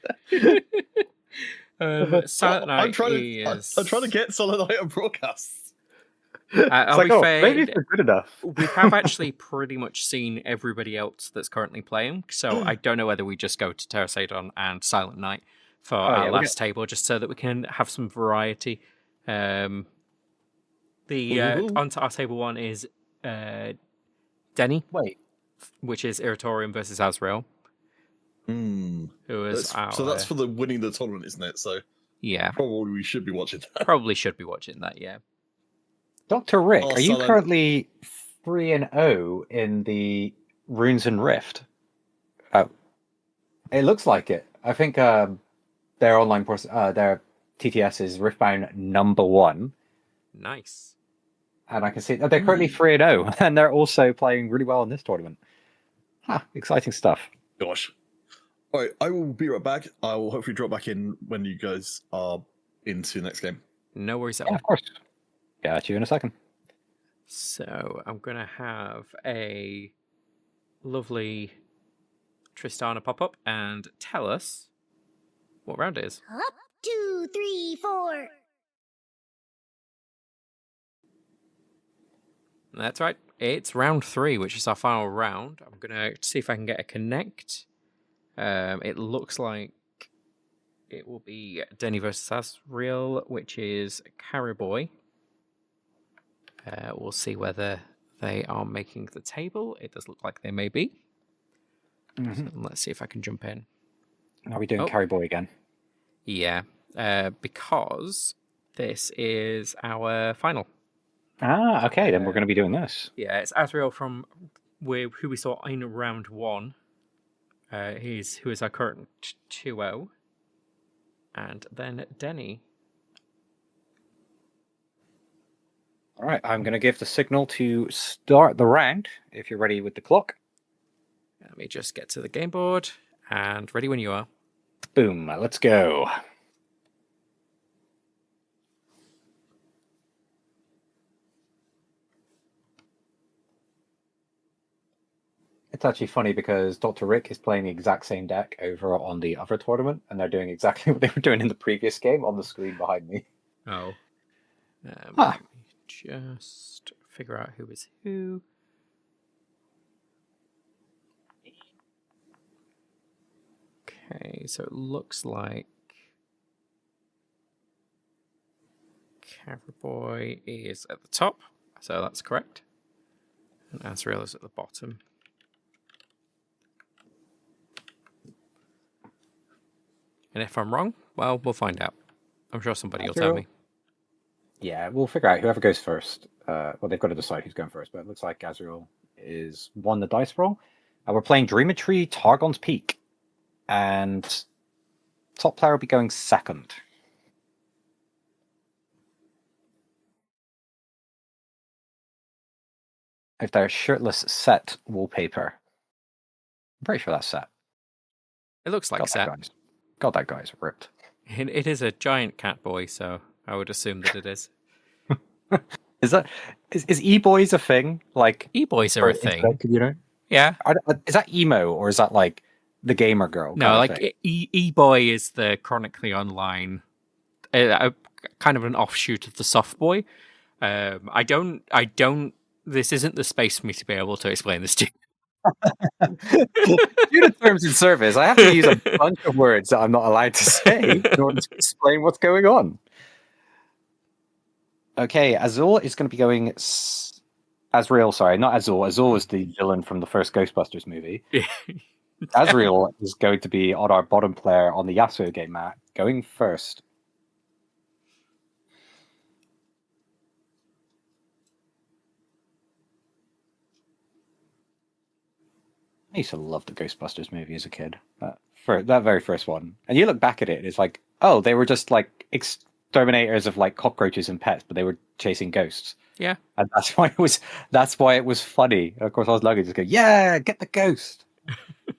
Silent Night I'm trying to get Silent Night on broadcasts. I'll be fair, maybe it's good enough. We have actually pretty much seen everybody else that's currently playing, so I don't know whether we just go to Terrasadon and Silent Night for our last table, just so that we can have some variety. Onto our table 1 is Denny. Wait. Which is Irritorium versus Azrael. Who is so that's for the winning the tournament, isn't it? So yeah, probably we should be watching that. Probably should be watching that. Yeah. Dr. Rick, are you currently 3-0 in the Runes and Rift? Oh, it looks like it. I think their online their TTS is Riftbound number 1. Nice. And I can see they're currently 3-0, and they're also playing really well in this tournament. Exciting stuff. Gosh. All right, I will be right back. I will hopefully drop back in when you guys are into the next game. No worries at all. Of course. Got you in a second. So I'm going to have a lovely Tristana pop up and tell us what round it is. Up, 2, 3, 4. That's right. It's round 3, which is our final round. I'm going to see if I can get a connect. It looks like it will be Denny versus Azrael, which is Caraboy. We'll see whether they are making the table. It does look like they may be. So let's see if I can jump in. Are we doing Caraboy again? Yeah. because this is our final. Ah, okay, then we're going to be doing this. Yeah, it's Azrael from who we saw in round 1. Who is our current 2-0. And then Denny. All right, I'm going to give the signal to start the round, if you're ready with the clock. Let me just get to the game board, and ready when you are. Boom, let's go. It's actually funny because Dr. Rick is playing the exact same deck over on the other tournament, and they're doing exactly what they were doing in the previous game on the screen behind me. Oh. Let me just figure out who is who. Okay, so it looks like Cavraboy is at the top, so that's correct. And Azrael is at the bottom. And if I'm wrong, well, we'll find out. I'm sure somebody will tell me. Yeah, we'll figure out whoever goes first. Well, they've got to decide who's going first, but it looks like Azrael is won the dice roll. We're playing Dreametry Targon's Peak, and top player will be going second. If they're shirtless set wallpaper, I'm pretty sure that's set. It looks like set. God, that guy's ripped. It is a giant cat boy, so I would assume that it is. Is e-boys a thing? Like e-boys are a thing, you know? Yeah. Is that emo or is that like the gamer girl? No, like e-boy is the chronically online, kind of an offshoot of the soft boy. I don't. This isn't the space for me to be able to explain this to you. Due to terms in service, I have to use a bunch of words that I'm not allowed to say in order to explain what's going on. Okay, Azul is going to be going... Azrael, sorry, not Azul. Azul is the villain from the first Ghostbusters movie. Azrael is going to be on our bottom player on the Yasuo game mat, going first. I used to love the Ghostbusters movie as a kid. That very first one. And you look back at it, it's like, oh, they were just like exterminators of like cockroaches and pets, but they were chasing ghosts. Yeah. And that's why it was funny. And of course I was lucky to just go, yeah, get the ghost.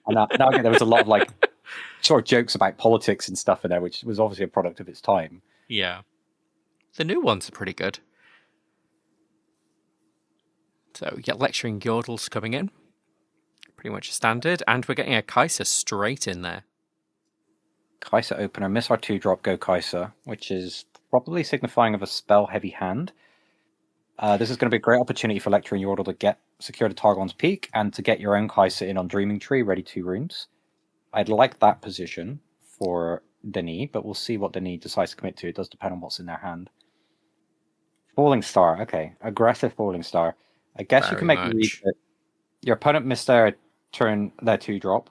And now again, there was a lot of like short jokes about politics and stuff in there, which was obviously a product of its time. Yeah. The new ones are pretty good. So yeah, lecturing Yordles coming in. Pretty much standard, and we're getting a Kai'Sa straight in there. Kai'Sa opener, miss our 2-drop, go Kai'Sa, which is probably signifying of a spell-heavy hand. This is going to be a great opportunity for Lecter and Yordle to secure the Targon's Peak, and to get your own Kai'Sa in on Dreaming Tree, ready 2 runes. I'd like that position for Denis, but we'll see what Denis decides to commit to. It does depend on what's in their hand. Falling Star, okay. Aggressive Falling Star. I guess you can make the read that your opponent missed their 2-drop,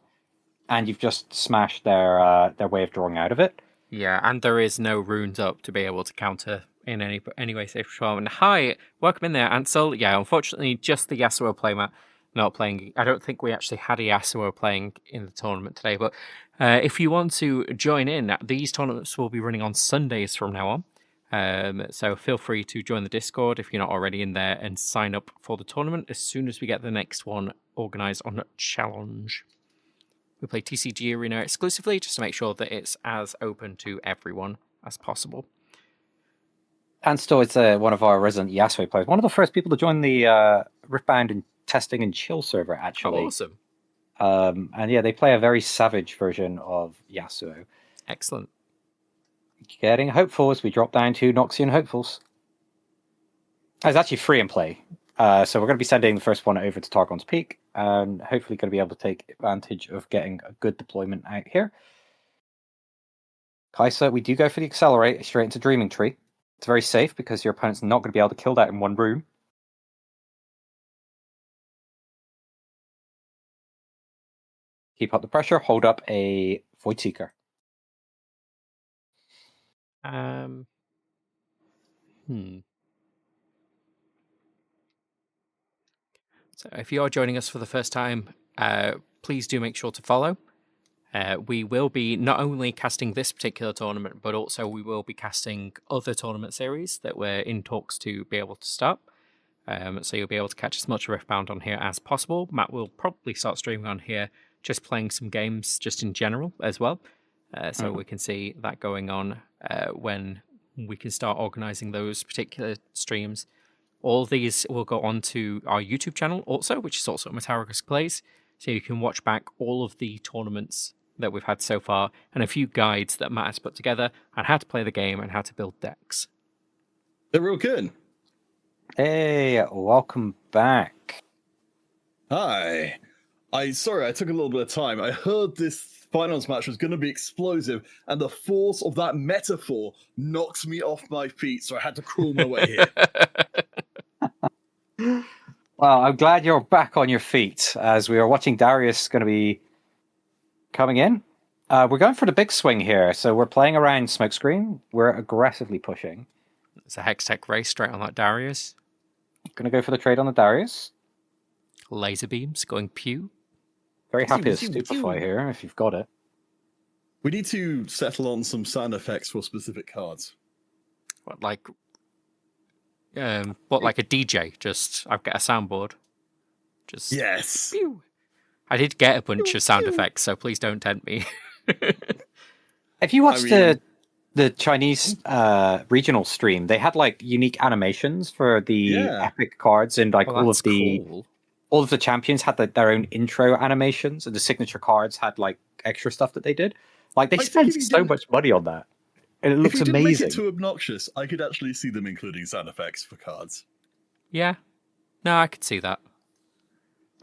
and you've just smashed their way of drawing out of it. Yeah, and there is no runes up to be able to counter in any way, shape, or form. And hi, welcome in there, Ansel. Yeah, unfortunately, just the Yasuo playmat not playing. I don't think we actually had a Yasuo playing in the tournament today, but if you want to join in, these tournaments will be running on Sundays from now on. So feel free to join the Discord if you're not already in there and sign up for the tournament as soon as we get the next one organised on Challenge. We play TCG Arena exclusively just to make sure that it's as open to everyone as possible. And still, it's one of our resident Yasuo players. One of the first people to join the Riftbound and Testing and Chill server, actually. Oh, awesome. And yeah, they play a very savage version of Yasuo. Excellent. Getting hopefuls, we drop down to Noxian hopefuls. It's actually free and play. So we're going to be sending the first one over to Targon's Peak, and hopefully going to be able to take advantage of getting a good deployment out here. Kai'Sa, we do go for the Accelerate straight into Dreaming Tree. It's very safe because your opponent's not going to be able to kill that in one room. Keep up the pressure, hold up a Void Seeker. Um, So if you are joining us for the first time, please do make sure to follow. We will be not only casting this particular tournament, but also we will be casting other tournament series that we're in talks to be able to start. So you'll be able to catch as much Riftbound on here as possible. Matt will probably start streaming on here, just playing some games just in general as well. So we can see that going on when we can start organizing those particular streams. All these will go on to our YouTube channel also, which is also Metallicus Plays. So you can watch back all of the tournaments that we've had so far and a few guides that Matt has put together on how to play the game and how to build decks. They're real good. Hey, welcome back. Hi. Sorry, I took a little bit of time. I heard this finals match was going to be explosive, and the force of that metaphor knocked me off my feet, so I had to crawl my way here. Well, I'm glad you're back on your feet, as we are watching Darius going to be coming in. We're going for the big swing here, so we're playing around Smokescreen. We're aggressively pushing. It's a Hextech race straight on that Darius. Going to go for the trade on the Darius. Laser beams going pew. Very happy to stupefy here, if you've got it. We need to settle on some sound effects for specific cards. What, like a DJ? Just, I've got a soundboard. Just yes. Pew. I did get a bunch of sound effects, so please don't tempt me. If you watched the Chinese regional stream, they had like unique animations for the epic cards, and like all of the champions had their own intro animations, and the signature cards had like extra stuff that they did. Like they spent so much money on that, and it looks amazing. If you didn't make it too obnoxious, I could actually see them including sound effects for cards. Yeah, no, I could see that.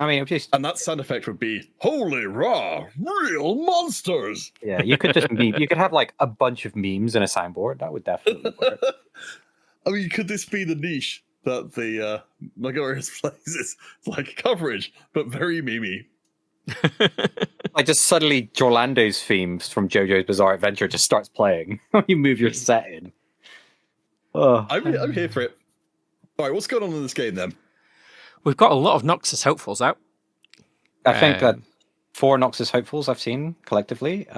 I mean, and that sound effect would be "Holy raw, real monsters." Yeah, you could just you could have like a bunch of memes in a soundboard. That would definitely work. I mean, could this be the niche that the Megorius plays? It's like coverage, but very memey. Like just suddenly Jorlando's themes from JoJo's Bizarre Adventure just starts playing. You move your set in. Oh, I'm here for it. All right, what's going on in this game then? We've got a lot of Noxus Hopefuls out. I think that 4 Noxus Hopefuls I've seen collectively.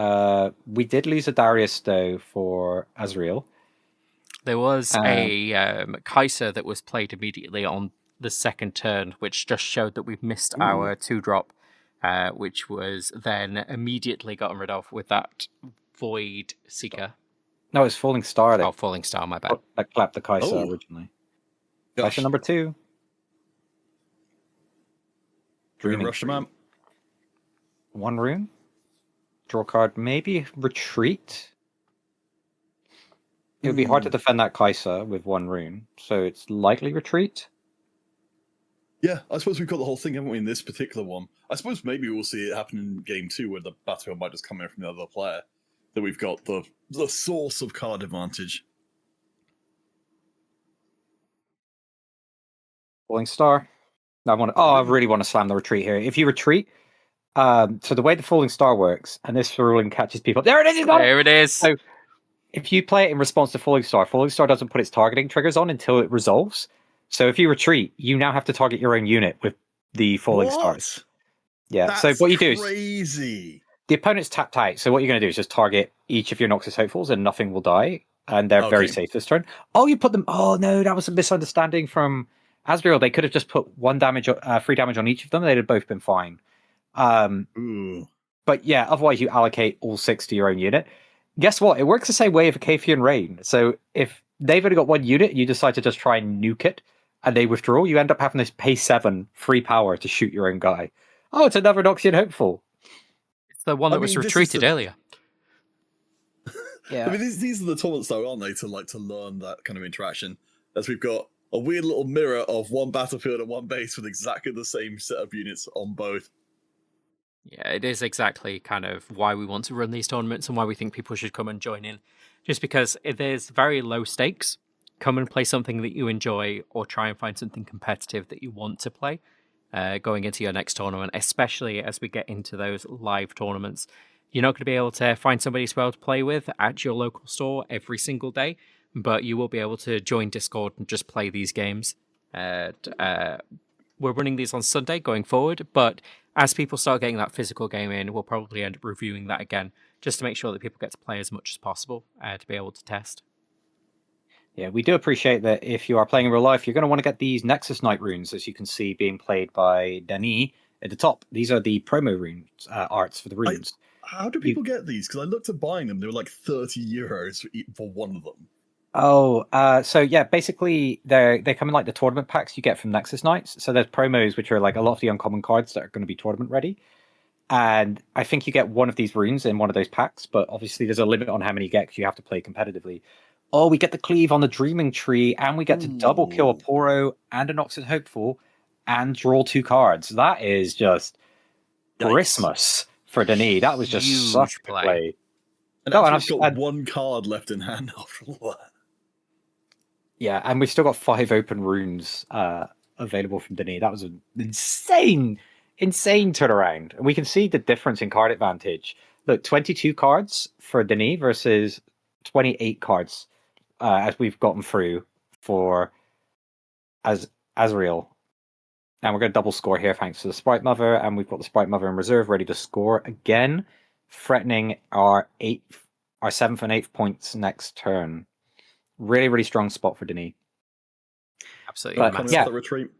We did lose a Darius, though, for Azrael. There was a Kaiser that was played immediately on the second turn, which just showed that we've missed our 2-drop, which was then immediately gotten rid of with that Void Seeker. No, it's Falling Star. Oh, Falling Star, my bad. That clapped the Kaiser originally. Question number 2. Dreaming Rush Man. 1 rune. Draw card, maybe retreat. It would be hard to defend that Kaiser with 1 rune, so it's likely retreat. Yeah, I suppose we've got the whole thing, haven't we, in this particular one? I suppose maybe we'll see it happen in game 2, where the battlefield might just come in from the other player. That we've got the source of card advantage. Falling Star. I really want to slam the retreat here. If you retreat, so the way the Falling Star works, and this ruling catches people. There it is! There it is! So if you play it in response to Falling Star doesn't put its targeting triggers on until it resolves. So if you retreat, you now have to target your own unit with the Falling Stars. Yeah, That's so what you do is... crazy! The opponent's tapped out, so what you're going to do is just target each of your Noxus Hopefuls and nothing will die, and they're very safe this turn. Oh, you put them... Oh, no, that was a misunderstanding from Azrael. They could have just put 3 damage on each of them. They'd have both been fine. But yeah, otherwise you allocate all 6 to your own unit. Guess what? It works the same way with Acafian Rain. So if they've only got 1 unit, you decide to just try and nuke it, and they withdraw, you end up having this pay 7 free power to shoot your own guy. Oh, it's another Noxian Hopeful. It's the one that was retreated earlier. Yeah. I mean, these are the tournaments, though, aren't they, to learn that kind of interaction, as we've got a weird little mirror of 1 battlefield and 1 base with exactly the same set of units on both. Yeah, it is exactly kind of why we want to run these tournaments and why we think people should come and join in. Just because there's very low stakes. Come and play something that you enjoy, or try and find something competitive that you want to play going into your next tournament, especially as we get into those live tournaments. You're not going to be able to find somebody to be able to play with at your local store every single day, but you will be able to join Discord and just play these games. We're running these on Sunday going forward, but as people start getting that physical game in, we'll probably end up reviewing that again, just to make sure that people get to play as much as possible to be able to test. Yeah, we do appreciate that if you are playing in real life, you're going to want to get these Nexus Knight runes, as you can see being played by Denis at the top. These are the promo runes, arts for the runes. How do people get these? Because I looked at buying them. They were like 30 euros for one of them. Oh, so yeah, basically they come in like the tournament packs you get from Nexus Knights. So there's promos, which are like a lot of the uncommon cards that are going to be tournament ready. And I think you get one of these runes in one of those packs, but obviously there's a limit on how many you get because you have to play competitively. Oh, we get the cleave on the Dreaming Tree, and we get to double kill a Poro and a Noxus Hopeful and draw 2 cards. That is just Christmas for Denis. That was just huge such a play. And I've got 1 card left in hand after all that. Yeah, and we've still got 5 open runes available from Denis. That was an insane turnaround. And we can see the difference in card advantage. Look, 22 cards for Denis versus 28 cards as we've gotten through for Azrael. And we're going to double score here thanks to the Sprite Mother, and we've got the Sprite Mother in reserve ready to score again, threatening our 7th and 8th points next turn. Really, really strong spot for Denis. Absolutely. But, yeah, the retreat.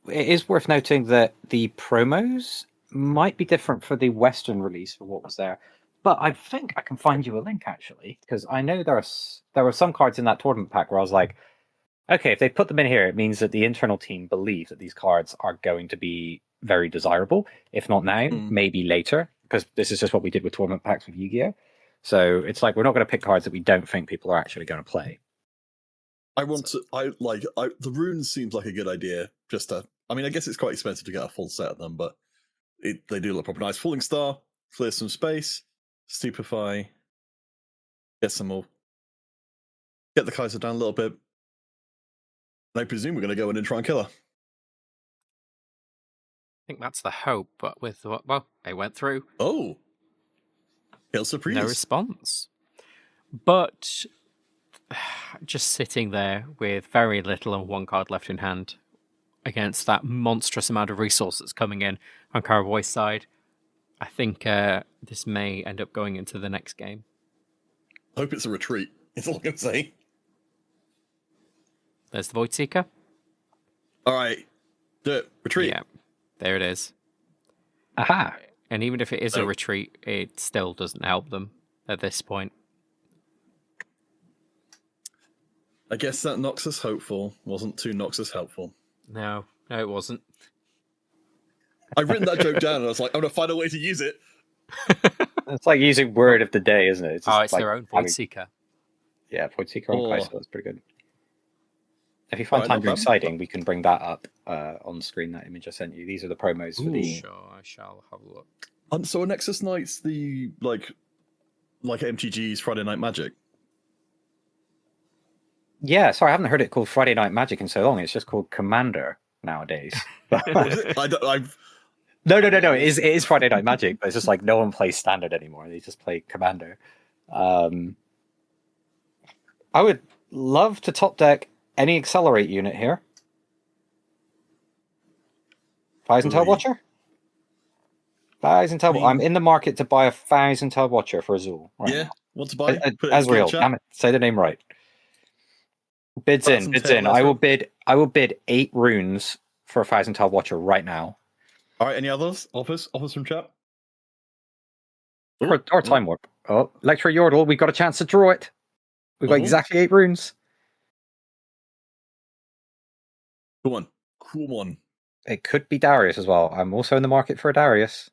It is worth noting that the promos might be different for the Western release for what was there. But I think I can find you a link, actually, because I know there were some cards in that tournament pack where I was like, okay, if they put them in here, it means that the internal team believe that these cards are going to be very desirable. If not now, maybe later, because this is just what we did with tournament packs with Yu-Gi-Oh! So it's like we're not going to pick cards that we don't think people are actually going to play. The runes seems like a good idea. I guess it's quite expensive to get a full set of them, but they do look proper nice. Falling Star, clear some space, Stupefy, get some more, get the Kaiser down a little bit. And I presume we're going to go in and try and kill her. I think that's the hope, but they went through. Oh. Kill surprise. No response. But just sitting there with very little and 1 card left in hand against that monstrous amount of resource that's coming in on Caravoy's side, I think this may end up going into the next game. I hope it's a retreat. That's all I can say. There's the Void Seeker. All right. Do it. Retreat. Yeah, there it is. Aha. And even if it is a retreat, it still doesn't help them at this point. I guess that Noxus Hopeful wasn't too Noxus helpful. No, it wasn't. I've written that joke down and I was like, I'm going to find a way to use it. It's like using word of the day, isn't it? It's like their own Void Seeker. Yeah, Void Seeker on Kaiser. That's pretty good. If you find time during siding, we can bring that up on the screen, that image I sent you. These are the promos for the... Sure, I shall have a look. So are Nexus Knights the, like MTG's Friday Night Magic? Yeah, sorry, I haven't heard it called Friday Night Magic in so long. It's just called Commander nowadays. No. It is Friday Night Magic, but it's just like no one plays Standard anymore. They just play Commander. I would love to top deck any Accelerate unit here. Thousand-Tailed Watcher? Thousand-Tailed. I'm in the market to buy a Thousand-Tailed Watcher for Azul. Right now. Want to buy? Azrael, damn it. Say the name right. Bids in. I will bid 8 runes for a Thousand-Tailed Watcher right now. All right, any others? Offers from chat? Or Time Warp. Oh, Lecture Yordle, we got a chance to draw it. We've got exactly 8 runes. Come on. It could be Darius as well. I'm also in the market for a Darius.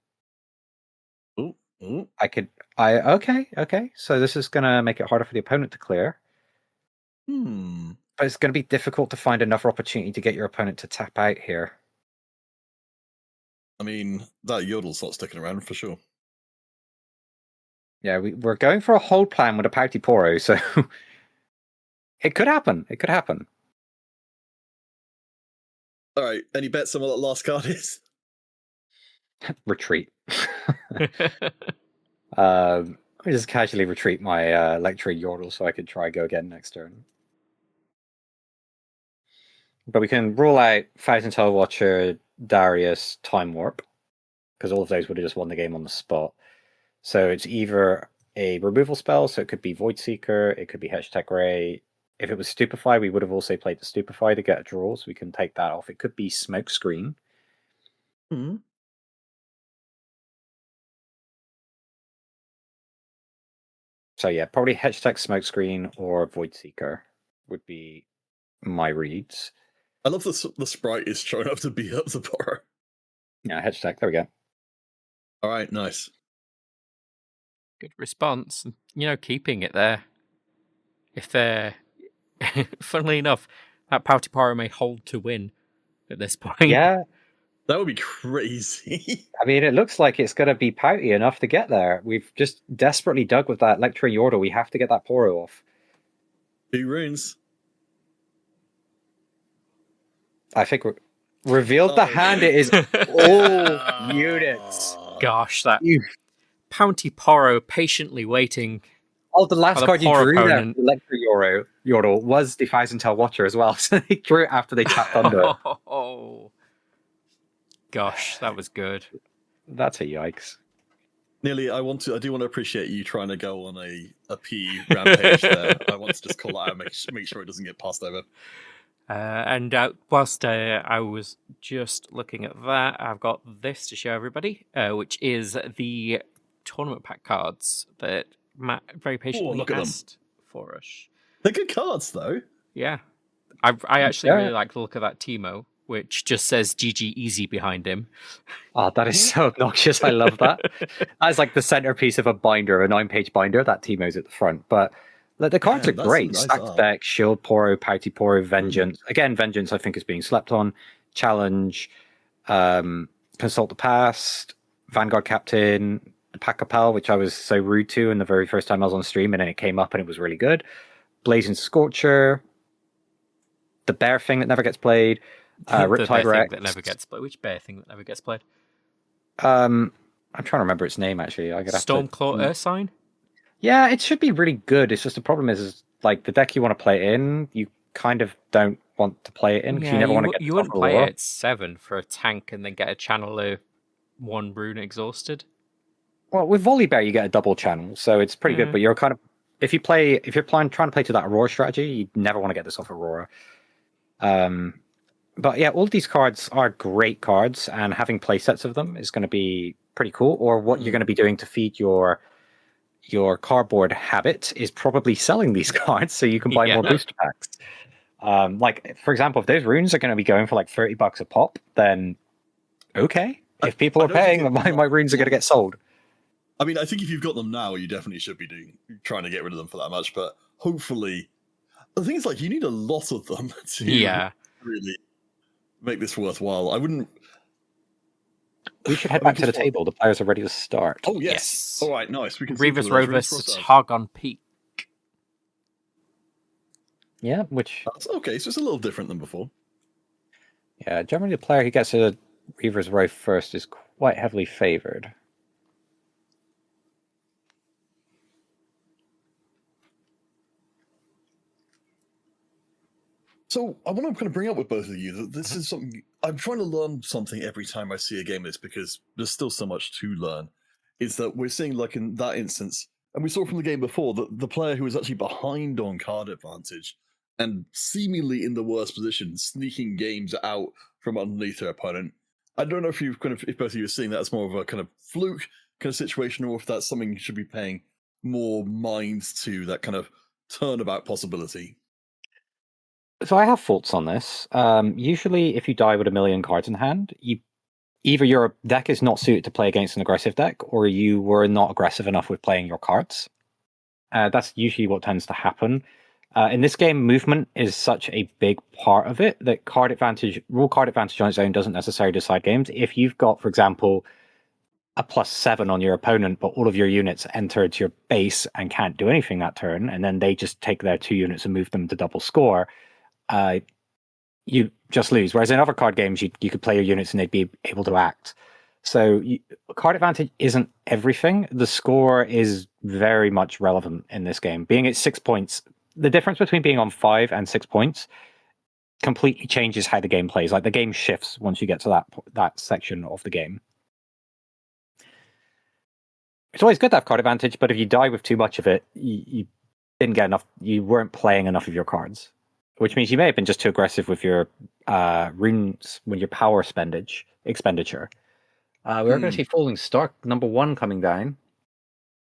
Ooh. Okay. So this is going to make it harder for the opponent to clear. But it's going to be difficult to find enough opportunity to get your opponent to tap out here. I mean, that Yodel's not sticking around for sure. Yeah, we're going for a hold plan with a Pouty Poro, so it could happen. All right, any bets on what that last card is? Retreat. Let me just casually retreat my Lecturing Yordle so I can try go again next turn. But we can rule out Thousand Tail Watcher, Darius, Time Warp, because all of those would have just won the game on the spot. So it's either a removal spell, so it could be Void Seeker, it could be Hextech Ray. If it was Stupefy, we would have also played the Stupefy to get a draw, so we can take that off. It could be Smoke Screen. Mm-hmm. So yeah, probably Hextech, Smoke Screen, or Void Seeker would be my reads. I love the sprite is showing up to beat up the bar. Yeah, Hextech, there we go. All right, nice. Good response. Keeping it there. If they're... Funnily enough, that Pautiparo may hold to win at this point. Yeah. That would be crazy. I mean, it looks like it's going to be pouty enough to get there. We've just desperately dug with that Lecturing Yordle. We have to get that Poro off. 2 runes. I think we revealed the hand. It is all units. Gosh, that Pautiparo patiently waiting. Oh, the last card you drew opponent. there, Lecturing Yordle, was the Thousand Tail Watcher as well. So they drew it after they tapped under. Oh. Gosh, that was good. That's a yikes. Nearly, I do want to appreciate you trying to go on a P rampage there. I want to just call that out and make sure it doesn't get passed over. And whilst I was just looking at that, I've got this to show everybody, which is the tournament pack cards that Matt very patiently asked for us. They're good cards, though. Yeah. I actually really like the look of that Teemo, which just says GG Easy behind him. Oh, that is so obnoxious. I love that. That's like the centerpiece of a binder, a 9-page binder. That Teemo's at the front. But the cards are great. Nice Stacked Deck, Shield Poro, Pouty Poro, Vengeance. Again, Vengeance I think is being slept on. Challenge, Consult the Past, Vanguard Captain, Pakapel, which I was so rude to in the very first time I was on stream, and then it came up and it was really good. Blazing Scorcher, the Bear thing that never gets played. Riptide Rex. That never gets played. Which bear thing that never gets played? I'm trying to remember its name actually. Stormclaw Ursine? Yeah, it should be really good. It's just the problem is like the deck you want to play it in, you kind of don't want to play it in because you never want to get. You wouldn't play it at 7 for a tank and then get a channeler 1 rune exhausted. Well, with Volibear you get a double channel, so it's pretty good. But you're kind of if you're trying to play to that Aurora strategy, you never want to get this off Aurora. But yeah, all of these cards are great cards, and having play sets of them is going to be pretty cool. Or what you're going to be doing to feed your cardboard habit is probably selling these cards so you can buy more booster packs. Like, for example, if those runes are going to be going for like $30 a pop, then okay. If people are paying, then my runes are going to get sold. I mean, I think if you've got them now, you definitely should be trying to get rid of them for that much. But hopefully, the thing is, like, you need a lot of them to really make this worthwhile. I wouldn't. We should head back to the table. The players are ready to start. Oh yes. All right, nice. We can Revis Rovus Targon Peak. Yeah, which okay. So it's a little different than before. Yeah, generally the player who gets a Reaver's Row first is quite heavily favored. So I want to kind of bring up with both of you that this is something I'm trying to learn something every time I see a game of this because there's still so much to learn. Is that we're seeing, like in that instance, and we saw from the game before that the player who was actually behind on card advantage and seemingly in the worst position, sneaking games out from underneath their opponent. I don't know if if both of you are seeing that as more of a kind of fluke kind of situation, or if that's something you should be paying more mind to, that kind of turnabout possibility. So I have thoughts on this. Usually, if you die with 1 million cards in hand, either your deck is not suited to play against an aggressive deck, or you were not aggressive enough with playing your cards. That's usually what tends to happen. In this game, movement is such a big part of it that raw card advantage on its own doesn't necessarily decide games. If you've got, for example, a +7 on your opponent, but all of your units enter to your base and can't do anything that turn, and then they just take their 2 units and move them to double score, you just lose. Whereas in other card games, you could play your units and they'd be able to act. So card advantage isn't everything. The score is very much relevant in this game. Being at 6 points, the difference between being on 5 and 6 points completely changes how the game plays. Like the game shifts once you get to that section of the game. It's always good to have card advantage, but if you die with too much of it, you didn't get enough. You weren't playing enough of your cards, which means you may have been just too aggressive with your runes, with your power expenditure. We're going to see Falling Star #1 coming down,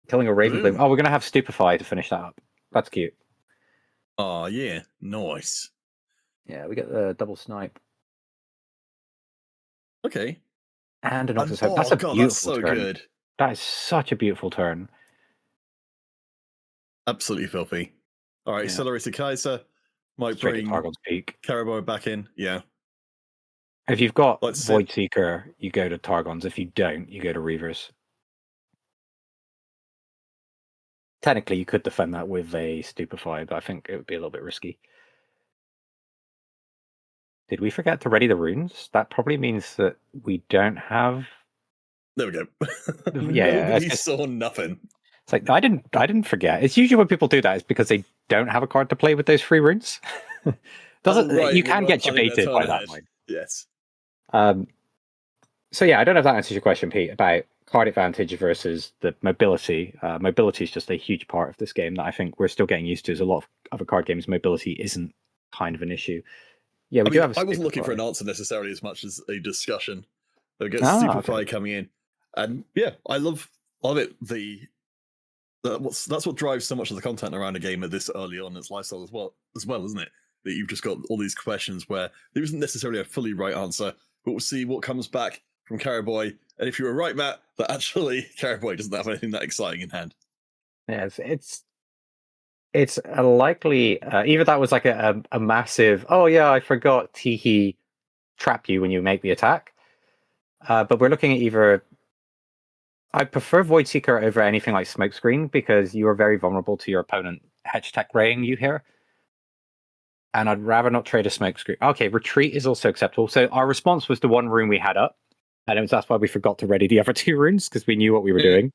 killing a Raven Bloom. Oh, we're going to have Stupefy to finish that up. That's cute. Oh, yeah. Nice. Yeah, we get the double snipe. Okay. And an Octus Hope. That's a beautiful that's so turn. good. That is such a beautiful turn. Absolutely filthy. All right, Accelerated Kaiser might bring Targon's Peak. Caribou back in. Yeah. If you've got Void Seeker, you go to Targon's. If you don't, you go to Reavers. Technically, you could defend that with a Stupefy, but I think it would be a little bit risky. Did we forget to ready the runes? That probably means that we don't have. There we go. Yeah, Nobody saw nothing. It's like I didn't forget. It's usually when people do that, it's because they don't have a card to play with those free runes. You can get debated by that point. Yes. So yeah, I don't know if that answers your question, Pete, about card advantage versus the mobility. Mobility is just a huge part of this game that I think we're still getting used to. As a lot of other card games, mobility isn't kind of an issue. Yeah, I wasn't looking for an answer necessarily as much as a discussion. They'll get Stupefy coming in, and yeah, I love it. That's what drives so much of the content around a game at this early on in its lifestyle as well, isn't it? That you've just got all these questions where there isn't necessarily a fully right answer, but we'll see what comes back from Caribou. And if you were right, Matt, that actually Caribou doesn't have anything that exciting in hand. Yeah, it's a likely either that was like a massive, oh yeah, I forgot Teehee trap you when you make the attack. But we're looking at either. I prefer Void Seeker over anything like Smokescreen because you are very vulnerable to your opponent hedge tech raying you here. And I'd rather not trade a Smokescreen. Okay, Retreat is also acceptable. So our response was the one rune we had up. And that's why we forgot to ready the other 2 runes because we knew what we were doing.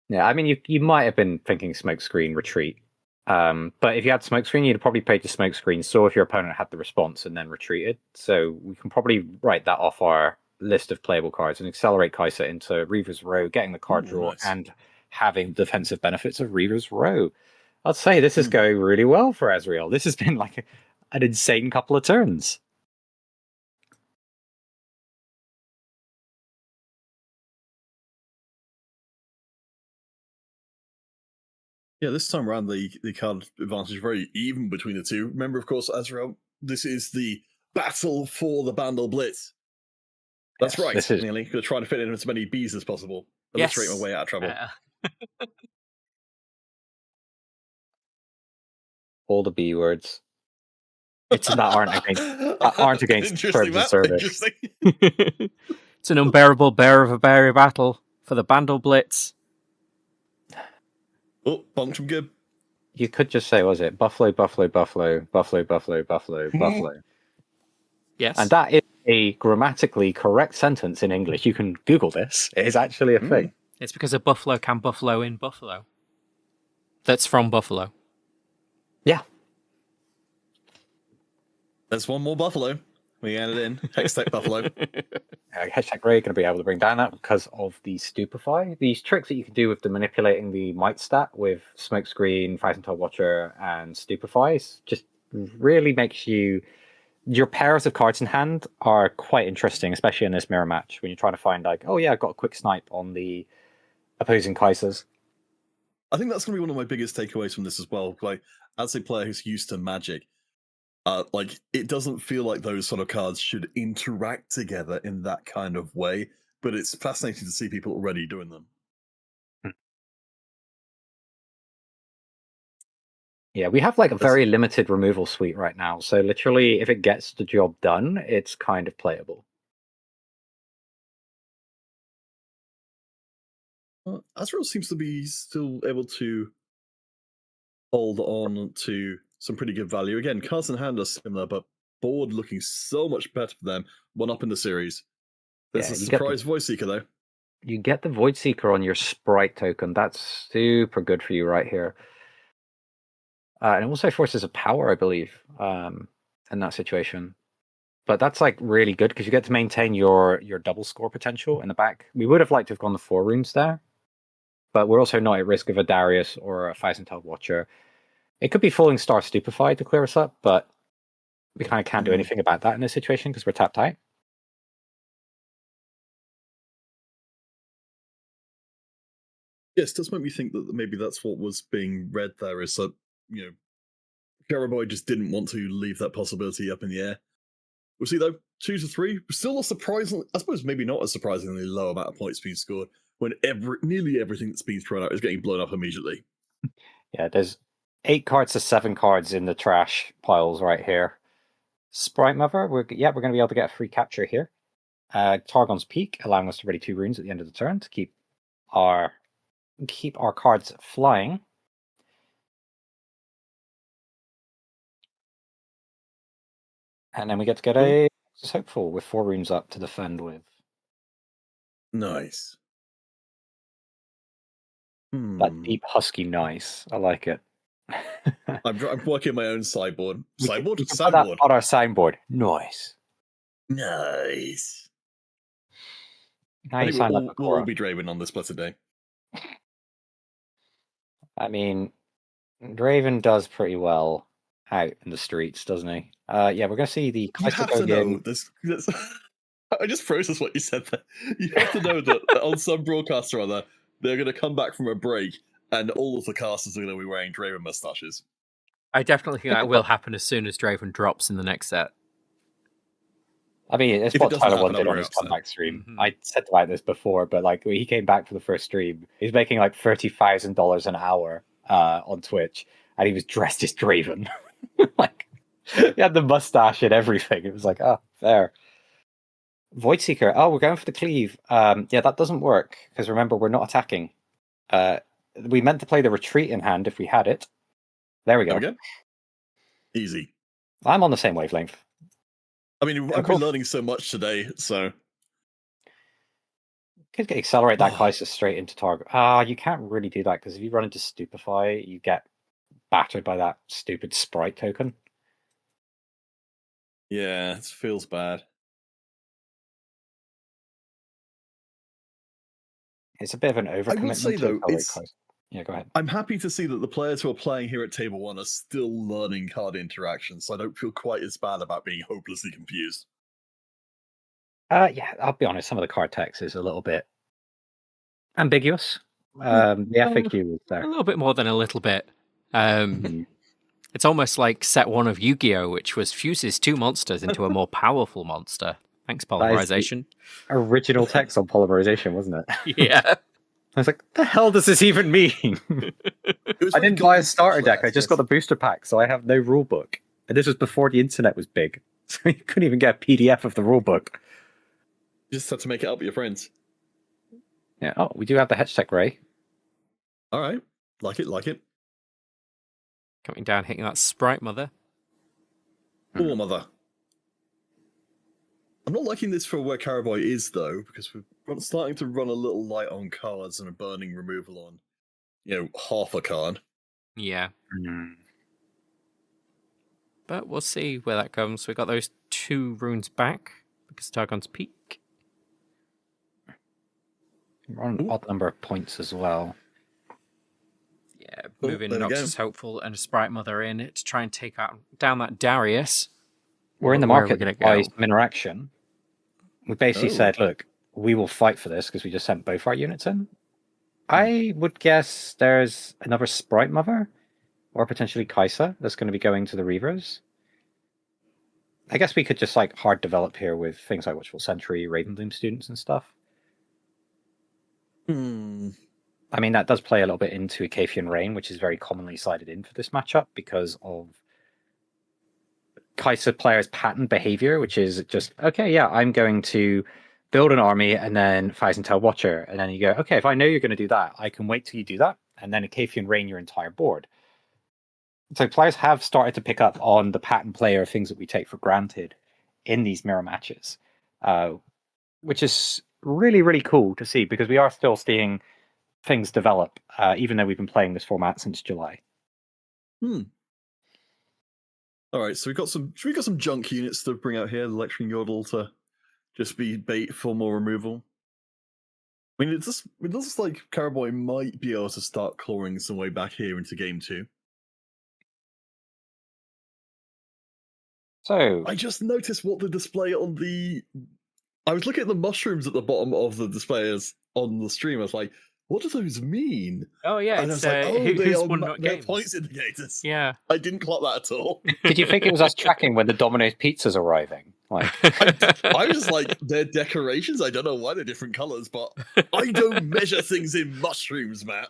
Yeah, I mean, you might have been thinking Smokescreen, Retreat. But if you had Smokescreen, you'd probably played the Smokescreen, saw if your opponent had the response, and then retreated. So we can probably write that off our list of playable cards and accelerate Kaiser into Reaver's Row, getting the card draw, and having defensive benefits of Reaver's Row. I'd say this is going really well for Ezreal. This has been like an insane couple of turns. Yeah, this time around the card advantage is very even between the two. Remember, of course, Azrael, this is the battle for the Bandle Blitz. That's right, Nearly. Going to try to fit in as many Bs as possible. Illustrate my way out of trouble. All the B words. That aren't against terms of service. It's an unbearable bear of a berry battle for the Bandle Blitz. Oh, bonk from Gib. You could just say, was it Buffalo, Buffalo, Buffalo, Buffalo, Buffalo, Buffalo, Buffalo? Yes. And that is a grammatically correct sentence in English. You can Google this. It is actually a thing. It's because a buffalo can buffalo in Buffalo. That's from Buffalo. Yeah. There's one more Buffalo. We added in. Hextech Buffalo. Hashtag Ray going to be able to bring down that because of the Stupefy. These tricks that you can do with the manipulating the might stat with Smokescreen, Thousand Tall Watcher, and Stupefy just really makes you. Your pairs of cards in hand are quite interesting, especially in this mirror match when you're trying to find like, oh yeah, I've got a quick snipe on the opposing Kaisers. I think that's going to be one of my biggest takeaways from this as well. Like, as a player who's used to Magic, like it doesn't feel like those sort of cards should interact together in that kind of way, but it's fascinating to see people already doing them. Yeah, we have like a very limited removal suite right now, so literally if it gets the job done, it's kind of playable. Azrael seems to be still able to hold on to some pretty good value. Again, cards in hand are similar, but board looking so much better for them. One up in the series. There's a you surprise Voice Seeker, though. You get the Void Seeker on your Sprite token. That's super good for you right here. And it also forces a power, I believe, in that situation. But that's like really good because you get to maintain your double score potential in the back. We would have liked to have gone the 4 runes there, but we're also not at risk of a Darius or a Feisenthal Watcher. It could be Falling Star Stupefied to clear us up, but we kind of can't do anything about that in this situation because we're tapped out. Yes, does make me think that maybe that's what was being read there, is that, Karaboy just didn't want to leave that possibility up in the air. We'll see, though. 2 to 3, still a surprisingly, I suppose maybe not a surprisingly low amount of points being scored when nearly everything that's being thrown out is getting blown up immediately. Yeah, there's 8 cards to 7 cards in the trash piles right here. Sprite Mother, we're going to be able to get a free capture here. Targon's Peak, allowing us to ready 2 runes at the end of the turn to keep our cards flying. And then we get to get a Hopeful with 4 runes up to defend with. Nice. That deep husky nice. I like it. I'm working my own sideboard. Sideboard? We can Sideboard. put that on our signboard. Nice. Nice. Now I you think sign we'll up all be Draven on this blessed day. I mean, Draven does pretty well out in the streets, doesn't he? Yeah, we're going to see the You have to know this. I just processed what you said there. You have to know that on some broadcaster or other, they're going to come back from a break and all of the casters are going to be wearing Draven mustaches. I definitely think that will happen as soon as Draven drops in the next set. I mean, it's what Tyler One did on his comeback stream. Mm-hmm. I said about this before, but like when he came back for the first stream, he's making like $30,000 an hour on Twitch, and he was dressed as Draven. Like, he had the mustache and everything. It was like, oh, fair. Void Seeker. Oh, we're going for the cleave. Yeah, that doesn't work because remember, we're not attacking. We meant to play the retreat in hand if we had it. There we go. Easy. I'm on the same wavelength. I mean, I've been learning so much today, so... Could accelerate that Kaiser straight into target. You can't really do that, because if you run into Stupefy, you get battered by that stupid Sprite token. Yeah, it feels bad. It's a bit of an overcommitment. I would say, though, yeah, go ahead. I'm happy to see that the players who are playing here at Table 1 are still learning card interactions, so I don't feel quite as bad about being hopelessly confused. Yeah, I'll be honest, some of the card text is a little bit ambiguous. The FAQ was there. A little bit more than a little bit. It's almost like set 1 of Yu-Gi-Oh!, which was fuses 2 monsters into a more powerful monster. Thanks, Polarization. Original text on Polarization, wasn't it? Yeah. I was like, the hell does this even mean? I didn't buy a starter deck. I just got the booster pack, so I have no rule book. And this was before the internet was big. So you couldn't even get a PDF of the rule book. You just have to make it up with your friends. Yeah. Oh, we do have the Hedgetech Ray. All right. Like it. Coming down, hitting that Sprite Mother. Oh, Mother. I'm not liking this for where Karaboy is, though, because we're starting to run a little light on cards and a burning removal on, half a card. Yeah. But we'll see where that comes. We got those 2 runes back because Targon's Peak. We're on an odd number of points as well. Yeah, moving Noxus Hopeful and a Sprite Mother in to try and take down that Darius. We're in the market by some interaction. We basically said, look, we will fight for this because we just sent both our units in. I would guess there's another Sprite Mother or potentially Kaisa that's going to be going to the Reavers. I guess we could just hard develop here with things like Watchful Sentry, Ravenbloom students and stuff. I mean, that does play a little bit into Acafian Rain, which is very commonly sided in for this matchup because of Kaisa players' pattern behavior, which is just, okay, yeah, I'm going to build an army and then Feisenthal Watcher. And then you go, okay, if I know you're going to do that, I can wait till you do that. And then Acafian Rain your entire board. So players have started to pick up on the pattern play or things that we take for granted in these mirror matches, which is really, really cool to see because we are still seeing things develop, even though we've been playing this format since July. All right, so we got some junk units to bring out here. The lecturing yodel to just be bait for more removal. I mean, it looks like Caraboy might be able to start clawing some way back here into game 2. So I just noticed what the display on the. I was looking at the mushrooms at the bottom of the displays on the stream. I was like, what do those mean? Oh yeah, and it's I was like, who's won not they're games. points indicators. Yeah, I didn't clock that at all. did you think it was us tracking when the Domino's pizza's arriving? Like, I was just like, they're decorations. I don't know why they're different colors, but I don't measure things in mushrooms, Matt.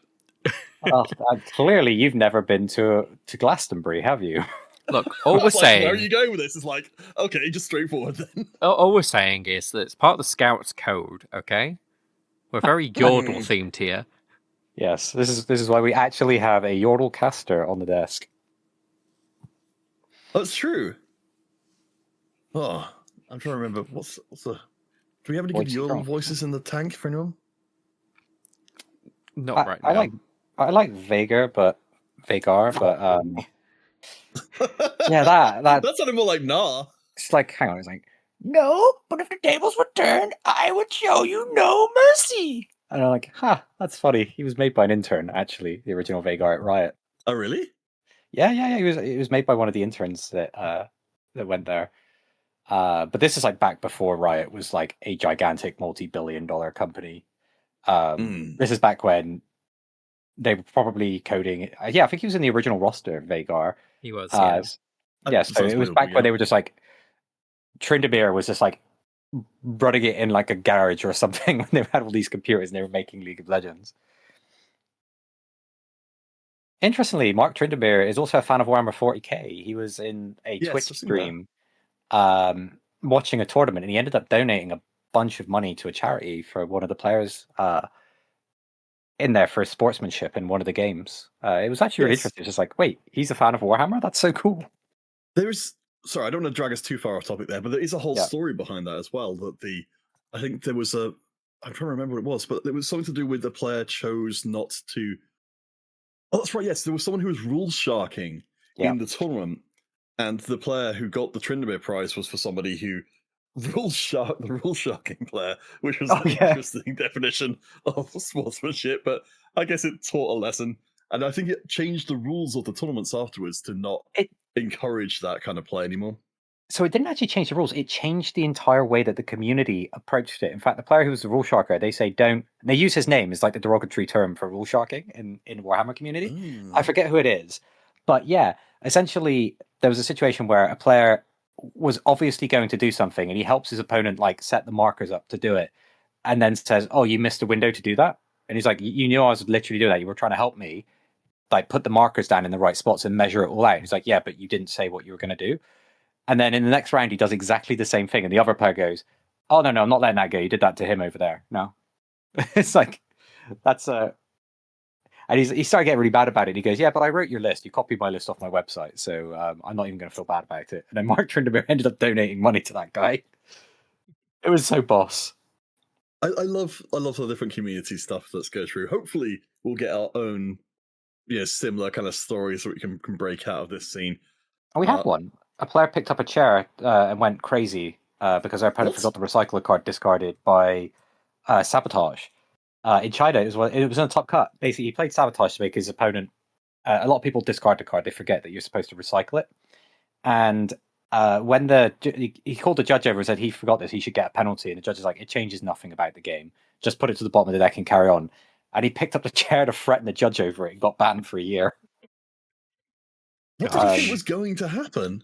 Clearly, you've never been to Glastonbury, have you? Look, all we're saying. Where are you going with this? It's like, okay, just straightforward then. All we're saying is that it's part of the Scouts code. Okay, we're very Yordle themed here. Yes, this is why we actually have a Yordle caster on the desk. That's true. Oh, I'm trying to remember what's the. Do we have any good Yordle voices in the tank for anyone? Not right now. I like Vagar, but yeah, that sounded more like nah. It's like, hang on, it's like, no, but if the tables were turned, I would show you no mercy. And I'm like, that's funny. He was made by an intern, actually, the original Vagar at Riot. Oh, really? Yeah. He was made by one of the interns that went there. But this is like back before Riot was like a gigantic multi-billion-dollar company. This is back when they were probably coding. I think he was in the original roster of Vagar. He was. Yeah, so it was back when they were just like Tryndamere was just like running it in like a garage or something when they had all these computers and they were making League of Legends. Interestingly, Mark Tryndamere is also a fan of Warhammer 40k. He was in a Twitch stream watching a tournament and he ended up donating a bunch of money to a charity for one of the players in there for sportsmanship in one of the games. It was actually really interesting. It's just like, wait, he's a fan of Warhammer? That's so cool. Sorry, I don't want to drag us too far off topic there, but there is a whole story behind that as well. I think there was I'm trying to remember what it was, but it was something to do with the player chose not to. Oh, that's right. Yes, there was someone who was rule sharking in the tournament, and the player who got the Tryndamere prize was for somebody who the rule sharking player, which was an interesting definition of sportsmanship, but I guess it taught a lesson. And I think it changed the rules of the tournaments afterwards to not encourage that kind of play anymore. So it didn't actually change the rules. It changed the entire way that the community approached it. In fact, the player who was the rule sharker, they say they use his name as like the derogatory term for rule sharking in Warhammer community. I forget who it is. But yeah, essentially there was a situation where a player was obviously going to do something and he helps his opponent like set the markers up to do it and then says, oh, you missed a window to do that? And he's like, you knew I was literally doing that. You were trying to help me. Like put the markers down in the right spots and measure it all out. He's like, yeah, but you didn't say what you were going to do. And then in the next round, he does exactly the same thing. And the other player goes, oh, no, I'm not letting that go. You did that to him over there. No. It's like, that's and he started getting really bad about it. He goes, yeah, but I wrote your list. You copied my list off my website. So I'm not even going to feel bad about it. And then Mark Tryndamere ended up donating money to that guy. It was so boss. I love the different community stuff that's go through. Hopefully we'll get our own similar kind of stories that we can break out of this scene. And we have one. A player picked up a chair and went crazy because our opponent forgot to recycle a card discarded by Sabotage. In China, it was in the top cut. Basically, he played Sabotage to make his opponent. A lot of people discard the card; they forget that you're supposed to recycle it. And when he called the judge over and said he forgot this, he should get a penalty. And the judge is like, "It changes nothing about the game. Just put it to the bottom of the deck and carry on." And he picked up the chair to threaten the judge over it and got banned for a year. What did you think was going to happen?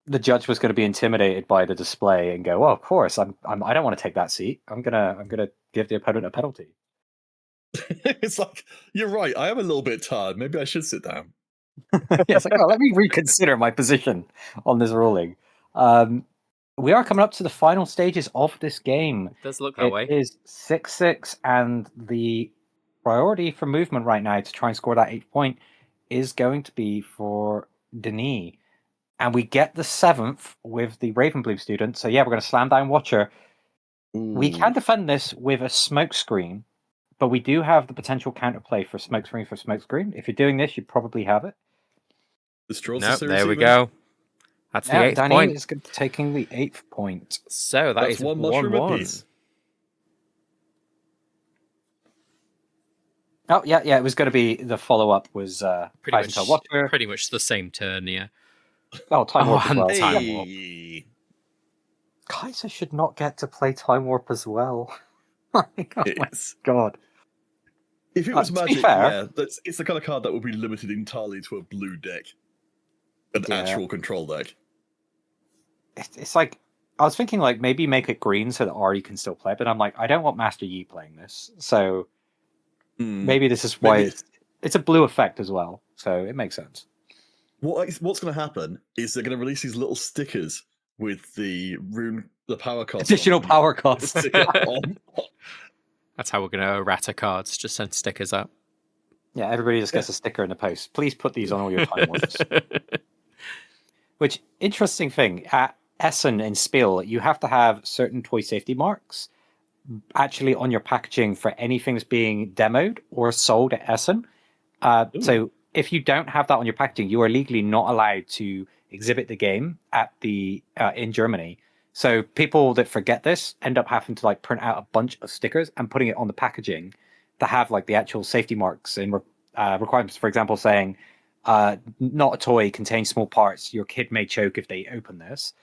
The judge was going to be intimidated by the display and go, "Well, of course, I don't want to take that seat. I'm gonna give the opponent a penalty." It's like, you're right. I am a little bit tired. Maybe I should sit down. It's like, let me reconsider my position on this ruling. We are coming up to the final stages of this game. It does look that way. It is 6-6, and the priority for movement right now to try and score that 8 point is going to be for Denis. And we get the 7th with the Ravenbloom student. So yeah, we're going to slam down Watcher. Ooh. We can defend this with a smoke screen, but we do have the potential counterplay for smoke screen. If you're doing this, you probably have it. Nope, there we go. That's the 8th Danny point. is taking the 8th point. So that's one mushroom apiece. Oh yeah, it was going to be the follow-up was pretty much the same turn, yeah. Oh, Time Warp as well. Time Warp. Kaiser should not get to play Time Warp as well. Oh my god. If it was Magic, it's the kind of card that would be limited entirely to a blue deck. An actual control deck. It's like, I was thinking like maybe make it green so that Ari can still play, but I'm like, I don't want Master Yi playing this. So maybe this is why it's a blue effect as well. So it makes sense. What's going to happen is they're going to release these little stickers with the power cost. Additional power cost. That's how we're going to errata cards. Just send stickers up. Yeah, everybody just gets a sticker in the post. Please put these on all your Time Warps. Which, interesting thing, at Essen and Spiel, you have to have certain toy safety marks actually on your packaging for anything that's being demoed or sold at Essen. So if you don't have that on your packaging, you are legally not allowed to exhibit the game at in Germany. So people that forget this end up having to like print out a bunch of stickers and putting it on the packaging to have like the actual safety marks and requirements. For example, saying not a toy, contains small parts, your kid may choke if they open this.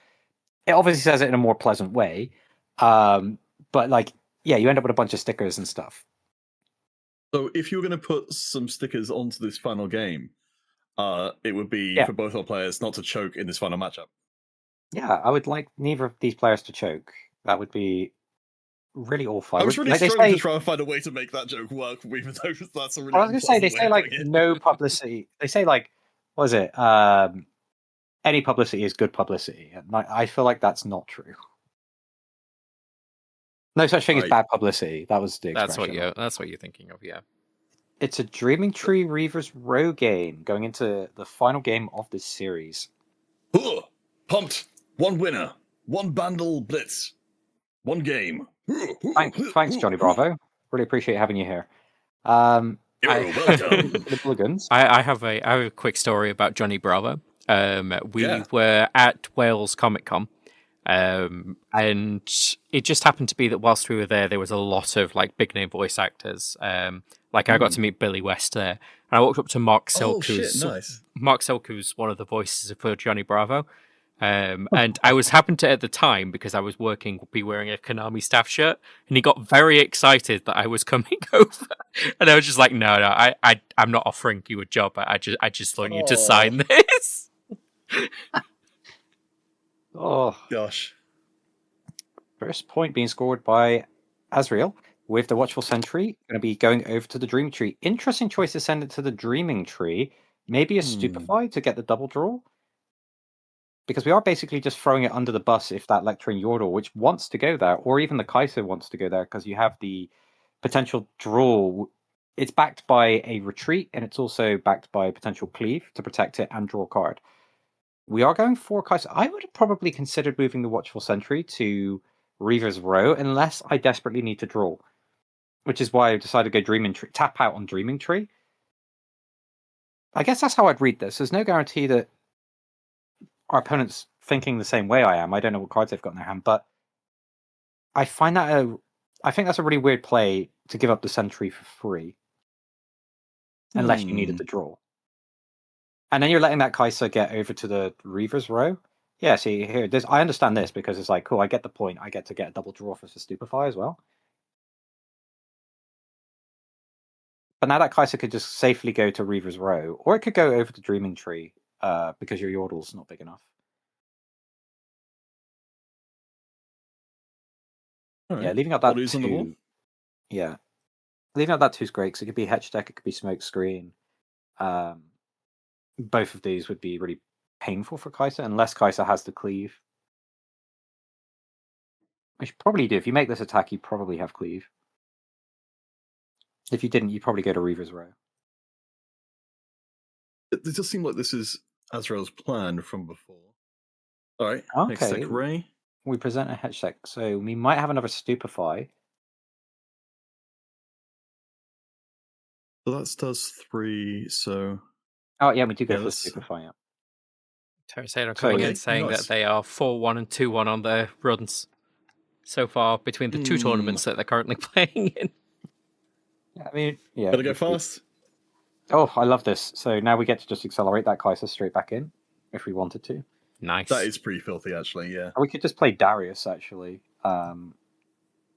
It obviously says it in a more pleasant way, but like, yeah, you end up with a bunch of stickers and stuff. So if you're going to put some stickers onto this final game, it would be for both our players not to choke in this final matchup. Yeah, I would like neither of these players to choke. That would be really awful. I was really struggling to try and find a way to make that joke work, even though that's a really. I was going to say, they say like no publicity. They say like, what is it? Any publicity is good publicity. And I feel like that's not true. No such thing as bad publicity. That was the expression. That's what you're thinking of, yeah. It's a Dreaming Tree Reavers Row game going into the final game of this series. Pumped! One winner, one Bandle Blitz, one game. Thanks, Johnny Bravo. Really appreciate having you here. You're welcome. The Bulligans. I have a quick story about Johnny Bravo. We were at Wales Comic Con, and it just happened to be that whilst we were there was a lot of like big name voice actors. I got to meet Billy West there, and I walked up to Mark Silk, Mark Silk, who's one of the voices for Johnny Bravo. And I was happened to at the time, because I was be wearing a Konami staff shirt, and he got very excited that I was coming over, and I was just like, no, I'm not offering you a job. I just want you to sign this. Oh gosh! First point being scored by Azrael with the Watchful Sentry. Going to be going over to the Dreaming Tree. Interesting choice to send it to the Dreaming Tree. Maybe a Stupefy to get the double draw. Because we are basically just throwing it under the bus if that Lectering Yordle, which wants to go there, or even the Kaiser wants to go there, because you have the potential draw. It's backed by a retreat, and it's also backed by a potential cleave to protect it and draw a card. We are going for Kaiser. I would have probably considered moving the Watchful Sentry to Reaver's Row, unless I desperately need to draw. Which is why I decided to go Dreaming Tree, tap out on Dreaming Tree. I guess that's how I'd read this. There's no guarantee that our opponent's thinking the same way I am. I don't know what cards they've got in their hand, but I find that I think that's a really weird play to give up the Sentry for free, unless you needed the draw. And then you're letting that Kaiser get over to the Reaver's Row. Yeah, see here, I understand this because it's like, cool, I get the point. I get to get a double draw for Stupefy as well. But now that Kaiser could just safely go to Reaver's Row, or it could go over to Dreaming Tree. Because your Yordle's not big enough. Right. Yeah, leaving out that two. Yeah, leaving out that two's great because it could be Hetch Deck, it could be Smoke Screen. Both of these would be really painful for Kaiser unless Kaiser has the cleave. I should probably do. If you make this attack, you probably have cleave. If you didn't, you probably go to Reaver's Row. It does seem like this is Azrael's plan from before. All right. Next Okay. deck, Ray. We present a hedge deck, so we might have another Stupefy. So that does 3. So. Oh yeah, we do go for the that's- Stupefy. Yeah. Terracedo coming in saying that they are 4-1 and 2-1 on their runs so far between the two tournaments that they're currently playing in. I mean, yeah. Gotta go fast. Oh, I love this. So now we get to just accelerate that Kaiser straight back in, if we wanted to. Nice. That is pretty filthy, actually, yeah. Or we could just play Darius, actually, and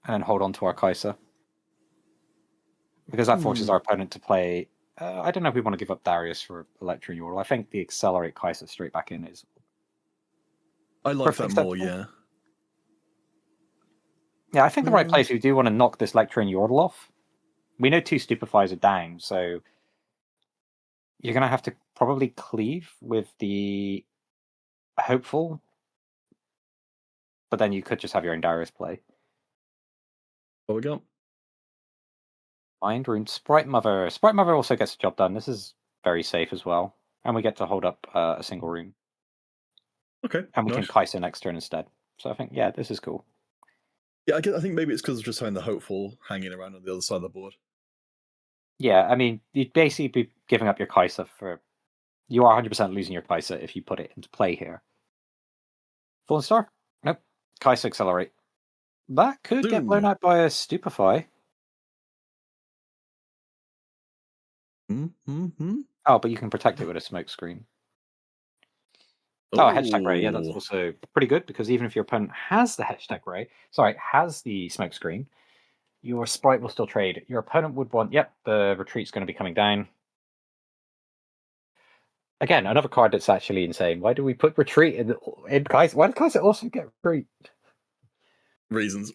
then hold on to our Kaiser. Because that forces our opponent to play... I don't know if we want to give up Darius for Electro Yordle. I think the accelerate Kaiser straight back in is... I like that more, yeah. Yeah, I think the right place, we do want to knock this Lectern Yordle off. We know 2 Stupefies are down, so you're going to have to probably cleave with the Hopeful, but then you could just have your own Darius play. What we got? Mind Rune, Sprite Mother. Sprite Mother also gets the job done. This is very safe as well. And we get to hold up a single rune. Okay. And we can Kaiser next turn instead. So I think, yeah, this is cool. Yeah, I think maybe it's because of just having the Hopeful hanging around on the other side of the board. Yeah, I mean, you'd basically be giving up your Kaiser for... You are 100% losing your Kaiser if you put it into play here. Fallen Star? Nope. Kaiser Accelerate. That could get blown out by a Stupefy. Oh, but you can protect it with a smoke screen. Oh, Hedge Deck Ray. Yeah, that's also pretty good, because even if your opponent has the Hedge Deck Ray, has the smoke screen, your Sprite will still trade. Your opponent would want, the retreat's going to be coming down. Again, another card that's actually insane. Why do we put retreat in Kaiser? Why did Kaiser also get retreat? Reasons.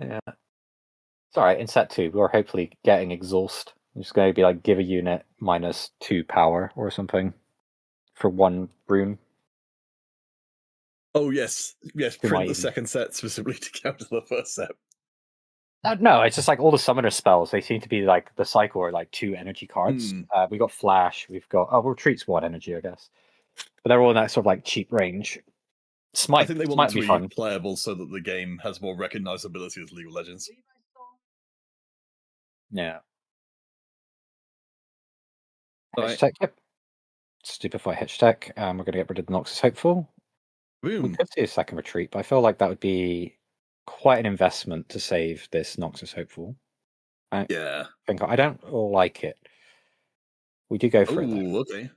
Yeah. It's alright, in set 2, we're hopefully getting exhaust. It's going to be like, give a unit -2 power or something for 1 rune. Oh, yes. Yes, print the second set specifically to counter the first set. No, it's just like all the summoner spells, they seem to be like the cycle or like 2 energy cards. We got Flash, we've got... Oh, retreat's 1 energy, I guess. But they're all in that sort of like cheap range. Smite, I think they want it to be playable so that the game has more recognizability as League of Legends. Yeah. Right. Tech, yep. Stupefy Hitch Tech. We're going to get rid of the Noxus Hopeful. Boom. We could see a second retreat, but I feel like that would be quite an investment to save this Noxus Hopeful. I don't like it. We do go for it, though. Okay.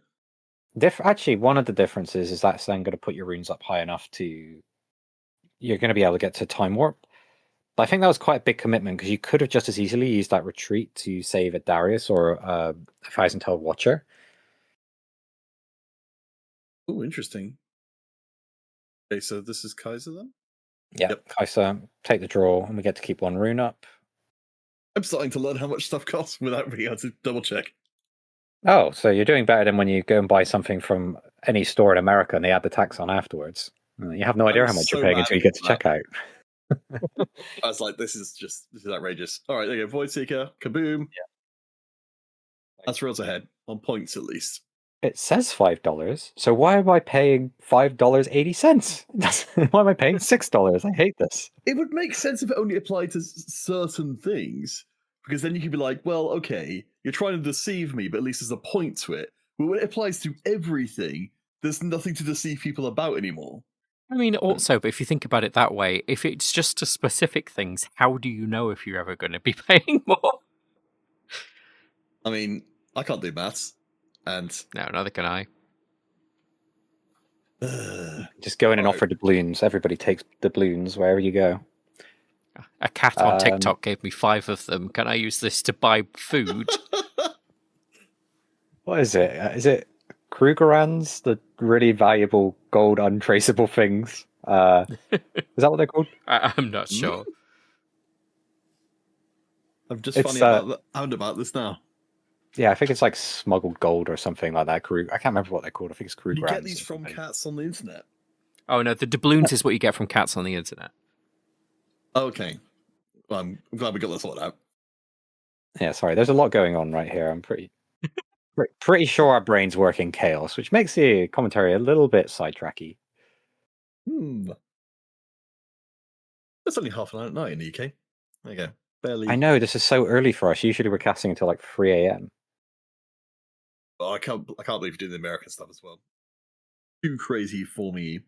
Actually, one of the differences is that's then going to put your runes up high enough to... You're going to be able to get to Time Warp. But I think that was quite a big commitment, because you could have just as easily used that retreat to save a Darius or a Thousand-Tailed Watcher. Oh, interesting. Okay, so this is Kaiser then? Yeah, yep. Kaiser, take the draw, and we get to keep 1 rune up. I'm starting to learn how much stuff costs without being able to double check. Oh, so you're doing better than when you go and buy something from any store in America and they add the tax on afterwards. You have no idea how much you're paying until you get to checkout. I was like, this is outrageous. All right, there you go. Void Seeker, kaboom. Yeah. That's rails ahead, on points at least. It says $5, so why am I paying $5.80? Why am I paying $6? I hate this. It would make sense if it only applied to certain things, because then you could be like, well, okay, you're trying to deceive me, but at least there's a point to it. But when it applies to everything, there's nothing to deceive people about anymore. I mean, also, but if you think about it that way, if it's just to specific things, how do you know if you're ever going to be paying more? I mean, I can't do maths. And no, neither can I. Just go in and offer doubloons. Everybody takes doubloons wherever you go. A cat on TikTok gave me 5 of them. Can I use this to buy food? What is it? Is it Krugerrands? The really valuable gold untraceable things? Is that what they're called? I'm not sure. I'm just found about this now. Yeah, I think it's like smuggled gold or something like that. I can't remember what they're called. I think it's Krugerrands. You get these from cats on the internet? Oh, no, the doubloons is what you get from cats on the internet. Okay. Well, I'm glad we got this sorted out. Yeah, sorry. There's a lot going on right here. I'm pretty... Pretty sure our brains work in chaos, which makes the commentary a little bit sidetracky. It's only half an hour at night in the UK. There you go. Barely. I know, this is so early for us. Usually we're casting until like 3 a.m. Oh, I can't believe you're doing the American stuff as well. Too crazy for me.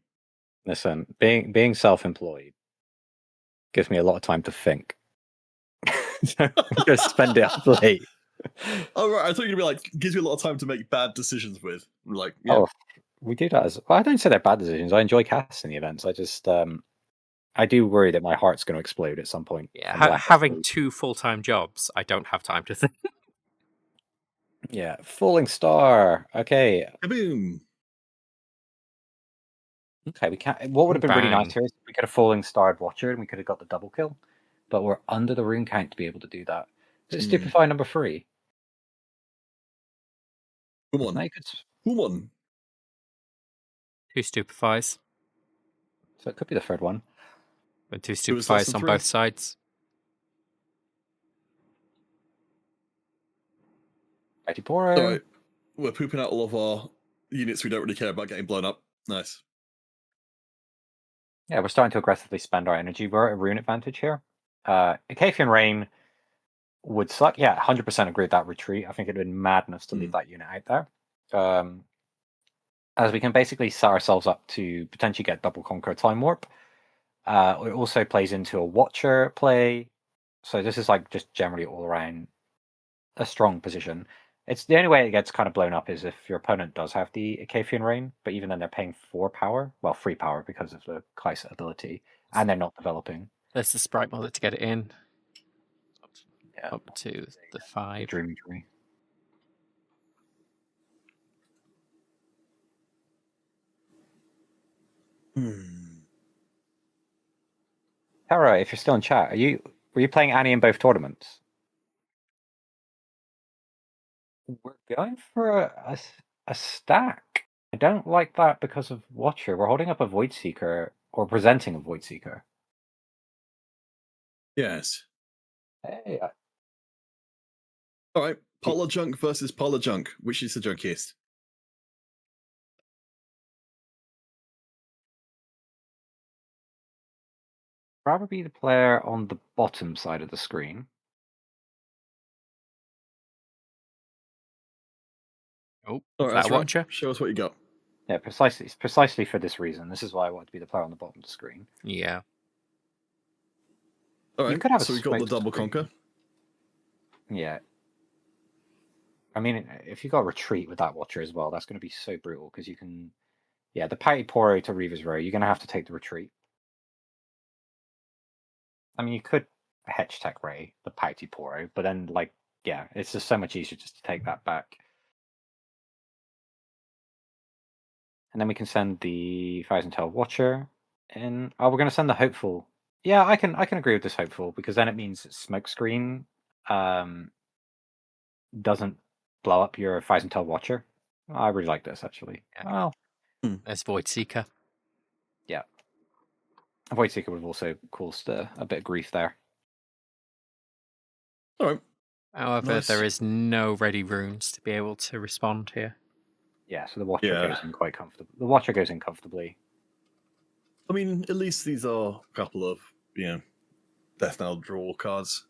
Listen, being self-employed gives me a lot of time to think. So I'm going to spend it up late. Oh, right. I thought you were going to be like, gives you a lot of time to make bad decisions with. Like, yeah. Oh, we do that as well. I don't say they're bad decisions. I enjoy casting the events. I just, I do worry that my heart's going to explode at some point. Yeah, having 2 full-time jobs, I don't have time to think. Yeah, falling star. Okay. Kaboom. Okay, we can't. What would have been really nice here is if we could have falling starred Watcher and we could have got the double kill, but we're under the rune count to be able to do that. Is it Stupefy number 3? Come on. Come on. 2 Stupefies. So it could be the third one. And 2 Stupefies on both sides. Mighty Poro. Alright. We're pooping out all of our units we don't really care about getting blown up. Nice. Yeah, we're starting to aggressively spend our energy. We're at a rune advantage here. Acafian Rain would suck. Yeah, 100% agree with that retreat. I think it'd been madness to leave that unit out there. As we can basically set ourselves up to potentially get double conquer time warp. It also plays into a Watcher play. So this is like just generally all around a strong position. It's the only way it gets kind of blown up is if your opponent does have the Acafian Rain, but even then they're paying 4 power, well 3 power because of the Kleist ability, and they're not developing. There's the sprite model to get it in. Yeah. Up to the 5. Dreamy tree. Tara, if you're still in chat, were you playing Annie in both tournaments? We're going for a stack. I don't like that because of Watcher. We're holding up a Void Seeker, or presenting a Void Seeker. Yes. Hey. All right. Polar Junk versus Polar Junk. Which is the junkiest? Probably the player on the bottom side of the screen. Oh, that Watcher. Show us what you got. Yeah, precisely for this reason. This is why I want to be the player on the bottom of the screen. Yeah. All right. So we got the double conquer. Yeah. I mean, if you got retreat with that Watcher as well, that's going to be so brutal because you can. Yeah, the Pouty Poro to Reaver's Row, you're going to have to take the retreat. I mean, you could Hedge Tech Ray, the Pouty Poro, but then, like, yeah, it's just so much easier just to take that back. And then we can send the Thousand Tail Watcher in. Oh, we're going to send the Hopeful. Yeah, I can agree with this Hopeful because then it means Smokescreen doesn't blow up your Thousand Tail Watcher. I really like this actually. Yeah. Well, there's Void Seeker. Yeah, Void Seeker would have also caused a bit of grief there. All right. However, there is no ready runes to be able to respond here. Yeah, so the Watcher goes in quite comfortably. The Watcher goes in comfortably. I mean, at least these are a couple of, Death Knell draw cards.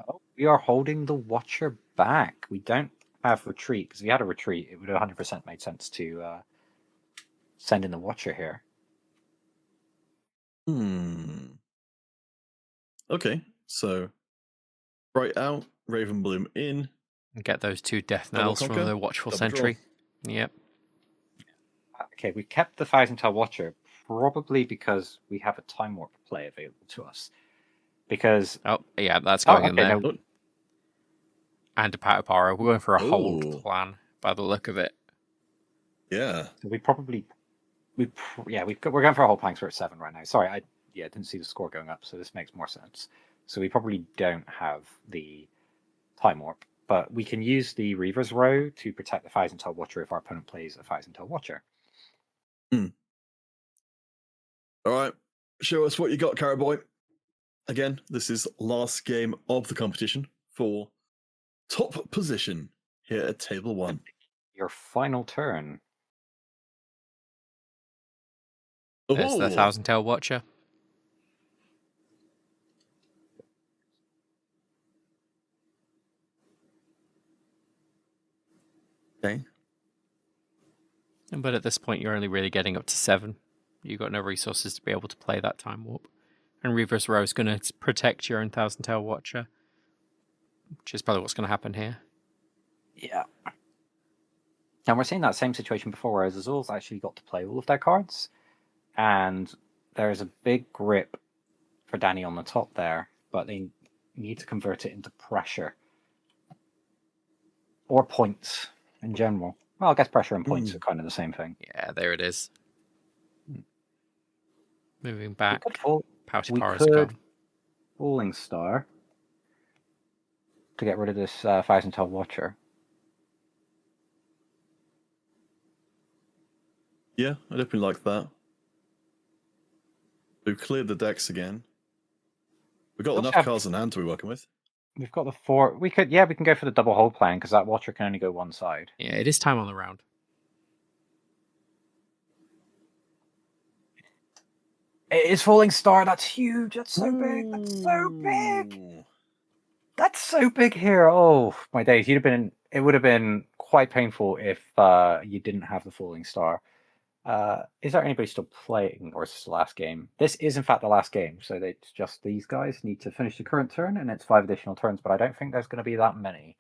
Oh, we are holding the Watcher back. We don't have retreat, because if we had a retreat, it would have 100% made sense to send in the Watcher here. Okay, so Bright out, Raven Bloom in. And get those 2 Death Knells from the Watchful Sentry. Yep. Okay, we kept the Thousand Tail Watcher probably because we have a Time Warp play available to us. Because that's going in there. No. And a Pouty Poro. We're going for a hold plan by the look of it. Yeah. So we're going for a hold plan. We're at 7 right now. Sorry, I didn't see the score going up, so this makes more sense. So we probably don't have the Time Warp, but we can use the Reaver's Row to protect the Thousand Tail Watcher if our opponent plays a Thousand Tail Watcher. All right, show us what you got, Cowboy. Again, this is last game of the competition for top position here at Table 1. Your final turn. There's the Thousand Tail Watcher. Okay. But at this point, you're only really getting up to 7. You've got no resources to be able to play that time warp. And Reaver's Row is going to protect your own Thousand Tail Watcher, which is probably what's going to happen here. Yeah. And we're seeing that same situation before, whereas Azul's actually got to play all of their cards. And there's a big grip for Danny on the top there, but they need to convert it into pressure. Or points in general. Well, I guess pressure and points are kind of the same thing. Yeah, there it is. Moving back. Pouty We Power is could gone. Falling Star to get rid of this Thousand Tail Watcher. Yeah, I definitely like that. We've cleared the decks again. We've got enough cards in hand to be working with. We've got the 4. We can go for the double hold plan because that Watcher can only go one side. Yeah, it is time on the round. It is Falling Star. That's huge. That's so big. That's so big. That's so big here. Oh my days! It would have been quite painful if you didn't have the Falling Star. Is there anybody still playing, or is this the last game? This is in fact the last game, so it's just these guys need to finish the current turn, and it's 5 additional turns. But I don't think there's going to be that many.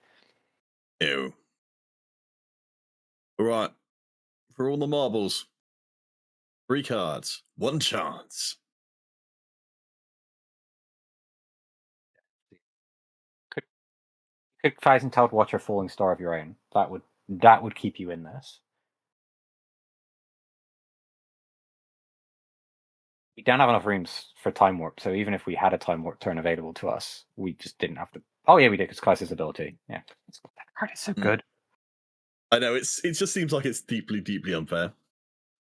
Ew. All right. For all the marbles. 3 cards. 1 chance. Could Thousand Tailed Watcher Falling Star of your own. That would keep you in this. We don't have enough rooms for Time Warp, so even if we had a Time Warp turn available to us, we just didn't have to. Oh yeah, we did, because Kaiser's ability. Yeah, that card is so good. I know, it just seems like it's deeply, deeply unfair.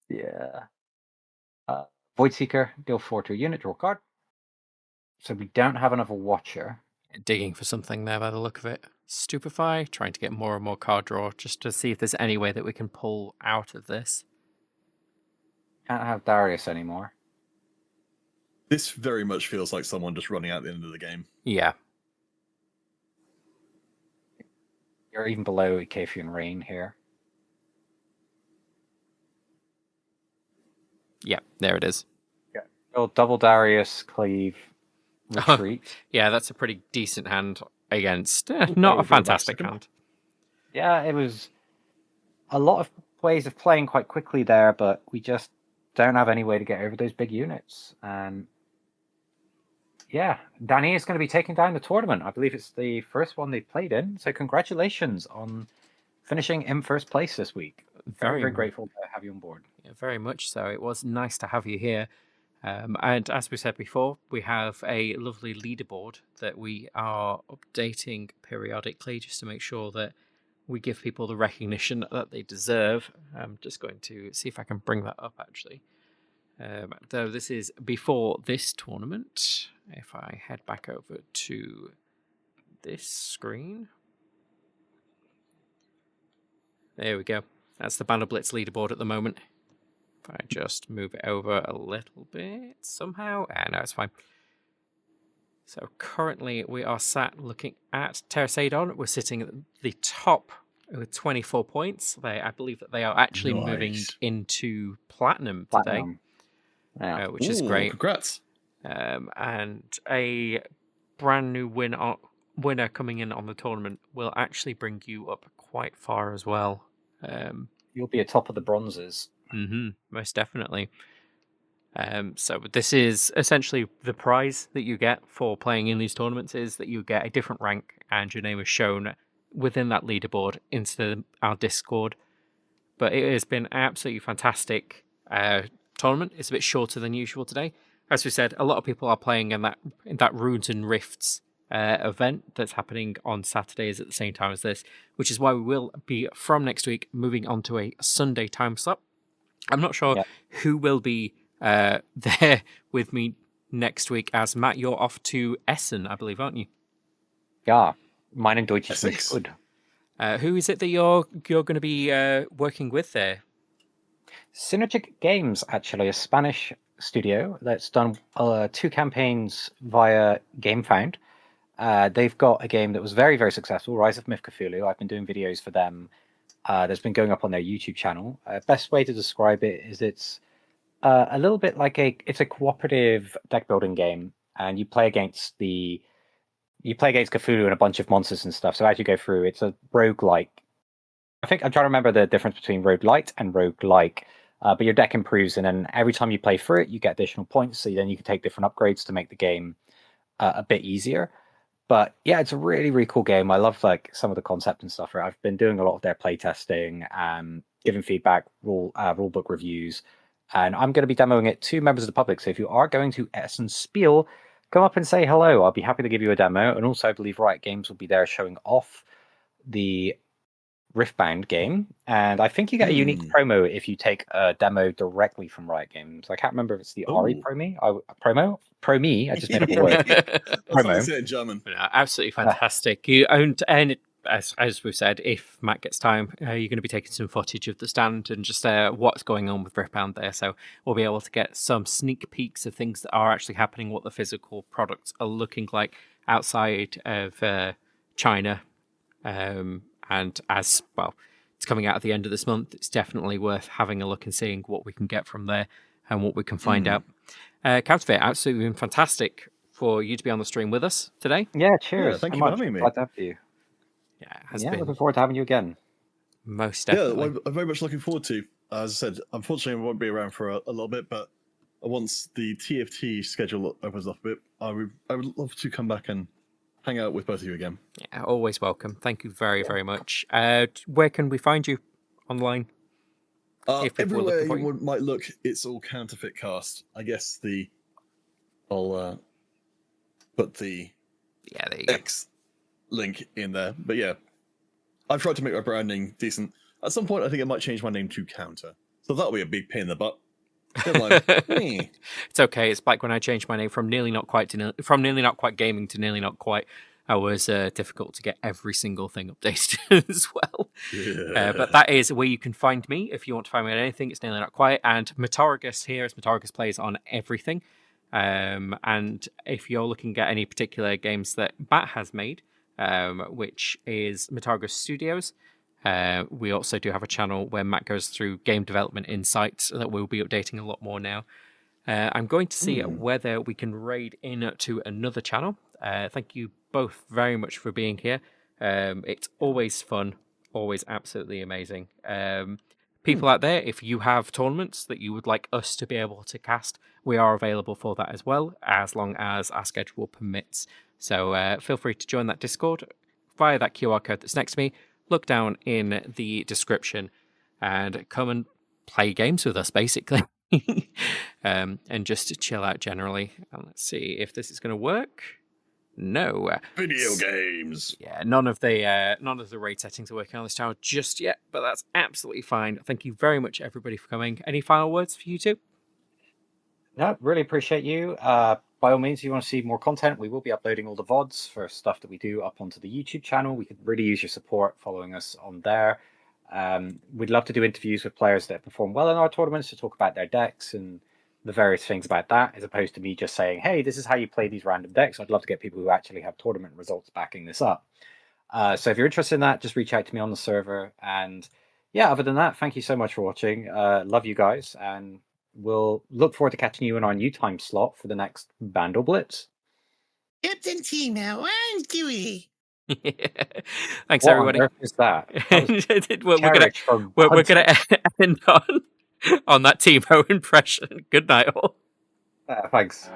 Yeah. Void Seeker, deal 4 to a unit, draw a card. So we don't have another Watcher. Digging for something there by the look of it. Stupefy, trying to get more and more card draw just to see if there's any way that we can pull out of this. Can't have Darius anymore. This very much feels like someone just running out the end of the game. Yeah. You're even below Ikafian Rain here. Yeah, there it is. Yeah. Oh, double Darius, Cleave, Retreat. Yeah, that's a pretty decent hand against not a fantastic hand. Yeah, it was a lot of ways of playing quite quickly there, but we just don't have any way to get over those big units. And yeah, Danny is going to be taking down the tournament. I believe it's the first one they've played in. So congratulations on finishing in first place this week. Very, very grateful to have you on board. Yeah, very much so. It was nice to have you here. And as we said before, we have a lovely leaderboard that we are updating periodically just to make sure that we give people the recognition that they deserve. I'm just going to see if I can bring that up, actually. Though this is before this tournament. If I head back over to this screen. There we go. That's the Bandle Blitz leaderboard at the moment. If I just move it over a little bit somehow. No, it's fine. So currently we are sat looking at Terrasadon. We're sitting at the top with 24 points. I believe that they are actually moving into Platinum today. Yeah. Which is great. Congrats. And a brand new winner coming in on the tournament will actually bring you up quite far as well. You'll be atop of the bronzes. Most definitely. So this is essentially the prize that you get for playing in these tournaments, is that you get a different rank and your name is shown within that leaderboard into our Discord. But it has been absolutely fantastic tournament. It's a bit shorter than usual today. As we said, a lot of people are playing in that Runes and Rifts event that's happening on Saturdays at the same time as this, which is why we will be, from next week, moving on to a Sunday time slot. I'm not sure who will be there with me next week, as Matt, you're off to Essen, I believe, aren't you? Yeah. Meinen Deutsch ist nicht Essex. good. Who is it that you're going to be working with there? Synergic Games, actually, a Spanish studio that's done 2 campaigns via GameFound. They've got a game that was very, very successful, Rise of Myth Cthulhu. I've been doing videos for them. That's been going up on their YouTube channel. Best way to describe it is it's a little bit like it's a cooperative deck building game, and you play against Cthulhu and a bunch of monsters and stuff. So as you go through, it's a roguelike. I think I'm trying to remember the difference between roguelite and roguelike. But your deck improves, and then every time you play through it, you get additional points. So then you can take different upgrades to make the game a bit easier. But yeah, it's a really, really cool game. I love like some of the concept and stuff. Right? I've been doing a lot of their playtesting, giving feedback, rulebook reviews, and I'm going to be demoing it to members of the public. So if you are going to Essen Spiel, come up and say hello. I'll be happy to give you a demo. And also, I believe Riot Games will be there showing off the Riftbound game, and I think you get a unique promo if you take a demo directly from Riot Games. I can't remember if it's the Ari promo. I just made up a word. That's how they say it in German. No, absolutely fantastic. You owned, and as we've said, if Matt gets time, you're going to be taking some footage of the stand and just what's going on with Riftbound there. So we'll be able to get some sneak peeks of things that are actually happening, what the physical products are looking like outside of China. And as well, it's coming out at the end of this month. It's definitely worth having a look and seeing what we can get from there and what we can find out. Counterfeit, absolutely been fantastic for you to be on the stream with us today. Yeah, cheers. Yeah, thank you for having me. Glad to have you. Yeah, it has been. Looking forward to having you again. Most definitely. Yeah, I'm very much looking forward to. As I said, unfortunately, I won't be around for a little bit, but once the TFT schedule opens up a bit, I would love to come back and hang out with both of you again. Yeah, always welcome. Thank you very, very much. Where can we find you online? Everywhere you might look, it's all Counterfeit Cast. I guess I'll put the there you go. X link in there. But yeah, I've tried to make my branding decent. At some point, I think I might change my name to Counter. So that'll be a big pain in the butt. It's okay. It's like when I changed my name from Nearly Not Quite Gaming to Nearly Not Quite. I was difficult to get every single thing updated as well. Yeah. But that is where you can find me if you want to find me on anything. It's Nearly Not Quite. And Mataragus here is Mataragus Plays on everything. And if you're looking at any particular games that Matt has made, which is Mataragus Studios, we also do have a channel where Matt goes through game development insights that we'll be updating a lot more now. I'm going to see whether we can raid into another channel. Thank you both very much for being here. It's always fun, always absolutely amazing. People out there, if you have tournaments that you would like us to be able to cast, we are available for that as well, as long as our schedule permits. So feel free to join that Discord via that QR code that's next to me. Look down in the description and come and play games with us, basically. And just chill out generally. And let's see if this is going to work. No. Video games. Yeah, none of the raid settings are working on this channel just yet, but that's absolutely fine. Thank you very much, everybody, for coming. Any final words for you two? No, really appreciate you. By all means, if you want to see more content, we will be uploading all the VODs for stuff that we do up onto the YouTube channel. We could really use your support following us on there. We'd love to do interviews with players that perform well in our tournaments to talk about their decks and the various things about that, as opposed to me just saying, hey, this is how you play these random decks. I'd love to get people who actually have tournament results backing this up. So if you're interested in that, just reach out to me on the server. And yeah, other than that, thank you so much for watching. Love you guys. And we'll look forward to catching you in our new time slot for the next Bandle Blitz. Captain Tina, I'm Dewey. Thanks, What everybody. on earth is that? We're gonna end on that Timo impression. Good night, all. Thanks.